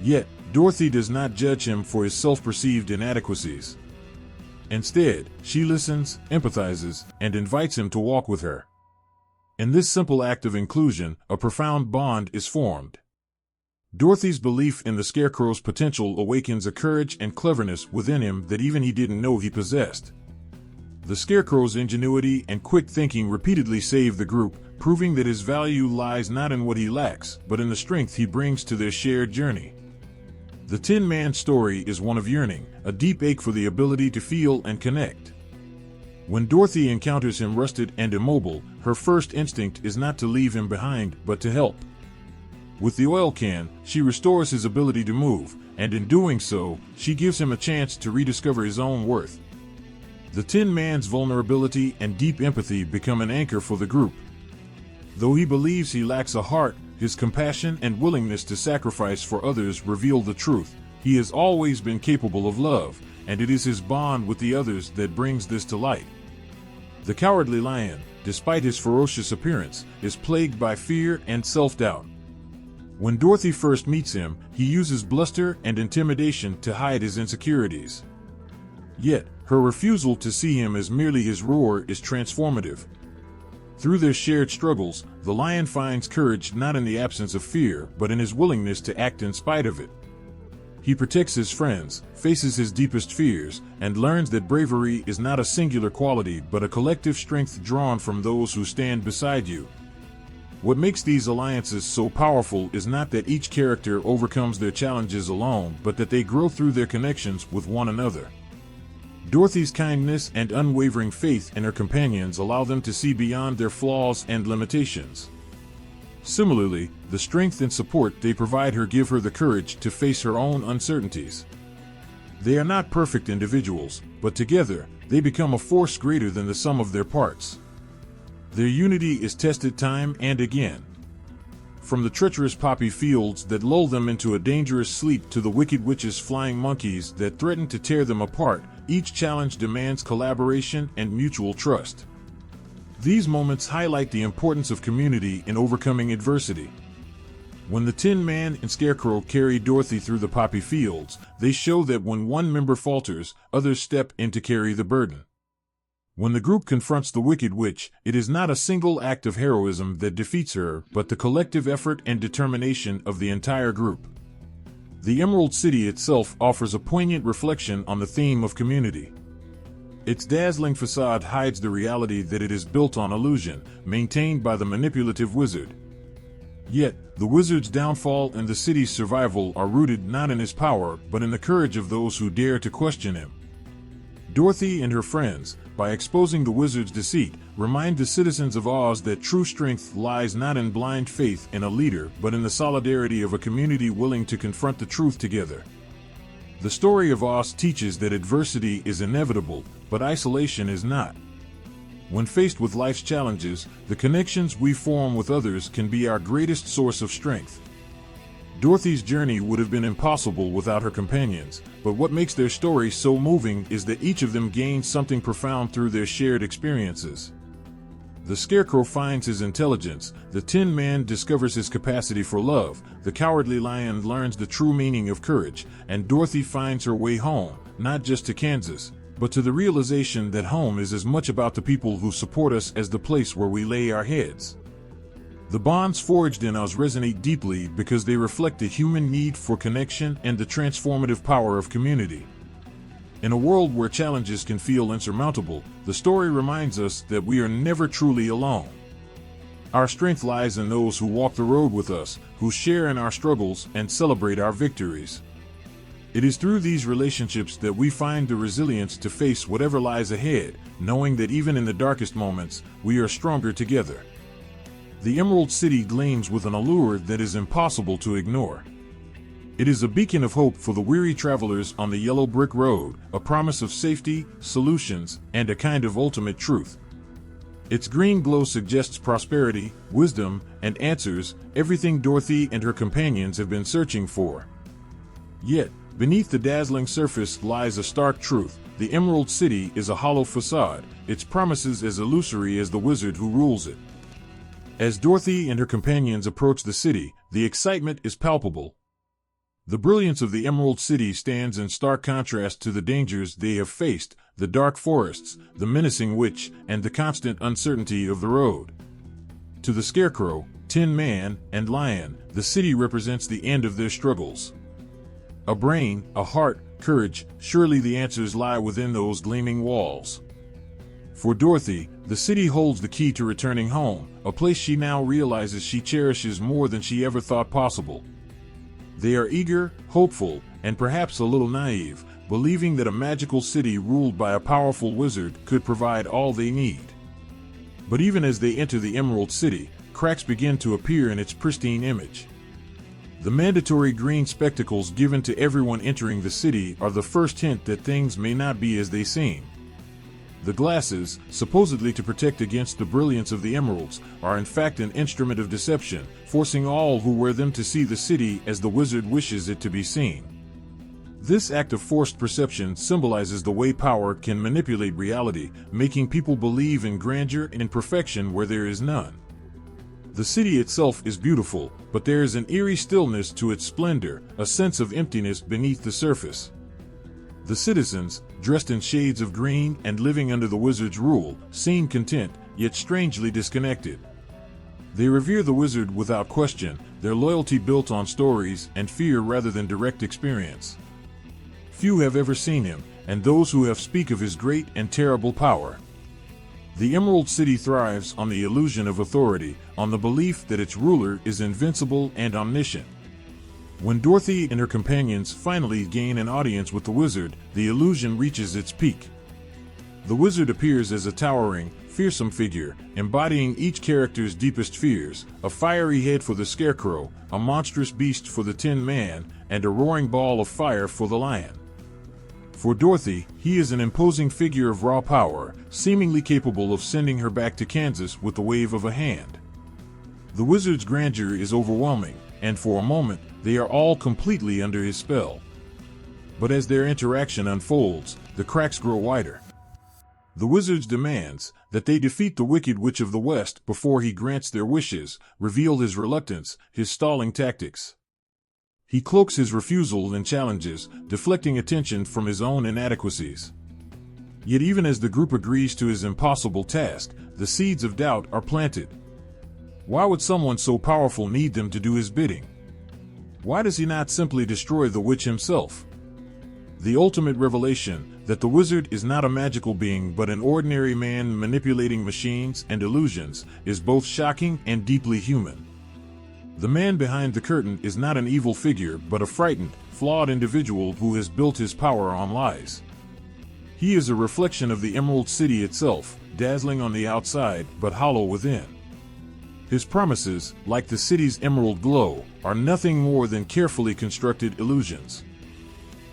Yet, Dorothy does not judge him for his self-perceived inadequacies. Instead, she listens, empathizes, and invites him to walk with her. In this simple act of inclusion, a profound bond is formed. Dorothy's belief in the Scarecrow's potential awakens a courage and cleverness within him that even he didn't know he possessed. The Scarecrow's ingenuity and quick thinking repeatedly save the group, proving that his value lies not in what he lacks, but in the strength he brings to their shared journey. The Tin Man's story is one of yearning, a deep ache for the ability to feel and connect. When Dorothy encounters him rusted and immobile, her first instinct is not to leave him behind, but to help. With the oil can, she restores his ability to move, and in doing so, she gives him a chance to rediscover his own worth. The Tin Man's vulnerability and deep empathy become an anchor for the group. Though he believes he lacks a heart, his compassion and willingness to sacrifice for others reveal the truth: he has always been capable of love, and it is his bond with the others that brings this to light. The Cowardly Lion, despite his ferocious appearance, is plagued by fear and self-doubt. When Dorothy first meets him, he uses bluster and intimidation to hide his insecurities. Yet, her refusal to see him as merely his roar is transformative. Through their shared struggles, the lion finds courage not in the absence of fear, but in his willingness to act in spite of it. He protects his friends, faces his deepest fears, and learns that bravery is not a singular quality but a collective strength drawn from those who stand beside you. What makes these alliances so powerful is not that each character overcomes their challenges alone, but that they grow through their connections with one another. Dorothy's kindness and unwavering faith in her companions allow them to see beyond their flaws and limitations. Similarly, the strength and support they provide her give her the courage to face her own uncertainties. They are not perfect individuals, but together, they become a force greater than the sum of their parts. Their unity is tested time and again. From the treacherous poppy fields that lull them into a dangerous sleep to the wicked witches' flying monkeys that threaten to tear them apart, each challenge demands collaboration and mutual trust. These moments highlight the importance of community in overcoming adversity. When the Tin Man and Scarecrow carry Dorothy through the poppy fields, they show that when one member falters, others step in to carry the burden. When the group confronts the Wicked Witch, it is not a single act of heroism that defeats her, but the collective effort and determination of the entire group. The Emerald City itself offers a poignant reflection on the theme of community. Its dazzling facade hides the reality that it is built on illusion, maintained by the manipulative wizard. Yet, the wizard's downfall and the city's survival are rooted not in his power, but in the courage of those who dare to question him. Dorothy and her friends, by exposing the wizard's deceit, remind the citizens of Oz that true strength lies not in blind faith in a leader, but in the solidarity of a community willing to confront the truth together. The story of Oz teaches that adversity is inevitable, but isolation is not. When faced with life's challenges, the connections we form with others can be our greatest source of strength. Dorothy's journey would have been impossible without her companions, but what makes their story so moving is that each of them gains something profound through their shared experiences. The Scarecrow finds his intelligence, the Tin Man discovers his capacity for love, the Cowardly Lion learns the true meaning of courage, and Dorothy finds her way home, not just to Kansas, but to the realization that home is as much about the people who support us as the place where we lay our heads. The bonds forged in us resonate deeply because they reflect the human need for connection and the transformative power of community. In a world where challenges can feel insurmountable, the story reminds us that we are never truly alone. Our strength lies in those who walk the road with us, who share in our struggles and celebrate our victories. It is through these relationships that we find the resilience to face whatever lies ahead, knowing that even in the darkest moments, we are stronger together. The Emerald City gleams with an allure that is impossible to ignore. It is a beacon of hope for the weary travelers on the yellow brick road, a promise of safety, solutions, and a kind of ultimate truth. Its green glow suggests prosperity, wisdom, and answers, everything Dorothy and her companions have been searching for. Yet, beneath the dazzling surface lies a stark truth. The Emerald City is a hollow facade, its promises as illusory as the wizard who rules it. As Dorothy and her companions approach the city, the excitement is palpable. The brilliance of the Emerald City stands in stark contrast to the dangers they have faced, the dark forests, the menacing witch, and the constant uncertainty of the road. To the Scarecrow, Tin Man, and Lion, the city represents the end of their struggles. A brain, a heart, courage, surely the answers lie within those gleaming walls. For Dorothy, the city holds the key to returning home, a place she now realizes she cherishes more than she ever thought possible. They are eager, hopeful, and perhaps a little naive, believing that a magical city ruled by a powerful wizard could provide all they need. But even as they enter the Emerald City, cracks begin to appear in its pristine image. The mandatory green spectacles given to everyone entering the city are the first hint that things may not be as they seem. The glasses, supposedly to protect against the brilliance of the emeralds, are in fact an instrument of deception, forcing all who wear them to see the city as the wizard wishes it to be seen. This act of forced perception symbolizes the way power can manipulate reality, making people believe in grandeur and perfection where there is none. The city itself is beautiful, but there is an eerie stillness to its splendor, a sense of emptiness beneath the surface. The citizens, dressed in shades of green and living under the wizard's rule, seem content, yet strangely disconnected. They revere the wizard without question, their loyalty built on stories and fear rather than direct experience. Few have ever seen him, and those who have speak of his great and terrible power. The Emerald City thrives on the illusion of authority, on the belief that its ruler is invincible and omniscient. When Dorothy and her companions finally gain an audience with the wizard, the illusion reaches its peak. The wizard appears as a towering, fearsome figure, embodying each character's deepest fears, a fiery head for the Scarecrow, a monstrous beast for the Tin Man, and a roaring ball of fire for the Lion. For Dorothy, he is an imposing figure of raw power, seemingly capable of sending her back to Kansas with the wave of a hand. The wizard's grandeur is overwhelming, and for a moment, they are all completely under his spell. But as their interaction unfolds, the cracks grow wider. The wizard demands that they defeat the Wicked Witch of the West before he grants their wishes, reveal his reluctance, his stalling tactics. He cloaks his refusal in challenges, deflecting attention from his own inadequacies. Yet even as the group agrees to his impossible task, the seeds of doubt are planted. Why would someone so powerful need them to do his bidding? Why does he not simply destroy the witch himself? The ultimate revelation, that the wizard is not a magical being but an ordinary man manipulating machines and illusions, is both shocking and deeply human. The man behind the curtain is not an evil figure but a frightened, flawed individual who has built his power on lies. He is a reflection of the Emerald City itself, dazzling on the outside but hollow within. His promises, like the city's emerald glow, are nothing more than carefully constructed illusions.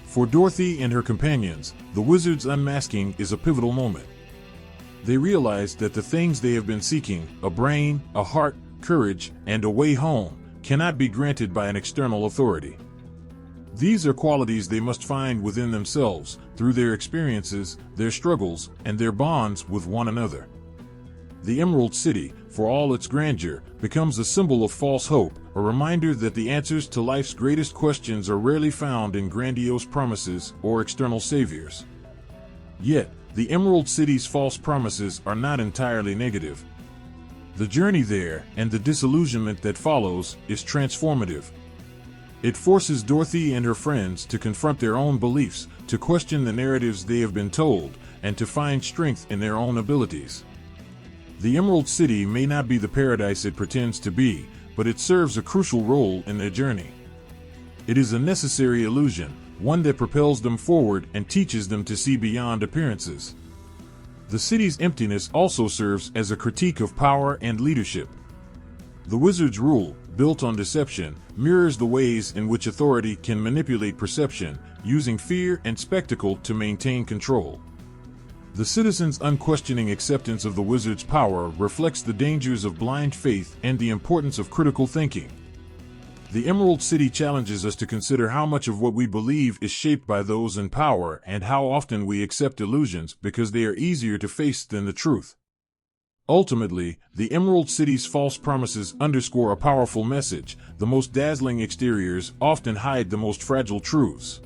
For Dorothy and her companions, the wizard's unmasking is a pivotal moment. They realize that the things they have been seeking, a brain, a heart, courage, and a way home, cannot be granted by an external authority. These are qualities they must find within themselves, through their experiences, their struggles, and their bonds with one another. The Emerald City, for all its grandeur, becomes a symbol of false hope, a reminder that the answers to life's greatest questions are rarely found in grandiose promises or external saviors. Yet, the Emerald City's false promises are not entirely negative. The journey there, and the disillusionment that follows, is transformative. It forces Dorothy and her friends to confront their own beliefs, to question the narratives they have been told, and to find strength in their own abilities. The Emerald City may not be the paradise it pretends to be, but it serves a crucial role in their journey. It is a necessary illusion, one that propels them forward and teaches them to see beyond appearances. The city's emptiness also serves as a critique of power and leadership. The wizard's rule, built on deception, mirrors the ways in which authority can manipulate perception, using fear and spectacle to maintain control. The citizens' unquestioning acceptance of the wizard's power reflects the dangers of blind faith and the importance of critical thinking. The Emerald City challenges us to consider how much of what we believe is shaped by those in power and how often we accept illusions because they are easier to face than the truth. Ultimately, the Emerald City's false promises underscore a powerful message: the most dazzling exteriors often hide the most fragile truths.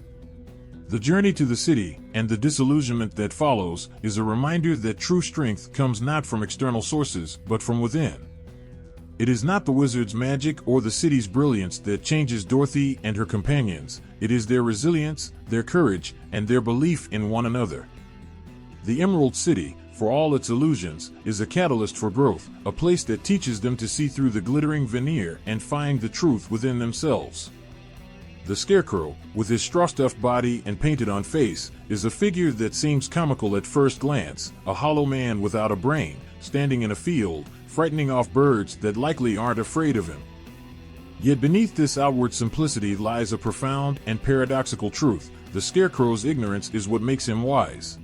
The journey to the city, and the disillusionment that follows, is a reminder that true strength comes not from external sources, but from within. It is not the wizard's magic or the city's brilliance that changes Dorothy and her companions. It is their resilience, their courage, and their belief in one another. The Emerald City, for all its illusions, is a catalyst for growth, a place that teaches them to see through the glittering veneer and find the truth within themselves. The Scarecrow, with his straw-stuffed body and painted-on face, is a figure that seems comical at first glance, a hollow man without a brain, standing in a field, frightening off birds that likely aren't afraid of him. Yet beneath this outward simplicity lies a profound and paradoxical truth: the Scarecrow's ignorance is what makes him wise.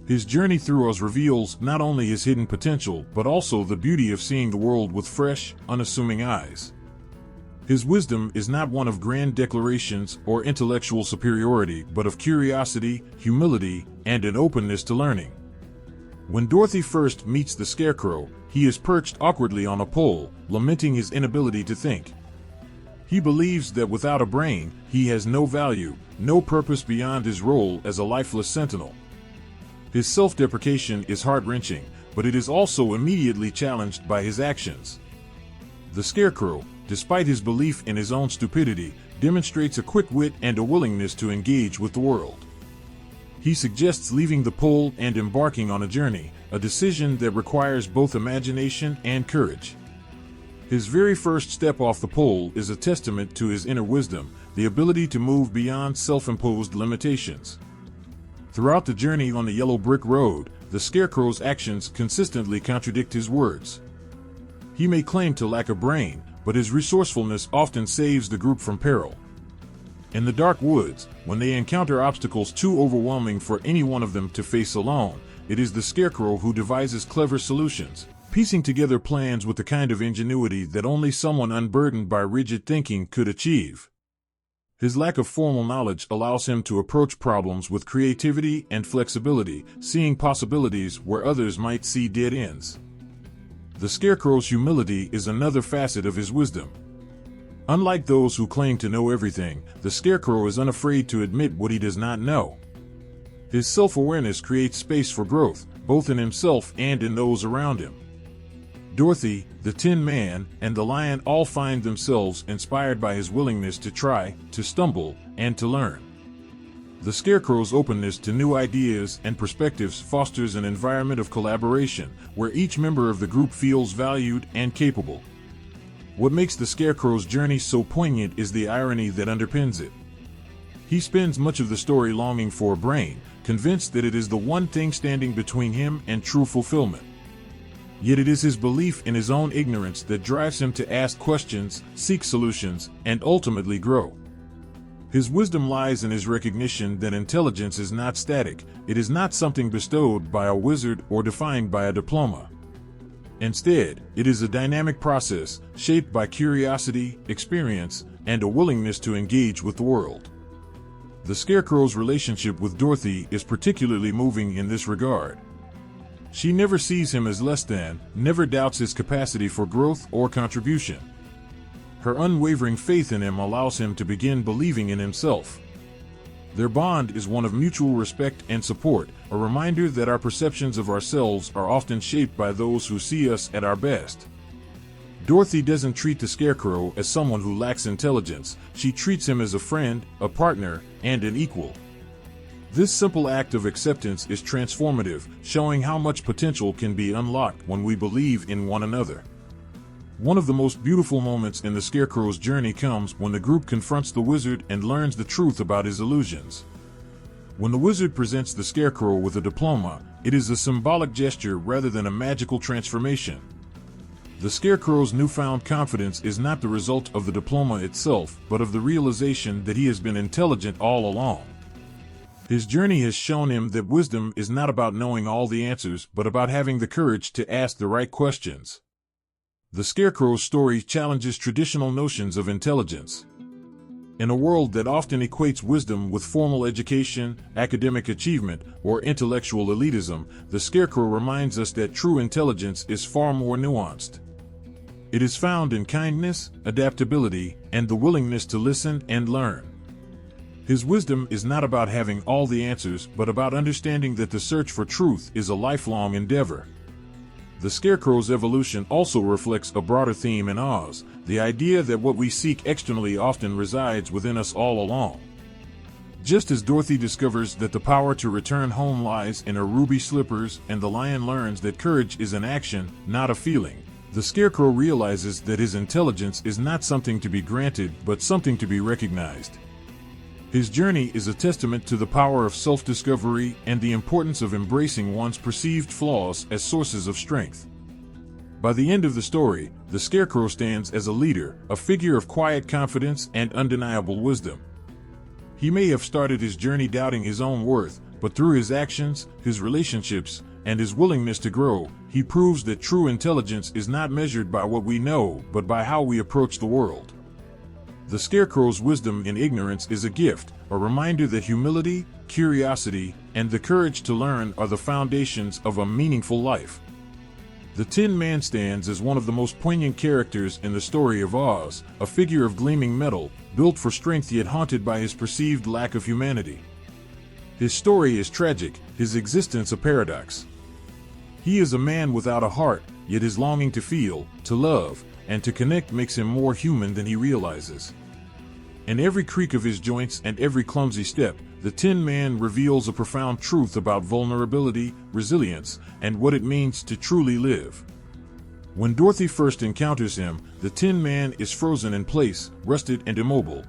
His journey through us reveals not only his hidden potential, but also the beauty of seeing the world with fresh, unassuming eyes. His wisdom is not one of grand declarations or intellectual superiority, but of curiosity, humility, and an openness to learning. When Dorothy first meets the Scarecrow, he is perched awkwardly on a pole, lamenting his inability to think. He believes that without a brain, he has no value, no purpose beyond his role as a lifeless sentinel. His self-deprecation is heart-wrenching, but it is also immediately challenged by his actions. The Scarecrow, despite his belief in his own stupidity, demonstrates a quick wit and a willingness to engage with the world. He suggests leaving the pole and embarking on a journey, a decision that requires both imagination and courage. His very first step off the pole is a testament to his inner wisdom, the ability to move beyond self-imposed limitations. Throughout the journey on the yellow brick road, the Scarecrow's actions consistently contradict his words. He may claim to lack a brain, but his resourcefulness often saves the group from peril. In the dark woods, when they encounter obstacles too overwhelming for any one of them to face alone, it is the Scarecrow who devises clever solutions, piecing together plans with the kind of ingenuity that only someone unburdened by rigid thinking could achieve. His lack of formal knowledge allows him to approach problems with creativity and flexibility, seeing possibilities where others might see dead ends. The Scarecrow's humility is another facet of his wisdom. Unlike those who claim to know everything, the Scarecrow is unafraid to admit what he does not know. His self-awareness creates space for growth, both in himself and in those around him. Dorothy, the Tin Man, and the Lion all find themselves inspired by his willingness to try, to stumble, and to learn. The Scarecrow's openness to new ideas and perspectives fosters an environment of collaboration, where each member of the group feels valued and capable. What makes the Scarecrow's journey so poignant is the irony that underpins it. He spends much of the story longing for a brain, convinced that it is the one thing standing between him and true fulfillment. Yet it is his belief in his own ignorance that drives him to ask questions, seek solutions, and ultimately grow. His wisdom lies in his recognition that intelligence is not static, it is not something bestowed by a wizard or defined by a diploma. Instead, it is a dynamic process, shaped by curiosity, experience, and a willingness to engage with the world. The Scarecrow's relationship with Dorothy is particularly moving in this regard. She never sees him as less than, never doubts his capacity for growth or contribution. Her unwavering faith in him allows him to begin believing in himself. Their bond is one of mutual respect and support, a reminder that our perceptions of ourselves are often shaped by those who see us at our best. Dorothy doesn't treat the Scarecrow as someone who lacks intelligence, she treats him as a friend, a partner, and an equal. This simple act of acceptance is transformative, showing how much potential can be unlocked when we believe in one another. One of the most beautiful moments in the Scarecrow's journey comes when the group confronts the wizard and learns the truth about his illusions. When the wizard presents the Scarecrow with a diploma, it is a symbolic gesture rather than a magical transformation. The Scarecrow's newfound confidence is not the result of the diploma itself, but of the realization that he has been intelligent all along. His journey has shown him that wisdom is not about knowing all the answers, but about having the courage to ask the right questions. The Scarecrow's story challenges traditional notions of intelligence. In a world that often equates wisdom with formal education, academic achievement, or intellectual elitism, the Scarecrow reminds us that true intelligence is far more nuanced. It is found in kindness, adaptability, and the willingness to listen and learn. His wisdom is not about having all the answers, but about understanding that the search for truth is a lifelong endeavor. The Scarecrow's evolution also reflects a broader theme in Oz, the idea that what we seek externally often resides within us all along. Just as Dorothy discovers that the power to return home lies in her ruby slippers and the lion learns that courage is an action, not a feeling, the Scarecrow realizes that his intelligence is not something to be granted but something to be recognized. His journey is a testament to the power of self-discovery and the importance of embracing one's perceived flaws as sources of strength. By the end of the story, the Scarecrow stands as a leader, a figure of quiet confidence and undeniable wisdom. He may have started his journey doubting his own worth, but through his actions, his relationships, and his willingness to grow, he proves that true intelligence is not measured by what we know, but by how we approach the world. The Scarecrow's wisdom in ignorance is a gift, a reminder that humility, curiosity, and the courage to learn are the foundations of a meaningful life. The Tin Man stands as one of the most poignant characters in the story of Oz, a figure of gleaming metal, built for strength yet haunted by his perceived lack of humanity. His story is tragic, his existence a paradox. He is a man without a heart, yet his longing to feel, to love, and to connect makes him more human than he realizes. In every creak of his joints and every clumsy step, the Tin Man reveals a profound truth about vulnerability, resilience, and what it means to truly live. When Dorothy first encounters him, the Tin Man is frozen in place, rusted and immobile.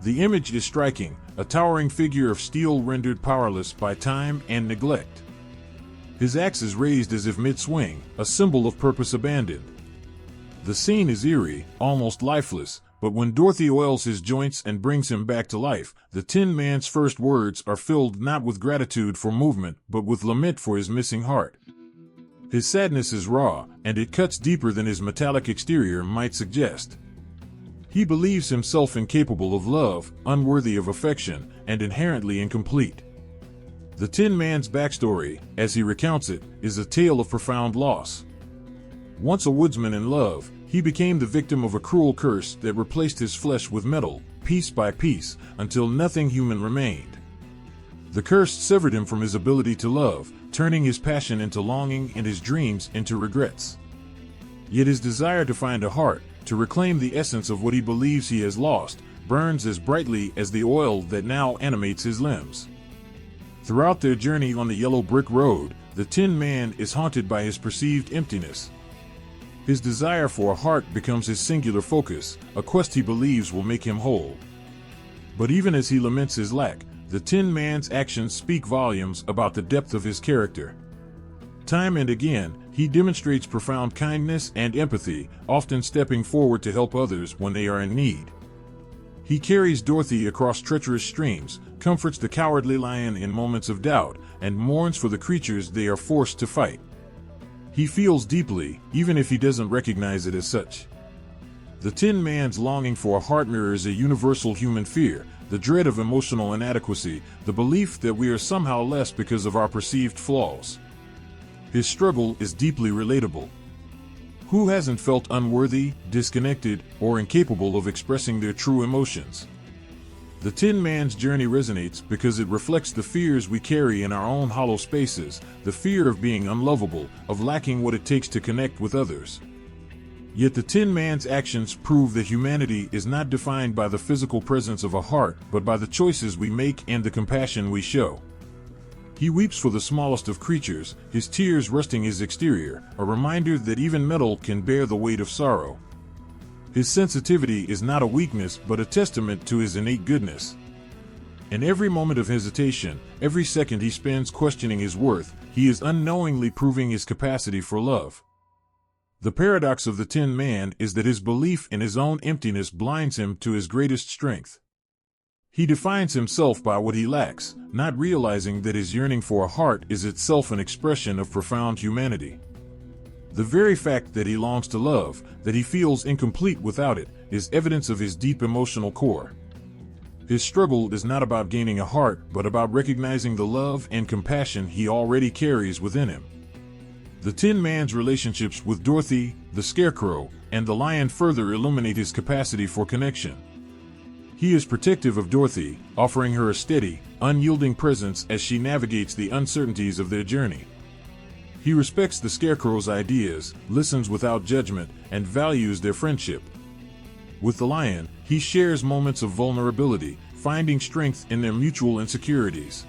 The image is striking, a towering figure of steel rendered powerless by time and neglect. His axe is raised as if mid-swing, a symbol of purpose abandoned. The scene is eerie, almost lifeless, But when Dorothy oils his joints and brings him back to life, the Tin Man's first words are filled not with gratitude for movement, but with lament for his missing heart. His sadness is raw, and it cuts deeper than his metallic exterior might suggest. He believes himself incapable of love, unworthy of affection, and inherently incomplete. The Tin Man's backstory, as he recounts it, is a tale of profound loss. Once a woodsman in love, he became the victim of a cruel curse that replaced his flesh with metal, piece by piece, until nothing human remained. The curse severed him from his ability to love, turning his passion into longing and his dreams into regrets. Yet his desire to find a heart, to reclaim the essence of what he believes he has lost, burns as brightly as the oil that now animates his limbs. Throughout their journey on the yellow brick road, the Tin Man is haunted by his perceived emptiness. His desire for a heart becomes his singular focus, a quest he believes will make him whole. But even as he laments his lack, the Tin Man's actions speak volumes about the depth of his character. Time and again, he demonstrates profound kindness and empathy, often stepping forward to help others when they are in need. He carries Dorothy across treacherous streams, comforts the cowardly lion in moments of doubt, and mourns for the creatures they are forced to fight. He feels deeply, even if he doesn't recognize it as such. The Tin Man's longing for a heart mirrors a universal human fear, the dread of emotional inadequacy, the belief that we are somehow less because of our perceived flaws. His struggle is deeply relatable. Who hasn't felt unworthy, disconnected, or incapable of expressing their true emotions? The Tin Man's journey resonates because it reflects the fears we carry in our own hollow spaces, the fear of being unlovable, of lacking what it takes to connect with others. Yet the Tin Man's actions prove that humanity is not defined by the physical presence of a heart, but by the choices we make and the compassion we show. He weeps for the smallest of creatures, his tears rusting his exterior, a reminder that even metal can bear the weight of sorrow. His sensitivity is not a weakness but a testament to his innate goodness. In every moment of hesitation, every second he spends questioning his worth, he is unknowingly proving his capacity for love. The paradox of the Tin Man is that his belief in his own emptiness blinds him to his greatest strength. He defines himself by what he lacks, not realizing that his yearning for a heart is itself an expression of profound humanity. The very fact that he longs to love, that he feels incomplete without it, is evidence of his deep emotional core. His struggle is not about gaining a heart, but about recognizing the love and compassion he already carries within him. The Tin Man's relationships with Dorothy, the Scarecrow, and the Lion further illuminate his capacity for connection. He is protective of Dorothy, offering her a steady, unyielding presence as she navigates the uncertainties of their journey. He respects the Scarecrow's ideas, listens without judgment, and values their friendship. With the Lion, he shares moments of vulnerability, finding strength in their mutual insecurities.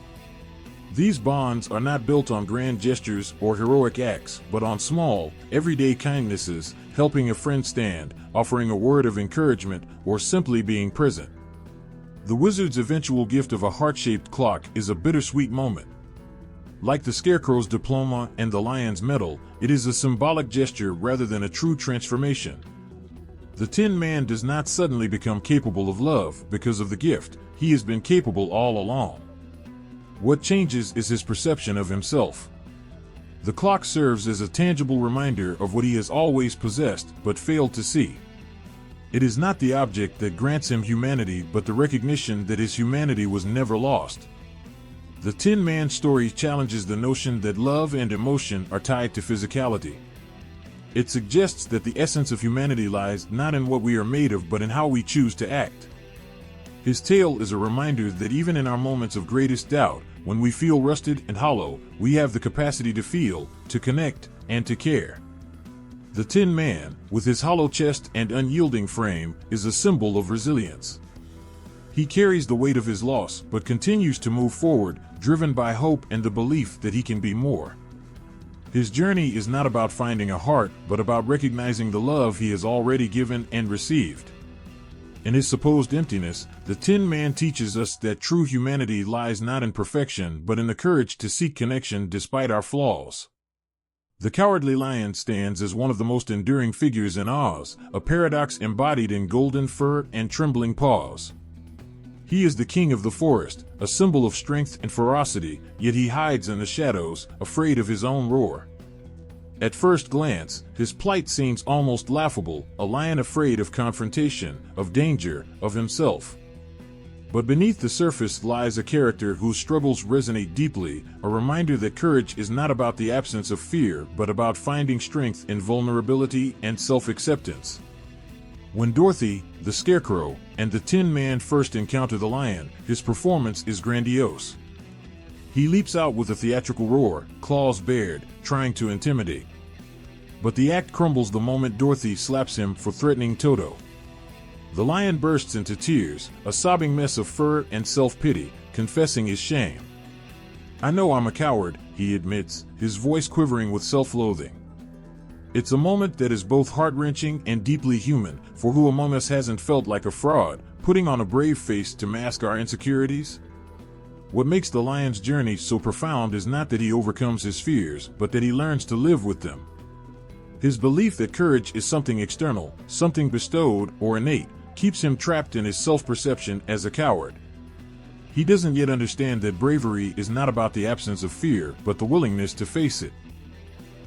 These bonds are not built on grand gestures or heroic acts, but on small, everyday kindnesses, helping a friend stand, offering a word of encouragement, or simply being present. The wizard's eventual gift of a heart-shaped clock is a bittersweet moment. Like the Scarecrow's diploma and the Lion's medal, it is a symbolic gesture rather than a true transformation. The Tin Man does not suddenly become capable of love because of the gift, he has been capable all along. What changes is his perception of himself. The clock serves as a tangible reminder of what he has always possessed but failed to see. It is not the object that grants him humanity but the recognition that his humanity was never lost. The Tin Man's story challenges the notion that love and emotion are tied to physicality. It suggests that the essence of humanity lies not in what we are made of but in how we choose to act. His tale is a reminder that even in our moments of greatest doubt, when we feel rusted and hollow, we have the capacity to feel, to connect, and to care. The Tin Man, with his hollow chest and unyielding frame, is a symbol of resilience. He carries the weight of his loss but continues to move forward, driven by hope and the belief that he can be more. His journey is not about finding a heart, but about recognizing the love he has already given and received. In his supposed emptiness, the Tin Man teaches us that true humanity lies not in perfection but in the courage to seek connection despite our flaws. The cowardly lion stands as one of the most enduring figures in Oz, a paradox embodied in golden fur and trembling paws. He is the king of the forest, a symbol of strength and ferocity, yet he hides in the shadows, afraid of his own roar. At first glance, his plight seems almost laughable, a lion afraid of confrontation, of danger, of himself. But beneath the surface lies a character whose struggles resonate deeply, a reminder that courage is not about the absence of fear, but about finding strength in vulnerability and self-acceptance. When Dorothy, the Scarecrow, and the Tin Man first encounter the lion, his performance is grandiose. He leaps out with a theatrical roar, claws bared, trying to intimidate. But the act crumbles the moment Dorothy slaps him for threatening Toto. The lion bursts into tears, a sobbing mess of fur and self-pity, confessing his shame. "I know I'm a coward," he admits, his voice quivering with self-loathing. It's a moment that is both heart-wrenching and deeply human, for who among us hasn't felt like a fraud, putting on a brave face to mask our insecurities? What makes the lion's journey so profound is not that he overcomes his fears, but that he learns to live with them. His belief that courage is something external, something bestowed or innate, keeps him trapped in his self-perception as a coward. He doesn't yet understand that bravery is not about the absence of fear, but the willingness to face it.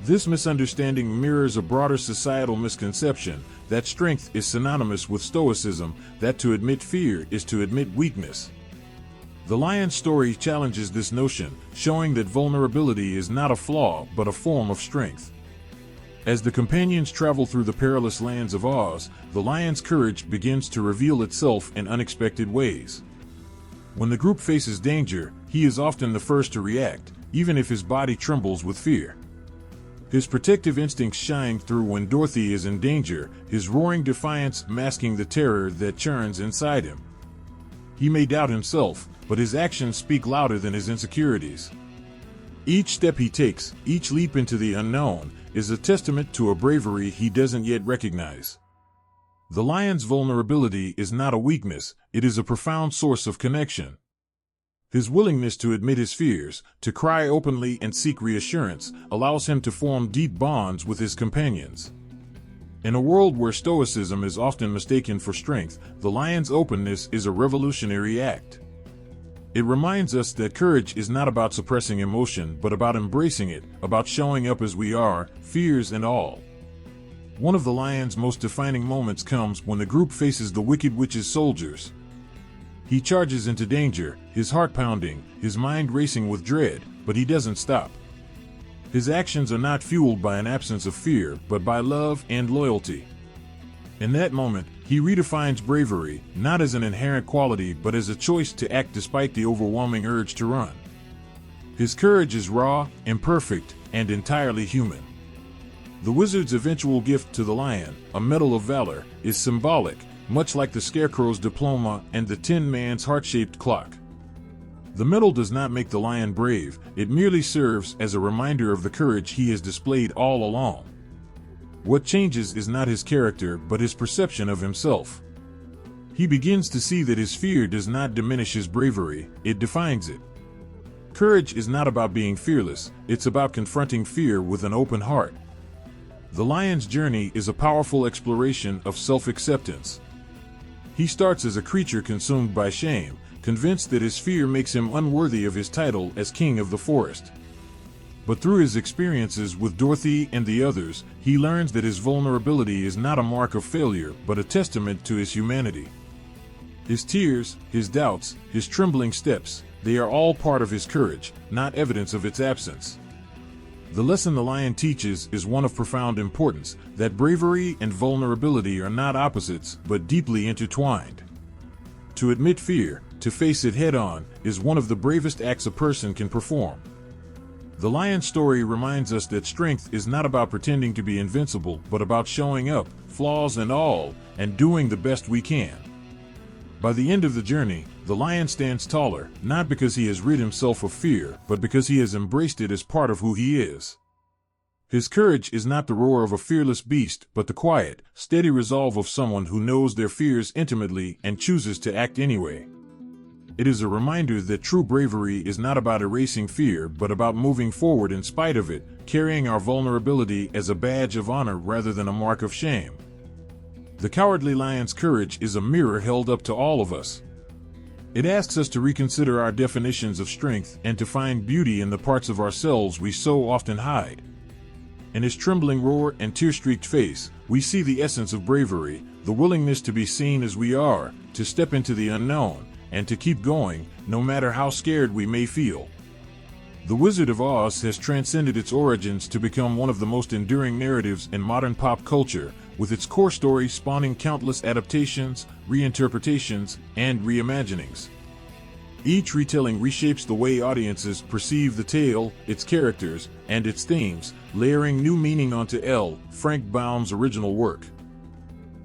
This misunderstanding mirrors a broader societal misconception that strength is synonymous with stoicism, that to admit fear is to admit weakness. The lion's story challenges this notion, showing that vulnerability is not a flaw but a form of strength. As the companions travel through the perilous lands of Oz, the lion's courage begins to reveal itself in unexpected ways. When the group faces danger, he is often the first to react, even if his body trembles with fear. His protective instincts shine through when Dorothy is in danger, his roaring defiance masking the terror that churns inside him. He may doubt himself, but his actions speak louder than his insecurities. Each step he takes, each leap into the unknown, is a testament to a bravery he doesn't yet recognize. The lion's vulnerability is not a weakness, it is a profound source of connection. His willingness to admit his fears, to cry openly and seek reassurance, allows him to form deep bonds with his companions. In a world where stoicism is often mistaken for strength, the lion's openness is a revolutionary act. It reminds us that courage is not about suppressing emotion, but about embracing it, about showing up as we are, fears and all. One of the lion's most defining moments comes when the group faces the Wicked Witch's soldiers. He charges into danger, his heart pounding, his mind racing with dread, but he doesn't stop. His actions are not fueled by an absence of fear, but by love and loyalty. In that moment, he redefines bravery, not as an inherent quality but as a choice to act despite the overwhelming urge to run. His courage is raw, imperfect, and entirely human. The wizard's eventual gift to the lion, a medal of valor, is symbolic, much like the Scarecrow's diploma and the Tin Man's heart-shaped clock. The medal does not make the lion brave, it merely serves as a reminder of the courage he has displayed all along. What changes is not his character but his perception of himself. He begins to see that his fear does not diminish his bravery, it defines it. Courage is not about being fearless, it's about confronting fear with an open heart. The lion's journey is a powerful exploration of self-acceptance. He starts as a creature consumed by shame, convinced that his fear makes him unworthy of his title as king of the forest. But through his experiences with Dorothy and the others, he learns that his vulnerability is not a mark of failure, but a testament to his humanity. His tears, his doubts, his trembling steps, they are all part of his courage, not evidence of its absence. The lesson the lion teaches is one of profound importance, that bravery and vulnerability are not opposites, but deeply intertwined. To admit fear, to face it head-on, is one of the bravest acts a person can perform. The lion's story reminds us that strength is not about pretending to be invincible, but about showing up, flaws and all, and doing the best we can. By the end of the journey, the lion stands taller, not because he has rid himself of fear, but because he has embraced it as part of who he is. His courage is not the roar of a fearless beast, but the quiet, steady resolve of someone who knows their fears intimately and chooses to act anyway. It is a reminder that true bravery is not about erasing fear but about moving forward in spite of it, carrying our vulnerability as a badge of honor rather than a mark of shame. The Cowardly Lion's courage is a mirror held up to all of us. It asks us to reconsider our definitions of strength and to find beauty in the parts of ourselves we so often hide. In his trembling roar and tear-streaked face, we see the essence of bravery, the willingness to be seen as we are, to step into the unknown, and to keep going, no matter how scared we may feel. The Wizard of Oz has transcended its origins to become one of the most enduring narratives in modern pop culture, with its core story spawning countless adaptations, reinterpretations, and reimaginings. Each retelling reshapes the way audiences perceive the tale, its characters, and its themes, layering new meaning onto L. Frank Baum's original work.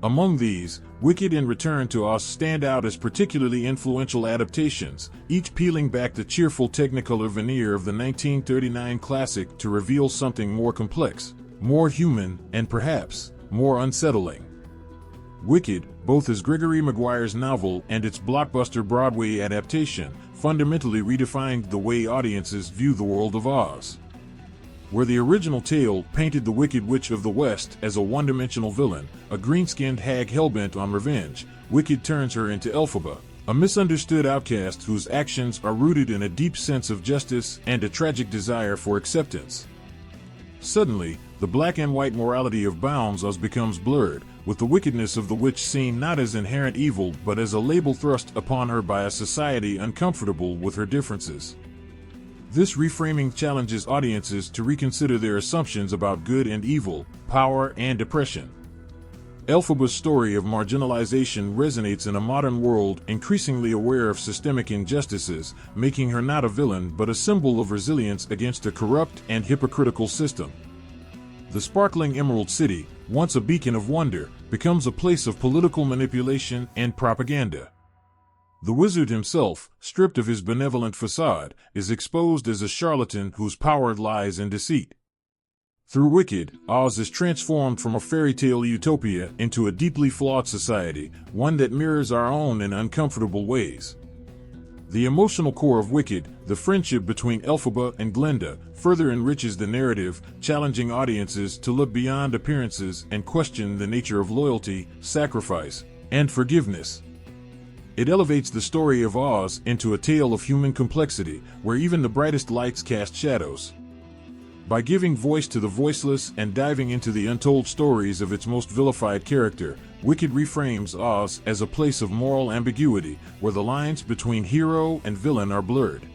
Among these, Wicked and Return to Oz stand out as particularly influential adaptations, each peeling back the cheerful Technicolor veneer of the 1939 classic to reveal something more complex, more human, and perhaps, more unsettling. Wicked, both as Gregory Maguire's novel and its blockbuster Broadway adaptation, fundamentally redefined the way audiences view the world of Oz. Where the original tale painted the Wicked Witch of the West as a one-dimensional villain, a green-skinned hag hellbent on revenge, Wicked turns her into Elphaba, a misunderstood outcast whose actions are rooted in a deep sense of justice and a tragic desire for acceptance. Suddenly, the black and white morality of Baum's Oz becomes blurred, with the wickedness of the witch seen not as inherent evil but as a label thrust upon her by a society uncomfortable with her differences. This reframing challenges audiences to reconsider their assumptions about good and evil, power and oppression. Elphaba's story of marginalization resonates in a modern world increasingly aware of systemic injustices, making her not a villain but a symbol of resilience against a corrupt and hypocritical system. The sparkling Emerald City, once a beacon of wonder, becomes a place of political manipulation and propaganda. The wizard himself, stripped of his benevolent facade, is exposed as a charlatan whose power lies in deceit. Through Wicked, Oz is transformed from a fairy tale utopia into a deeply flawed society, one that mirrors our own in uncomfortable ways. The emotional core of Wicked, the friendship between Elphaba and Glinda, further enriches the narrative, challenging audiences to look beyond appearances and question the nature of loyalty, sacrifice, and forgiveness. It elevates the story of Oz into a tale of human complexity, where even the brightest lights cast shadows. By giving voice to the voiceless and diving into the untold stories of its most vilified character, Wicked reframes Oz as a place of moral ambiguity, where the lines between hero and villain are blurred.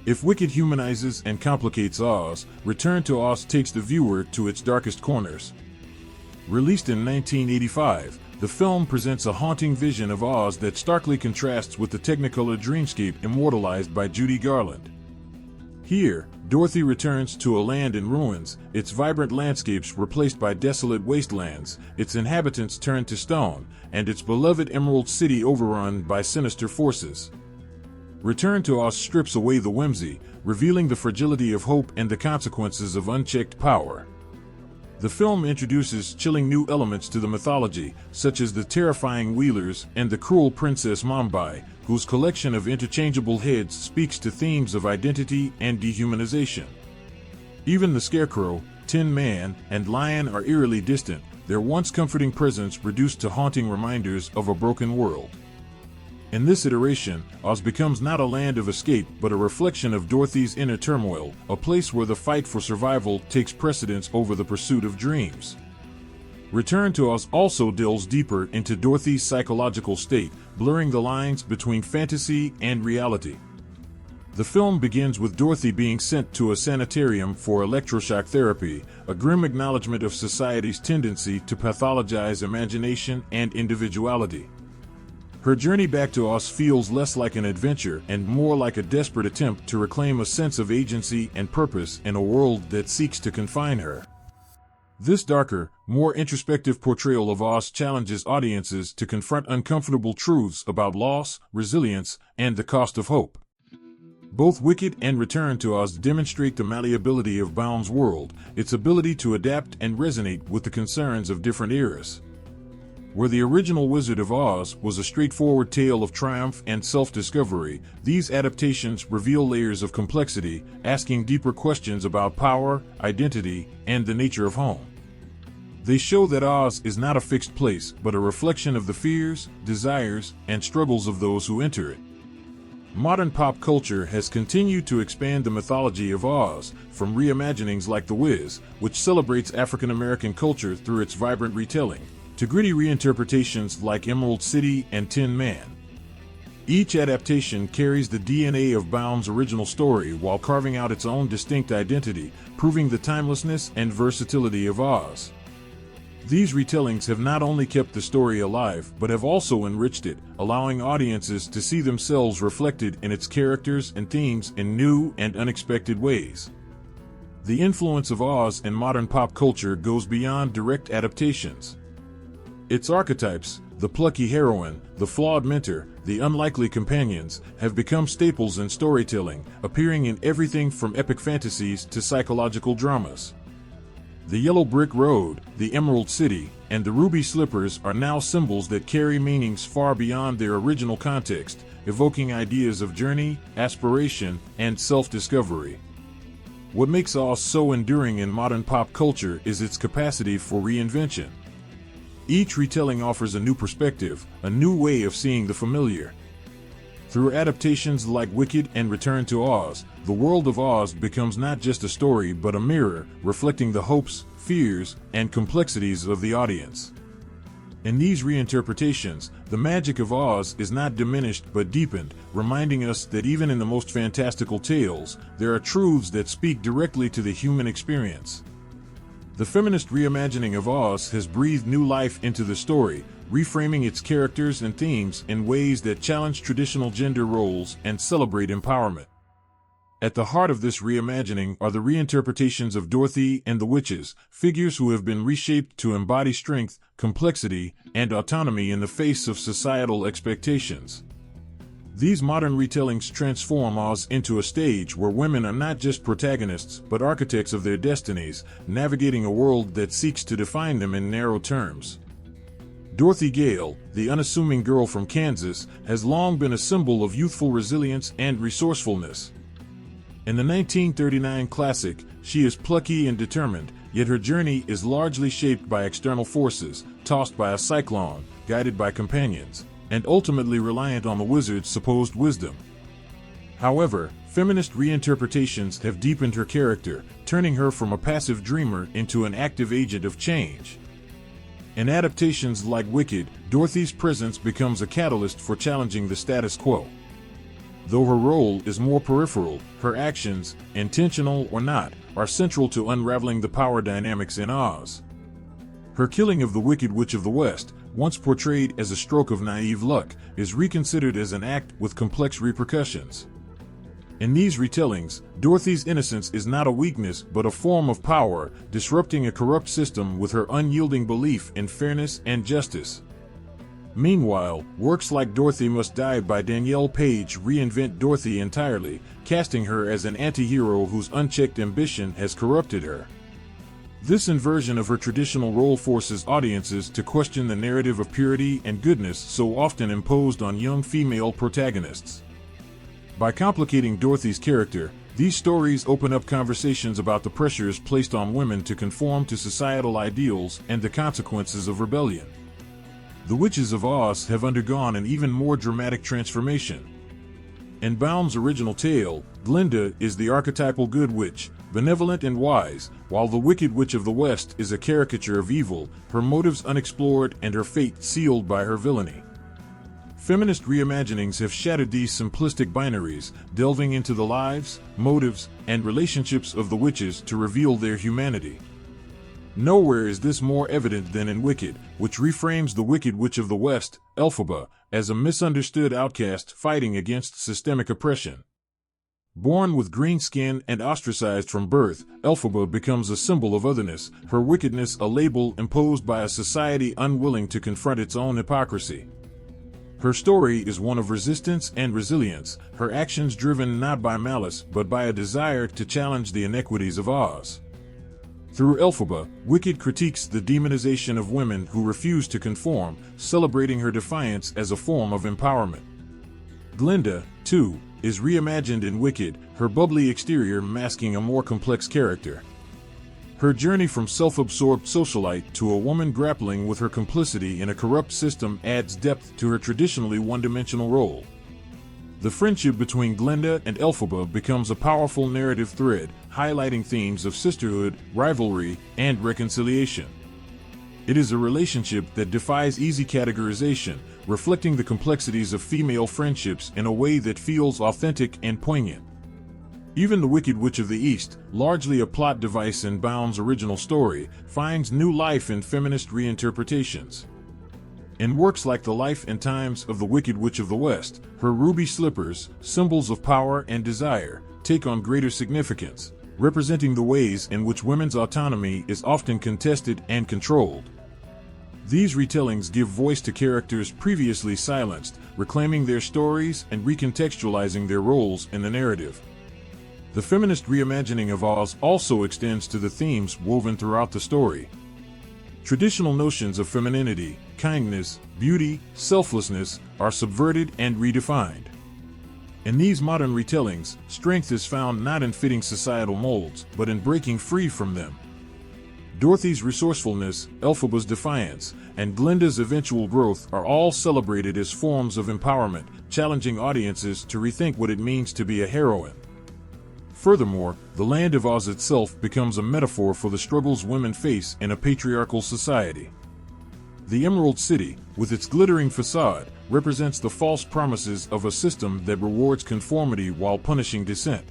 If Wicked humanizes and complicates Oz, Return to Oz takes the viewer to its darkest corners. Released in 1985, the film presents a haunting vision of Oz that starkly contrasts with the Technicolor dreamscape immortalized by Judy Garland. Here, Dorothy returns to a land in ruins, its vibrant landscapes replaced by desolate wastelands, its inhabitants turned to stone, and its beloved Emerald City overrun by sinister forces. Return to Oz strips away the whimsy, revealing the fragility of hope and the consequences of unchecked power. The film introduces chilling new elements to the mythology, such as the terrifying Wheelers and the cruel Princess Mombai, whose collection of interchangeable heads speaks to themes of identity and dehumanization. Even the Scarecrow, Tin Man, and Lion are eerily distant, their once comforting presence reduced to haunting reminders of a broken world. In this iteration, Oz becomes not a land of escape but a reflection of Dorothy's inner turmoil, a place where the fight for survival takes precedence over the pursuit of dreams. Return to Oz also delves deeper into Dorothy's psychological state, blurring the lines between fantasy and reality. The film begins with Dorothy being sent to a sanitarium for electroshock therapy, a grim acknowledgement of society's tendency to pathologize imagination and individuality. Her journey back to Oz feels less like an adventure and more like a desperate attempt to reclaim a sense of agency and purpose in a world that seeks to confine her. This darker, more introspective portrayal of Oz challenges audiences to confront uncomfortable truths about loss, resilience, and the cost of hope. Both Wicked and Return to Oz demonstrate the malleability of Baum's world, its ability to adapt and resonate with the concerns of different eras. Where the original Wizard of Oz was a straightforward tale of triumph and self-discovery, these adaptations reveal layers of complexity, asking deeper questions about power, identity, and the nature of home. They show that Oz is not a fixed place, but a reflection of the fears, desires, and struggles of those who enter it. Modern pop culture has continued to expand the mythology of Oz, from reimaginings like The Wiz, which celebrates African American culture through its vibrant retelling, to gritty reinterpretations like Emerald City and Tin Man. Each adaptation carries the DNA of Baum's original story while carving out its own distinct identity, proving the timelessness and versatility of Oz. These retellings have not only kept the story alive but have also enriched it, allowing audiences to see themselves reflected in its characters and themes in new and unexpected ways. The influence of Oz in modern pop culture goes beyond direct adaptations. Its archetypes, the plucky heroine, the flawed mentor, the unlikely companions, have become staples in storytelling, appearing in everything from epic fantasies to psychological dramas. The Yellow Brick Road, the Emerald City, and the Ruby Slippers are now symbols that carry meanings far beyond their original context, evoking ideas of journey, aspiration, and self-discovery. What makes Oz so enduring in modern pop culture is its capacity for reinvention. Each retelling offers a new perspective, a new way of seeing the familiar. Through adaptations like Wicked and Return to Oz, the world of Oz becomes not just a story but a mirror, reflecting the hopes, fears, and complexities of the audience. In these reinterpretations, the magic of Oz is not diminished but deepened, reminding us that even in the most fantastical tales, there are truths that speak directly to the human experience. The feminist reimagining of Oz has breathed new life into the story, reframing its characters and themes in ways that challenge traditional gender roles and celebrate empowerment. At the heart of this reimagining are the reinterpretations of Dorothy and the Witches, figures who have been reshaped to embody strength, complexity, and autonomy in the face of societal expectations. These modern retellings transform Oz into a stage where women are not just protagonists but architects of their destinies, navigating a world that seeks to define them in narrow terms. Dorothy Gale, the unassuming girl from Kansas, has long been a symbol of youthful resilience and resourcefulness. In the 1939 classic, she is plucky and determined, yet her journey is largely shaped by external forces, tossed by a cyclone, guided by companions, and ultimately reliant on the wizard's supposed wisdom. However, feminist reinterpretations have deepened her character, turning her from a passive dreamer into an active agent of change. In adaptations like Wicked, Dorothy's presence becomes a catalyst for challenging the status quo. Though her role is more peripheral, her actions, intentional or not, are central to unraveling the power dynamics in Oz. Her killing of the Wicked Witch of the West, once portrayed as a stroke of naive luck, is reconsidered as an act with complex repercussions. In these retellings, Dorothy's innocence is not a weakness but a form of power, disrupting a corrupt system with her unyielding belief in fairness and justice. Meanwhile, works like Dorothy Must Die by Danielle Page reinvent Dorothy entirely, casting her as an anti-hero whose unchecked ambition has corrupted her. This inversion of her traditional role forces audiences to question the narrative of purity and goodness so often imposed on young female protagonists. By complicating Dorothy's character, these stories open up conversations about the pressures placed on women to conform to societal ideals and the consequences of rebellion. The Witches of Oz have undergone an even more dramatic transformation. In Baum's original tale, Glinda is the archetypal good witch, benevolent and wise, while the Wicked Witch of the West is a caricature of evil, her motives unexplored and her fate sealed by her villainy. Feminist reimaginings have shattered these simplistic binaries, delving into the lives, motives, and relationships of the witches to reveal their humanity. Nowhere is this more evident than in Wicked, which reframes the Wicked Witch of the West, Elphaba, as a misunderstood outcast fighting against systemic oppression. Born with green skin and ostracized from birth, Elphaba becomes a symbol of otherness, her wickedness a label imposed by a society unwilling to confront its own hypocrisy. Her story is one of resistance and resilience, her actions driven not by malice but by a desire to challenge the inequities of Oz. Through Elphaba, Wicked critiques the demonization of women who refuse to conform, celebrating her defiance as a form of empowerment. Glinda, too, is reimagined in Wicked, her bubbly exterior masking a more complex character. Her journey from self-absorbed socialite to a woman grappling with her complicity in a corrupt system adds depth to her traditionally one-dimensional role. The friendship between Glinda and Elphaba becomes a powerful narrative thread, highlighting themes of sisterhood, rivalry, and reconciliation. It is a relationship that defies easy categorization, reflecting the complexities of female friendships in a way that feels authentic and poignant. Even the Wicked Witch of the East, largely a plot device in Bound's original story, finds new life in feminist reinterpretations. In works like The Life and Times of the Wicked Witch of the West, her ruby slippers, symbols of power and desire, take on greater significance, representing the ways in which women's autonomy is often contested and controlled. These retellings give voice to characters previously silenced, reclaiming their stories and recontextualizing their roles in the narrative. The feminist reimagining of Oz also extends to the themes woven throughout the story. Traditional notions of femininity, kindness, beauty, selflessness are subverted and redefined. In these modern retellings, strength is found not in fitting societal molds, but in breaking free from them. Dorothy's resourcefulness, Elphaba's defiance, and Glinda's eventual growth are all celebrated as forms of empowerment, challenging audiences to rethink what it means to be a heroine. Furthermore, the Land of Oz itself becomes a metaphor for the struggles women face in a patriarchal society. The Emerald City, with its glittering facade, represents the false promises of a system that rewards conformity while punishing dissent.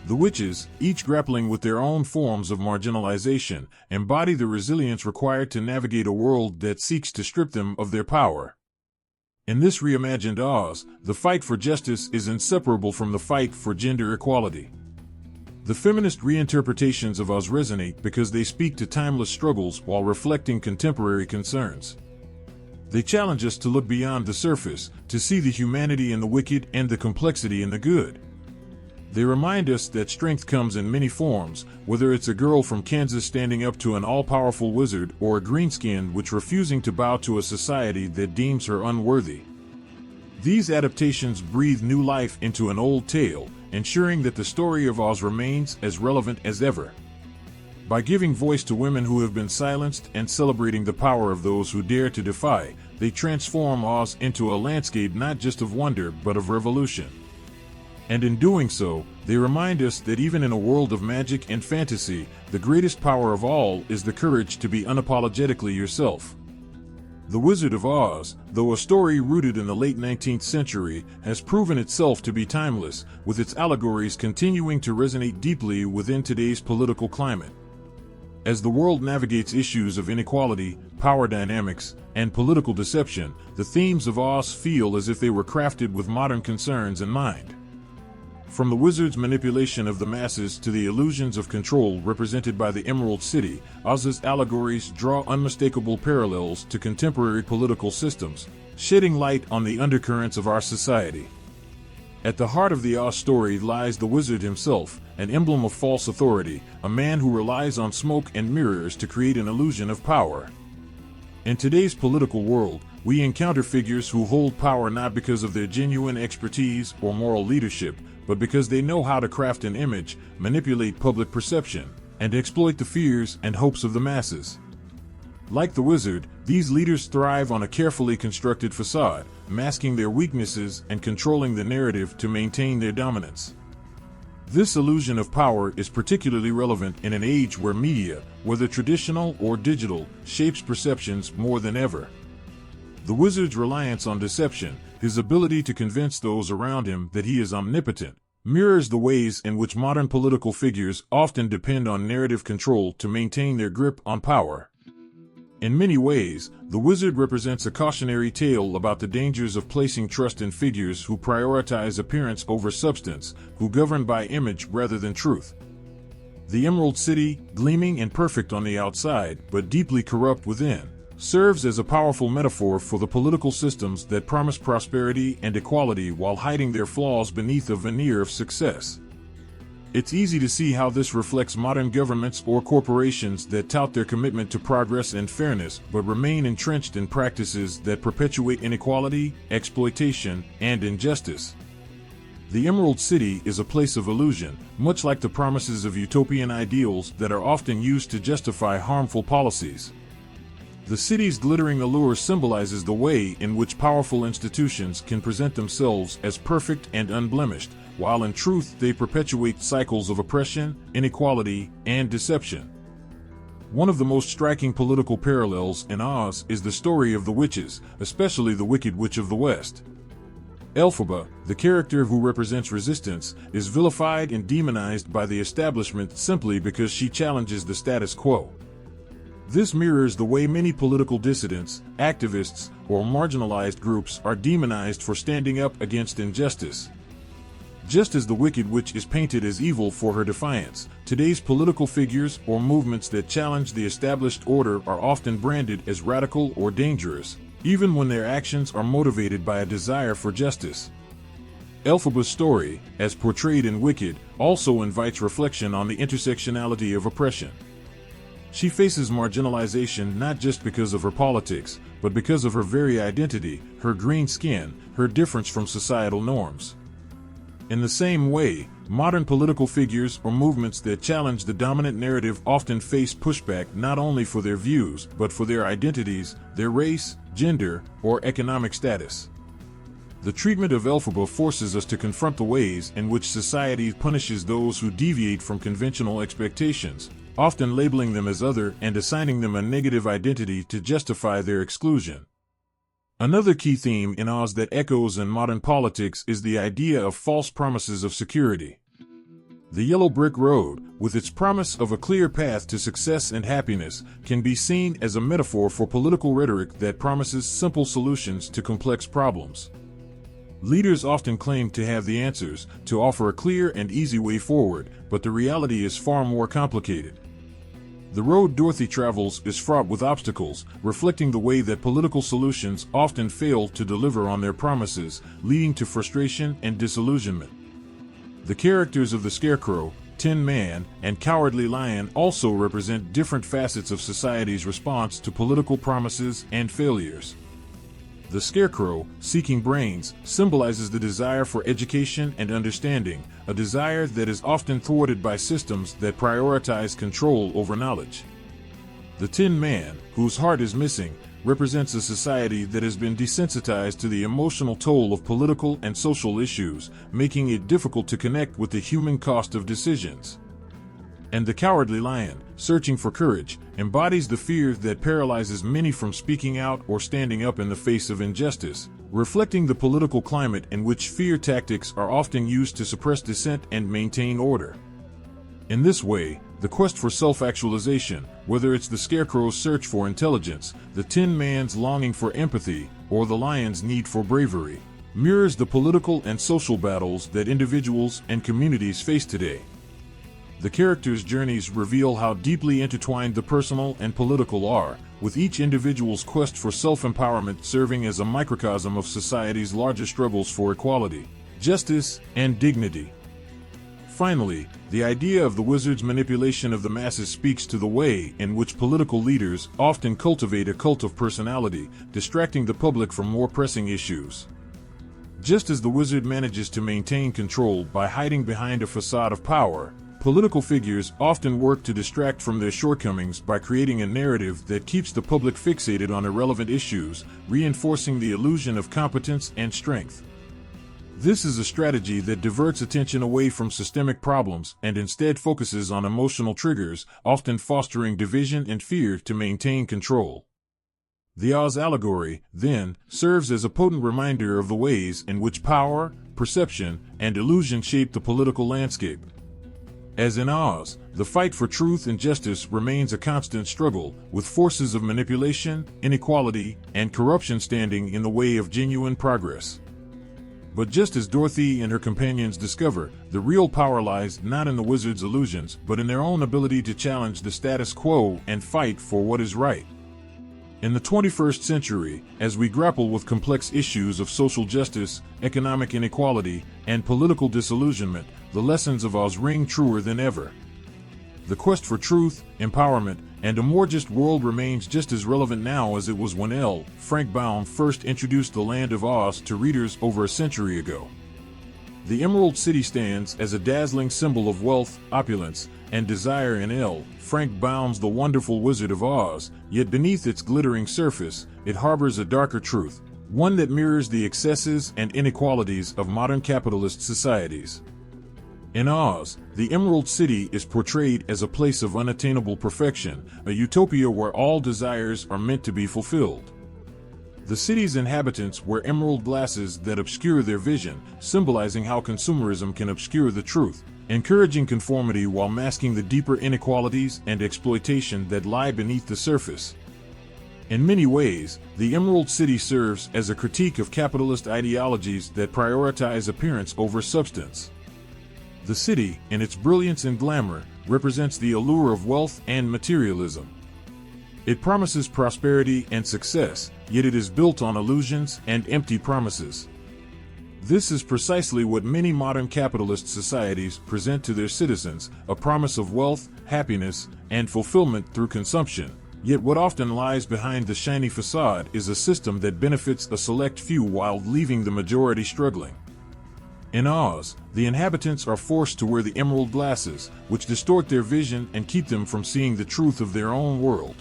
The witches, each grappling with their own forms of marginalization, embody the resilience required to navigate a world that seeks to strip them of their power. In this reimagined Oz, the fight for justice is inseparable from the fight for gender equality. The feminist reinterpretations of Oz resonate because they speak to timeless struggles while reflecting contemporary concerns. They challenge us to look beyond the surface, to see the humanity in the wicked and the complexity in the good. They remind us that strength comes in many forms, whether it's a girl from Kansas standing up to an all-powerful wizard or a greenskin witch refusing to bow to a society that deems her unworthy. These adaptations breathe new life into an old tale, ensuring that the story of Oz remains as relevant as ever. By giving voice to women who have been silenced and celebrating the power of those who dare to defy, they transform Oz into a landscape not just of wonder but of revolution. And in doing so, they remind us that even in a world of magic and fantasy, the greatest power of all is the courage to be unapologetically yourself. The Wizard of Oz, though a story rooted in the late 19th century, has proven itself to be timeless, with its allegories continuing to resonate deeply within today's political climate. As the world navigates issues of inequality, power dynamics, and political deception, the themes of Oz feel as if they were crafted with modern concerns in mind. From the wizard's manipulation of the masses to the illusions of control represented by the Emerald City, Oz's allegories draw unmistakable parallels to contemporary political systems, shedding light on the undercurrents of our society. At the heart of the Oz story lies the wizard himself, an emblem of false authority, a man who relies on smoke and mirrors to create an illusion of power. In today's political world, we encounter figures who hold power not because of their genuine expertise or moral leadership, but because they know how to craft an image, manipulate public perception, and exploit the fears and hopes of the masses. Like the wizard, these leaders thrive on a carefully constructed facade, masking their weaknesses and controlling the narrative to maintain their dominance. This illusion of power is particularly relevant in an age where media, whether traditional or digital, shapes perceptions more than ever. The wizard's reliance on deception, his ability to convince those around him that he is omnipotent, mirrors the ways in which modern political figures often depend on narrative control to maintain their grip on power. In many ways, the wizard represents a cautionary tale about the dangers of placing trust in figures who prioritize appearance over substance, who govern by image rather than truth. The Emerald City, gleaming and perfect on the outside but deeply corrupt within, serves as a powerful metaphor for the political systems that promise prosperity and equality while hiding their flaws beneath a veneer of success. It's easy to see how this reflects modern governments or corporations that tout their commitment to progress and fairness but remain entrenched in practices that perpetuate inequality, exploitation, and injustice. The Emerald City is a place of illusion, much like the promises of utopian ideals that are often used to justify harmful policies. The city's glittering allure symbolizes the way in which powerful institutions can present themselves as perfect and unblemished, while in truth they perpetuate cycles of oppression, inequality, and deception. One of the most striking political parallels in Oz is the story of the witches, especially the Wicked Witch of the West. Elphaba, the character who represents resistance, is vilified and demonized by the establishment simply because she challenges the status quo. This mirrors the way many political dissidents, activists, or marginalized groups are demonized for standing up against injustice. Just as the Wicked Witch is painted as evil for her defiance, today's political figures or movements that challenge the established order are often branded as radical or dangerous, even when their actions are motivated by a desire for justice. Elphaba's story, as portrayed in Wicked, also invites reflection on the intersectionality of oppression. She faces marginalization not just because of her politics, but because of her very identity, her green skin, her difference from societal norms. In the same way, modern political figures or movements that challenge the dominant narrative often face pushback not only for their views, but for their identities, their race, gender, or economic status. The treatment of Elphaba forces us to confront the ways in which society punishes those who deviate from conventional expectations, often labeling them as other and assigning them a negative identity to justify their exclusion. Another key theme in Oz that echoes in modern politics is the idea of false promises of security. The yellow brick road, with its promise of a clear path to success and happiness, can be seen as a metaphor for political rhetoric that promises simple solutions to complex problems. Leaders often claim to have the answers, to offer a clear and easy way forward, but the reality is far more complicated. The road Dorothy travels is fraught with obstacles, reflecting the way that political solutions often fail to deliver on their promises, leading to frustration and disillusionment. The characters of the Scarecrow, Tin Man, and Cowardly Lion also represent different facets of society's response to political promises and failures. The Scarecrow, seeking brains, symbolizes the desire for education and understanding, a desire that is often thwarted by systems that prioritize control over knowledge. The Tin Man, whose heart is missing, represents a society that has been desensitized to the emotional toll of political and social issues, making it difficult to connect with the human cost of decisions. And the Cowardly Lion, searching for courage, embodies the fear that paralyzes many from speaking out or standing up in the face of injustice, reflecting the political climate in which fear tactics are often used to suppress dissent and maintain order. In this way, the quest for self-actualization, whether it's the Scarecrow's search for intelligence, the Tin Man's longing for empathy, or the Lion's need for bravery, mirrors the political and social battles that individuals and communities face today. The characters' journeys reveal how deeply intertwined the personal and political are, with each individual's quest for self-empowerment serving as a microcosm of society's larger struggles for equality, justice, and dignity. Finally, the idea of the wizard's manipulation of the masses speaks to the way in which political leaders often cultivate a cult of personality, distracting the public from more pressing issues. Just as the wizard manages to maintain control by hiding behind a facade of power, political figures often work to distract from their shortcomings by creating a narrative that keeps the public fixated on irrelevant issues, reinforcing the illusion of competence and strength. This is a strategy that diverts attention away from systemic problems and instead focuses on emotional triggers, often fostering division and fear to maintain control. The Oz allegory, then, serves as a potent reminder of the ways in which power, perception, and illusion shape the political landscape. As in Oz, the fight for truth and justice remains a constant struggle, with forces of manipulation, inequality, and corruption standing in the way of genuine progress. But just as Dorothy and her companions discover, the real power lies not in the wizard's illusions, but in their own ability to challenge the status quo and fight for what is right. In the 21st century, as we grapple with complex issues of social justice, economic inequality, and political disillusionment, the lessons of Oz ring truer than ever. The quest for truth, empowerment, and a more just world remains just as relevant now as it was when L. Frank Baum first introduced the Land of Oz to readers over a century ago. The Emerald City stands as a dazzling symbol of wealth, opulence, and desire in L. Frank Baum's The Wonderful Wizard of Oz, yet beneath its glittering surface, it harbors a darker truth, one that mirrors the excesses and inequalities of modern capitalist societies. In Oz, the Emerald City is portrayed as a place of unattainable perfection, a utopia where all desires are meant to be fulfilled. The city's inhabitants wear emerald glasses that obscure their vision, symbolizing how consumerism can obscure the truth, encouraging conformity while masking the deeper inequalities and exploitation that lie beneath the surface. In many ways, the Emerald City serves as a critique of capitalist ideologies that prioritize appearance over substance. The city, in its brilliance and glamour, represents the allure of wealth and materialism. It promises prosperity and success, yet it is built on illusions and empty promises. This is precisely what many modern capitalist societies present to their citizens, a promise of wealth, happiness, and fulfillment through consumption. Yet what often lies behind the shiny facade is a system that benefits a select few while leaving the majority struggling. In Oz, the inhabitants are forced to wear the emerald glasses, which distort their vision and keep them from seeing the truth of their own world.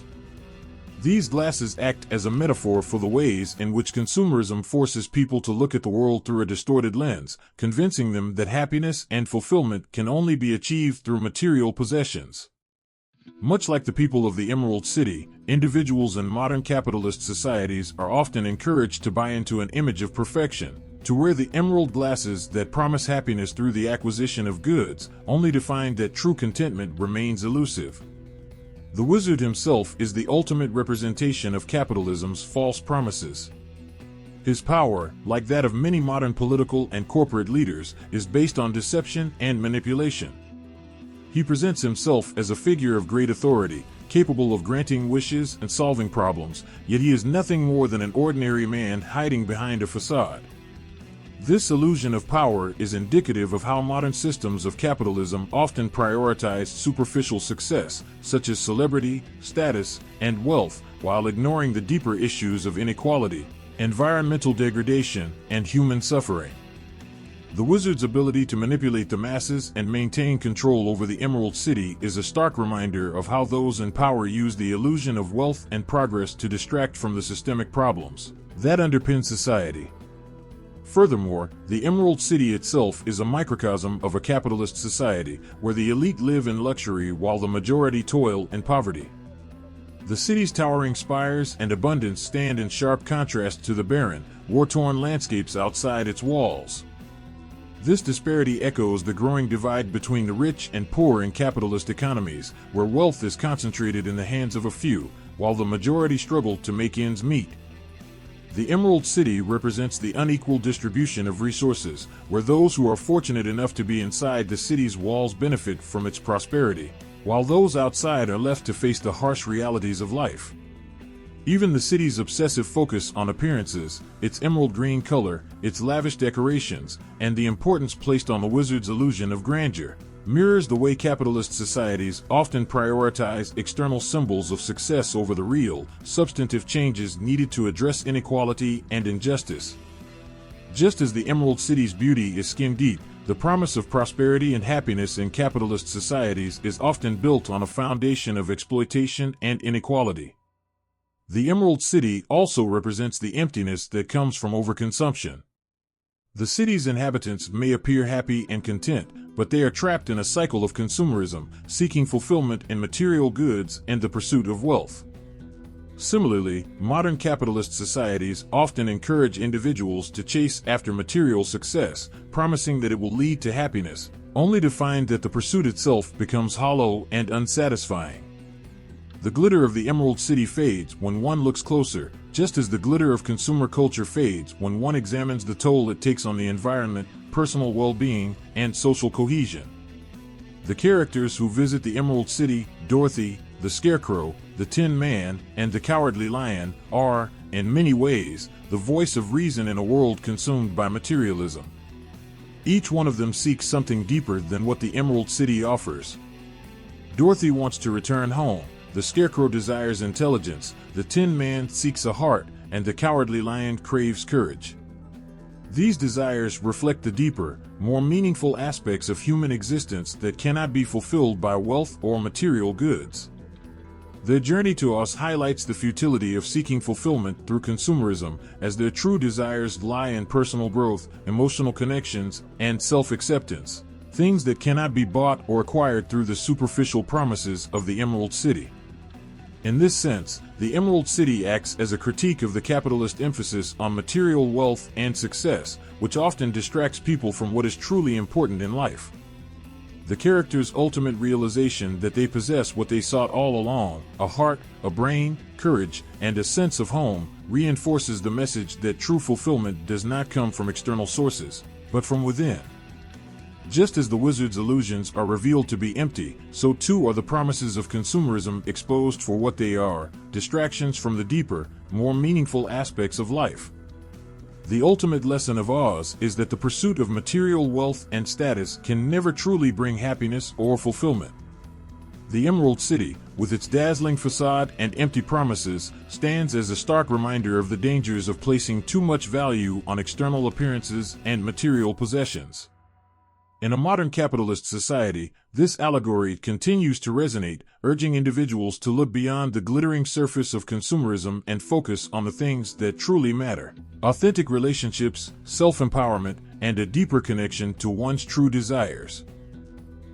These glasses act as a metaphor for the ways in which consumerism forces people to look at the world through a distorted lens, convincing them that happiness and fulfillment can only be achieved through material possessions. Much like the people of the Emerald City, individuals in modern capitalist societies are often encouraged to buy into an image of perfection, to wear the emerald glasses that promise happiness through the acquisition of goods, only to find that true contentment remains elusive. The wizard himself is the ultimate representation of capitalism's false promises. His power, like that of many modern political and corporate leaders, is based on deception and manipulation. He presents himself as a figure of great authority, capable of granting wishes and solving problems, yet he is nothing more than an ordinary man hiding behind a facade. This illusion of power is indicative of how modern systems of capitalism often prioritize superficial success, such as celebrity, status, and wealth, while ignoring the deeper issues of inequality, environmental degradation, and human suffering. The wizard's ability to manipulate the masses and maintain control over the Emerald City is a stark reminder of how those in power use the illusion of wealth and progress to distract from the systemic problems that underpin society. Furthermore, the Emerald City itself is a microcosm of a capitalist society, where the elite live in luxury while the majority toil in poverty. The city's towering spires and abundance stand in sharp contrast to the barren, war-torn landscapes outside its walls. This disparity echoes the growing divide between the rich and poor in capitalist economies, where wealth is concentrated in the hands of a few, while the majority struggle to make ends meet. The Emerald City represents the unequal distribution of resources, where those who are fortunate enough to be inside the city's walls benefit from its prosperity, while those outside are left to face the harsh realities of life. Even the city's obsessive focus on appearances, its emerald green color, its lavish decorations, and the importance placed on the wizard's illusion of grandeur, mirrors the way capitalist societies often prioritize external symbols of success over the real, substantive changes needed to address inequality and injustice. Just as the Emerald City's beauty is skin-deep, the promise of prosperity and happiness in capitalist societies is often built on a foundation of exploitation and inequality. The Emerald City also represents the emptiness that comes from overconsumption. The city's inhabitants may appear happy and content, but they are trapped in a cycle of consumerism, seeking fulfillment in material goods and the pursuit of wealth. Similarly, modern capitalist societies often encourage individuals to chase after material success, promising that it will lead to happiness, only to find that the pursuit itself becomes hollow and unsatisfying. The glitter of the Emerald City fades when one looks closer, just as the glitter of consumer culture fades when one examines the toll it takes on the environment, personal well-being, and social cohesion. The characters who visit the Emerald City, Dorothy, the Scarecrow, the Tin Man, and the Cowardly Lion, are, in many ways, the voice of reason in a world consumed by materialism. Each one of them seeks something deeper than what the Emerald City offers. Dorothy wants to return home, the Scarecrow desires intelligence, the Tin Man seeks a heart, and the Cowardly Lion craves courage. These desires reflect the deeper, more meaningful aspects of human existence that cannot be fulfilled by wealth or material goods. Their journey to Oz highlights the futility of seeking fulfillment through consumerism, as their true desires lie in personal growth, emotional connections, and self-acceptance, things that cannot be bought or acquired through the superficial promises of the Emerald City. In this sense, the Emerald City acts as a critique of the capitalist emphasis on material wealth and success, which often distracts people from what is truly important in life. The characters' ultimate realization that they possess what they sought all along, a heart, a brain, courage, and a sense of home, reinforces the message that true fulfillment does not come from external sources, but from within. Just as the wizard's illusions are revealed to be empty, so too are the promises of consumerism exposed for what they are, distractions from the deeper, more meaningful aspects of life. The ultimate lesson of Oz is that the pursuit of material wealth and status can never truly bring happiness or fulfillment. The Emerald City, with its dazzling facade and empty promises, stands as a stark reminder of the dangers of placing too much value on external appearances and material possessions. In a modern capitalist society, this allegory continues to resonate, urging individuals to look beyond the glittering surface of consumerism and focus on the things that truly matter: authentic relationships, self-empowerment, and a deeper connection to one's true desires.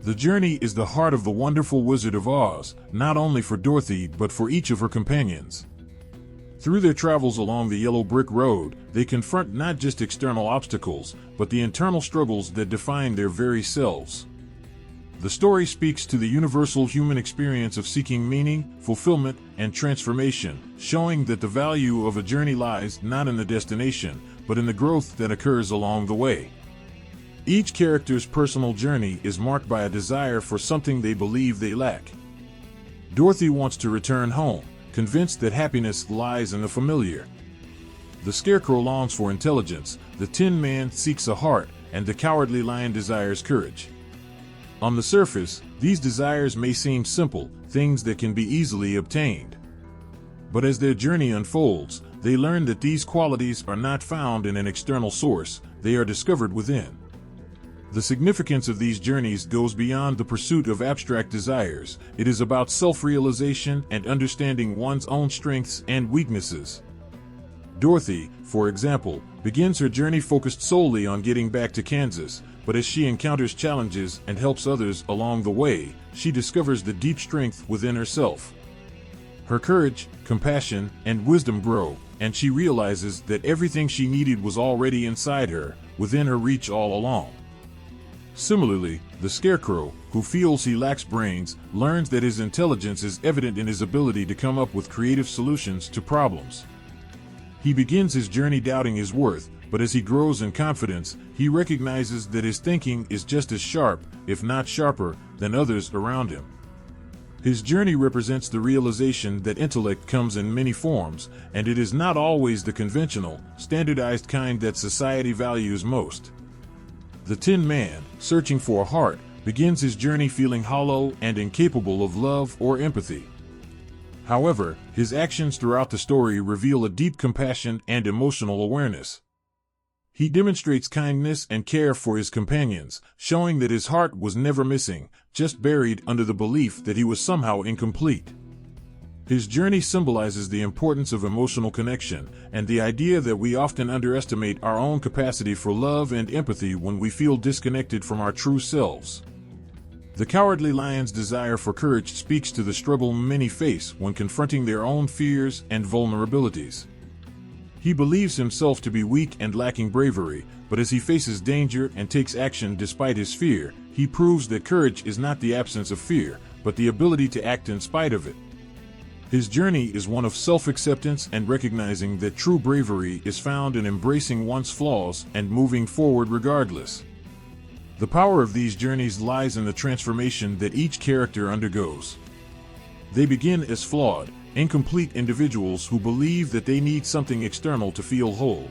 The journey is the heart of the wonderful Wizard of Oz, not only for Dorothy but for each of her companions. Through their travels along the yellow brick road, they confront not just external obstacles, but the internal struggles that define their very selves. The story speaks to the universal human experience of seeking meaning, fulfillment, and transformation, showing that the value of a journey lies not in the destination, but in the growth that occurs along the way. Each character's personal journey is marked by a desire for something they believe they lack. Dorothy wants to return home, convinced that happiness lies in the familiar. The Scarecrow longs for intelligence, the Tin Man seeks a heart, and the Cowardly Lion desires courage. On the surface, these desires may seem simple, things that can be easily obtained. But as their journey unfolds, they learn that these qualities are not found in an external source, they are discovered within. The significance of these journeys goes beyond the pursuit of abstract desires. It is about self-realization and understanding one's own strengths and weaknesses. Dorothy, for example, begins her journey focused solely on getting back to Kansas, but as she encounters challenges and helps others along the way, she discovers the deep strength within herself. Her courage, compassion, and wisdom grow, and she realizes that everything she needed was already inside her, within her reach all along. Similarly, the Scarecrow, who feels he lacks brains, learns that his intelligence is evident in his ability to come up with creative solutions to problems. He begins his journey doubting his worth, but as he grows in confidence, he recognizes that his thinking is just as sharp, if not sharper, than others around him. His journey represents the realization that intellect comes in many forms, and it is not always the conventional, standardized kind that society values most. The Tin Man, searching for a heart, begins his journey feeling hollow and incapable of love or empathy. However, his actions throughout the story reveal a deep compassion and emotional awareness. He demonstrates kindness and care for his companions, showing that his heart was never missing, just buried under the belief that he was somehow incomplete. His journey symbolizes the importance of emotional connection, and the idea that we often underestimate our own capacity for love and empathy when we feel disconnected from our true selves. The Cowardly Lion's desire for courage speaks to the struggle many face when confronting their own fears and vulnerabilities. He believes himself to be weak and lacking bravery, but as he faces danger and takes action despite his fear, he proves that courage is not the absence of fear, but the ability to act in spite of it. His journey is one of self-acceptance and recognizing that true bravery is found in embracing one's flaws and moving forward regardless. The power of these journeys lies in the transformation that each character undergoes. They begin as flawed, incomplete individuals who believe that they need something external to feel whole.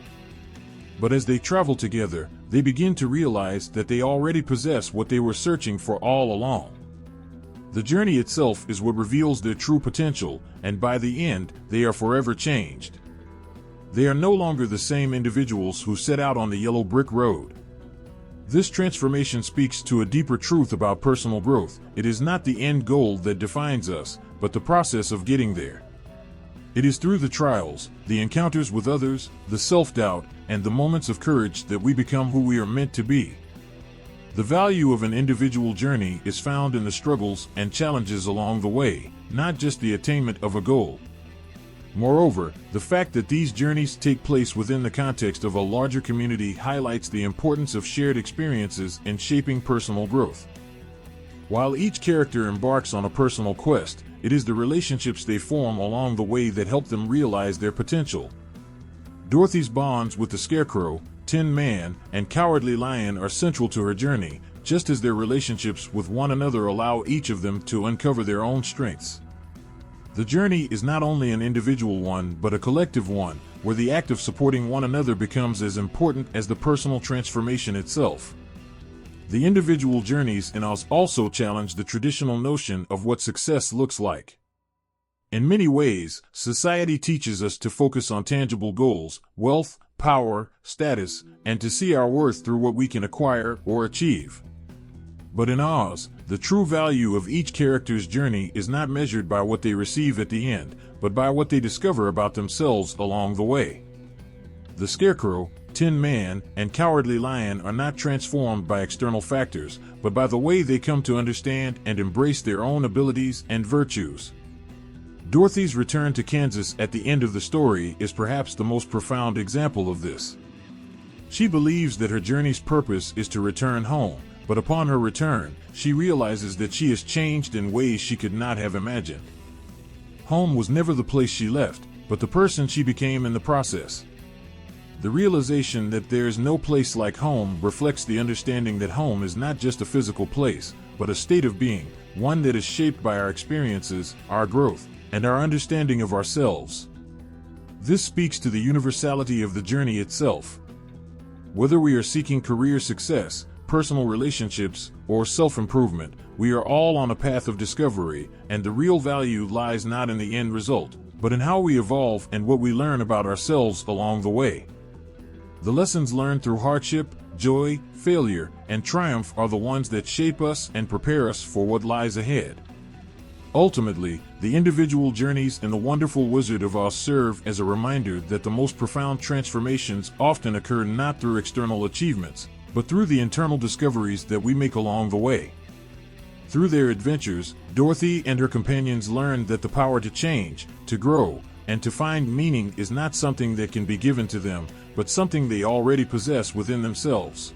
But as they travel together, they begin to realize that they already possess what they were searching for all along. The journey itself is what reveals their true potential, and by the end, they are forever changed. They are no longer the same individuals who set out on the yellow brick road. This transformation speaks to a deeper truth about personal growth. It is not the end goal that defines us, but the process of getting there. It is through the trials, the encounters with others, the self-doubt, and the moments of courage that we become who we are meant to be. The value of an individual journey is found in the struggles and challenges along the way, not just the attainment of a goal. Moreover, the fact that these journeys take place within the context of a larger community highlights the importance of shared experiences in shaping personal growth. While each character embarks on a personal quest, it is the relationships they form along the way that help them realize their potential. Dorothy's bonds with the Scarecrow, Tin Man, and Cowardly Lion are central to her journey, just as their relationships with one another allow each of them to uncover their own strengths. The journey is not only an individual one but a collective one, where the act of supporting one another becomes as important as the personal transformation itself. The individual journeys in Oz also challenge the traditional notion of what success looks like. In many ways, society teaches us to focus on tangible goals, wealth, power, status, and to see our worth through what we can acquire or achieve. But in Oz, the true value of each character's journey is not measured by what they receive at the end, but by what they discover about themselves along the way. The Scarecrow, Tin Man, and Cowardly Lion are not transformed by external factors, but by the way they come to understand and embrace their own abilities and virtues. Dorothy's return to Kansas at the end of the story is perhaps the most profound example of this. She believes that her journey's purpose is to return home, but upon her return, she realizes that she has changed in ways she could not have imagined. Home was never the place she left, but the person she became in the process. The realization that there is no place like home reflects the understanding that home is not just a physical place, but a state of being, one that is shaped by our experiences, our growth, and our understanding of ourselves. This speaks to the universality of the journey itself. Whether we are seeking career success, personal relationships, or self-improvement, we are all on a path of discovery, and the real value lies not in the end result, but in how we evolve and what we learn about ourselves along the way. The lessons learned through hardship, joy, failure, and triumph are the ones that shape us and prepare us for what lies ahead. Ultimately, the individual journeys in The Wonderful Wizard of Oz serve as a reminder that the most profound transformations often occur not through external achievements, but through the internal discoveries that we make along the way. Through their adventures, Dorothy and her companions learned that the power to change, to grow, and to find meaning is not something that can be given to them, but something they already possess within themselves.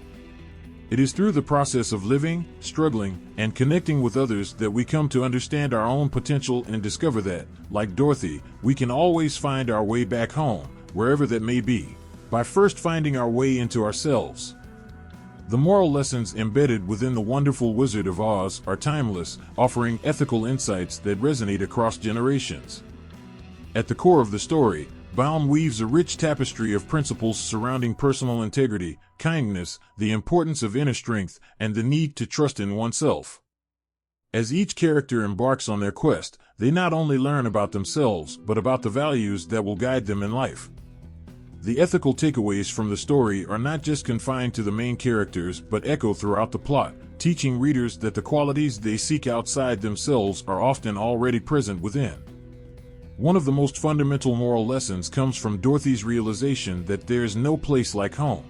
It is through the process of living, struggling, and connecting with others that we come to understand our own potential and discover that, like Dorothy, we can always find our way back home, wherever that may be, by first finding our way into ourselves. The moral lessons embedded within The Wonderful Wizard of Oz are timeless, offering ethical insights that resonate across generations. At the core of the story, Baum weaves a rich tapestry of principles surrounding personal integrity, kindness, the importance of inner strength, and the need to trust in oneself. As each character embarks on their quest, they not only learn about themselves, but about the values that will guide them in life. The ethical takeaways from the story are not just confined to the main characters, but echo throughout the plot, teaching readers that the qualities they seek outside themselves are often already present within. One of the most fundamental moral lessons comes from Dorothy's realization that there is no place like home.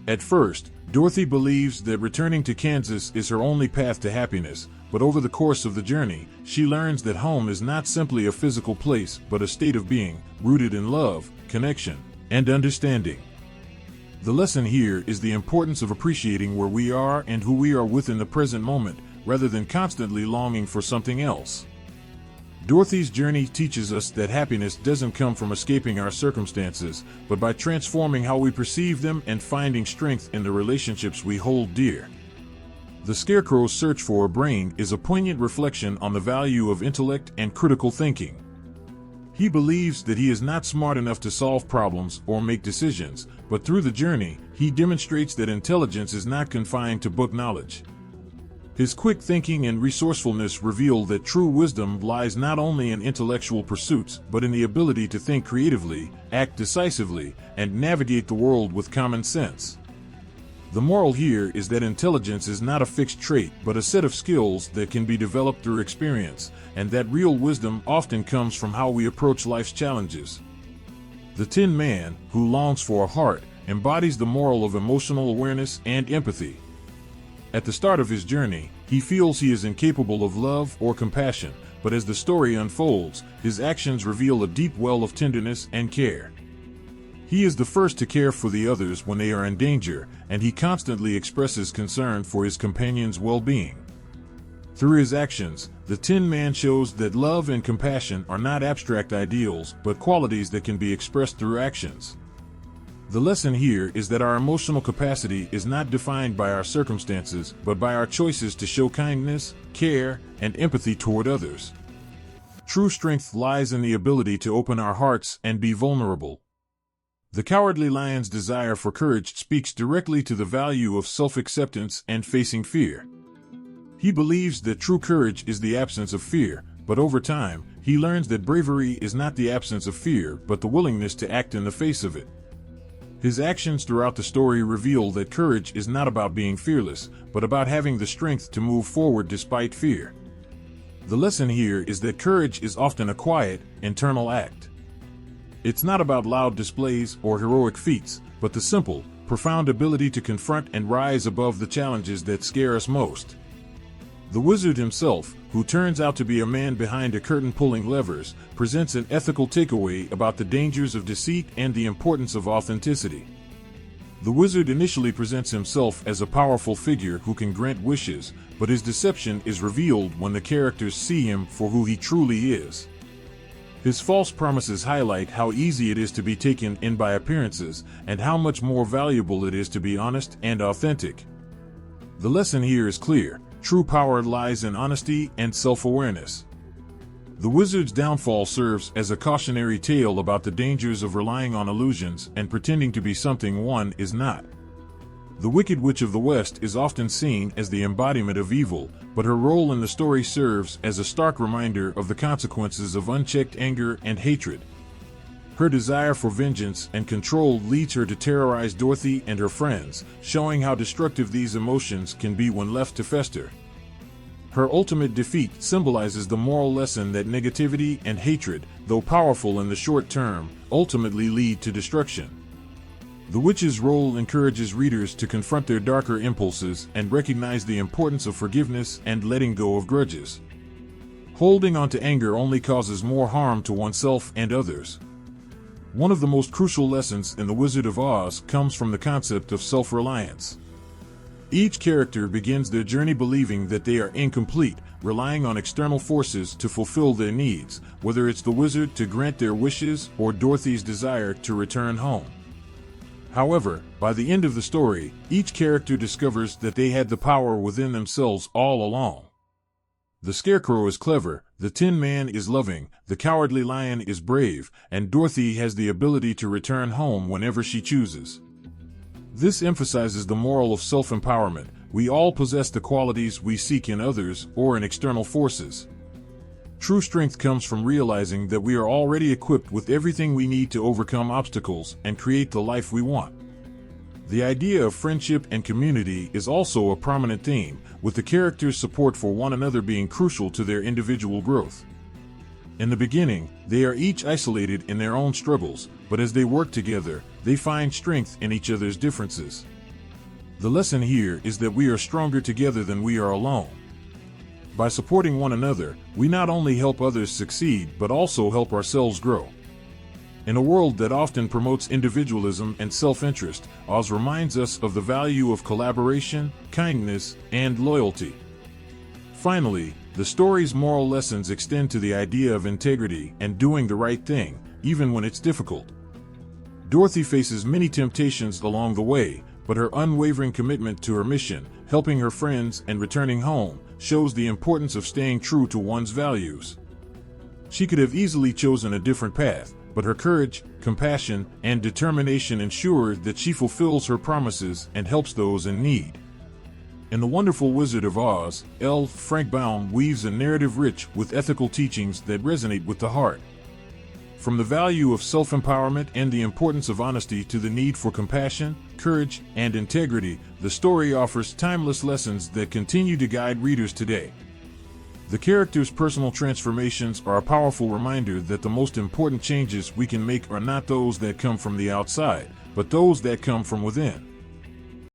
At first, Dorothy believes that returning to Kansas is her only path to happiness, but over the course of the journey, she learns that home is not simply a physical place, but a state of being, rooted in love, connection, and understanding. The lesson here is the importance of appreciating where we are and who we are within the present moment, rather than constantly longing for something else. Dorothy's journey teaches us that happiness doesn't come from escaping our circumstances, but by transforming how we perceive them and finding strength in the relationships we hold dear. The Scarecrow's search for a brain is a poignant reflection on the value of intellect and critical thinking. He believes that he is not smart enough to solve problems or make decisions, but through the journey, he demonstrates that intelligence is not confined to book knowledge. His quick thinking and resourcefulness reveal that true wisdom lies not only in intellectual pursuits, but in the ability to think creatively, act decisively, and navigate the world with common sense. The moral here is that intelligence is not a fixed trait, but a set of skills that can be developed through experience, and that real wisdom often comes from how we approach life's challenges. The Tin Man, who longs for a heart, embodies the moral of emotional awareness and empathy. At the start of his journey, he feels he is incapable of love or compassion, but as the story unfolds, his actions reveal a deep well of tenderness and care. He is the first to care for the others when they are in danger, and he constantly expresses concern for his companions' well-being. Through his actions, the Tin Man shows that love and compassion are not abstract ideals, but qualities that can be expressed through actions. The lesson here is that our emotional capacity is not defined by our circumstances, but by our choices to show kindness, care, and empathy toward others. True strength lies in the ability to open our hearts and be vulnerable. The Cowardly Lion's desire for courage speaks directly to the value of self-acceptance and facing fear. He believes that true courage is the absence of fear, but over time, he learns that bravery is not the absence of fear, but the willingness to act in the face of it. His actions throughout the story reveal that courage is not about being fearless, but about having the strength to move forward despite fear. The lesson here is that courage is often a quiet, internal act. It's not about loud displays or heroic feats, but the simple, profound ability to confront and rise above the challenges that scare us most. The wizard himself, who turns out to be a man behind a curtain pulling levers, presents an ethical takeaway about the dangers of deceit and the importance of authenticity. The wizard initially presents himself as a powerful figure who can grant wishes, but his deception is revealed when the characters see him for who he truly is. His false promises highlight how easy it is to be taken in by appearances, and how much more valuable it is to be honest and authentic. The lesson here is clear. True power lies in honesty and self-awareness. The wizard's downfall serves as a cautionary tale about the dangers of relying on illusions and pretending to be something one is not. The Wicked Witch of the West is often seen as the embodiment of evil, but her role in the story serves as a stark reminder of the consequences of unchecked anger and hatred. Her desire for vengeance and control leads her to terrorize Dorothy and her friends, showing how destructive these emotions can be when left to fester. Her ultimate defeat symbolizes the moral lesson that negativity and hatred, though powerful in the short term, ultimately lead to destruction. The witch's role encourages readers to confront their darker impulses and recognize the importance of forgiveness and letting go of grudges. Holding on to anger only causes more harm to oneself and others. One of the most crucial lessons in The Wizard of Oz comes from the concept of self-reliance. Each character begins their journey believing that they are incomplete, relying on external forces to fulfill their needs, whether it's the wizard to grant their wishes or Dorothy's desire to return home. However, by the end of the story, each character discovers that they had the power within themselves all along. The Scarecrow is clever, the Tin Man is loving, the Cowardly Lion is brave, and Dorothy has the ability to return home whenever she chooses. This emphasizes the moral of self-empowerment. We all possess the qualities we seek in others or in external forces. True strength comes from realizing that we are already equipped with everything we need to overcome obstacles and create the life we want. The idea of friendship and community is also a prominent theme, with the characters' support for one another being crucial to their individual growth. In the beginning, they are each isolated in their own struggles, but as they work together, they find strength in each other's differences. The lesson here is that we are stronger together than we are alone. By supporting one another, we not only help others succeed but also help ourselves grow. In a world that often promotes individualism and self-interest, Oz reminds us of the value of collaboration, kindness, and loyalty. Finally, the story's moral lessons extend to the idea of integrity and doing the right thing, even when it's difficult. Dorothy faces many temptations along the way, but her unwavering commitment to her mission, helping her friends and returning home, shows the importance of staying true to one's values. She could have easily chosen a different path, but her courage, compassion, and determination ensure that she fulfills her promises and helps those in need. In The Wonderful Wizard of Oz, L. Frank Baum weaves a narrative rich with ethical teachings that resonate with the heart. From the value of self-empowerment and the importance of honesty to the need for compassion, courage, and integrity, the story offers timeless lessons that continue to guide readers today. The characters' personal transformations are a powerful reminder that the most important changes we can make are not those that come from the outside, but those that come from within.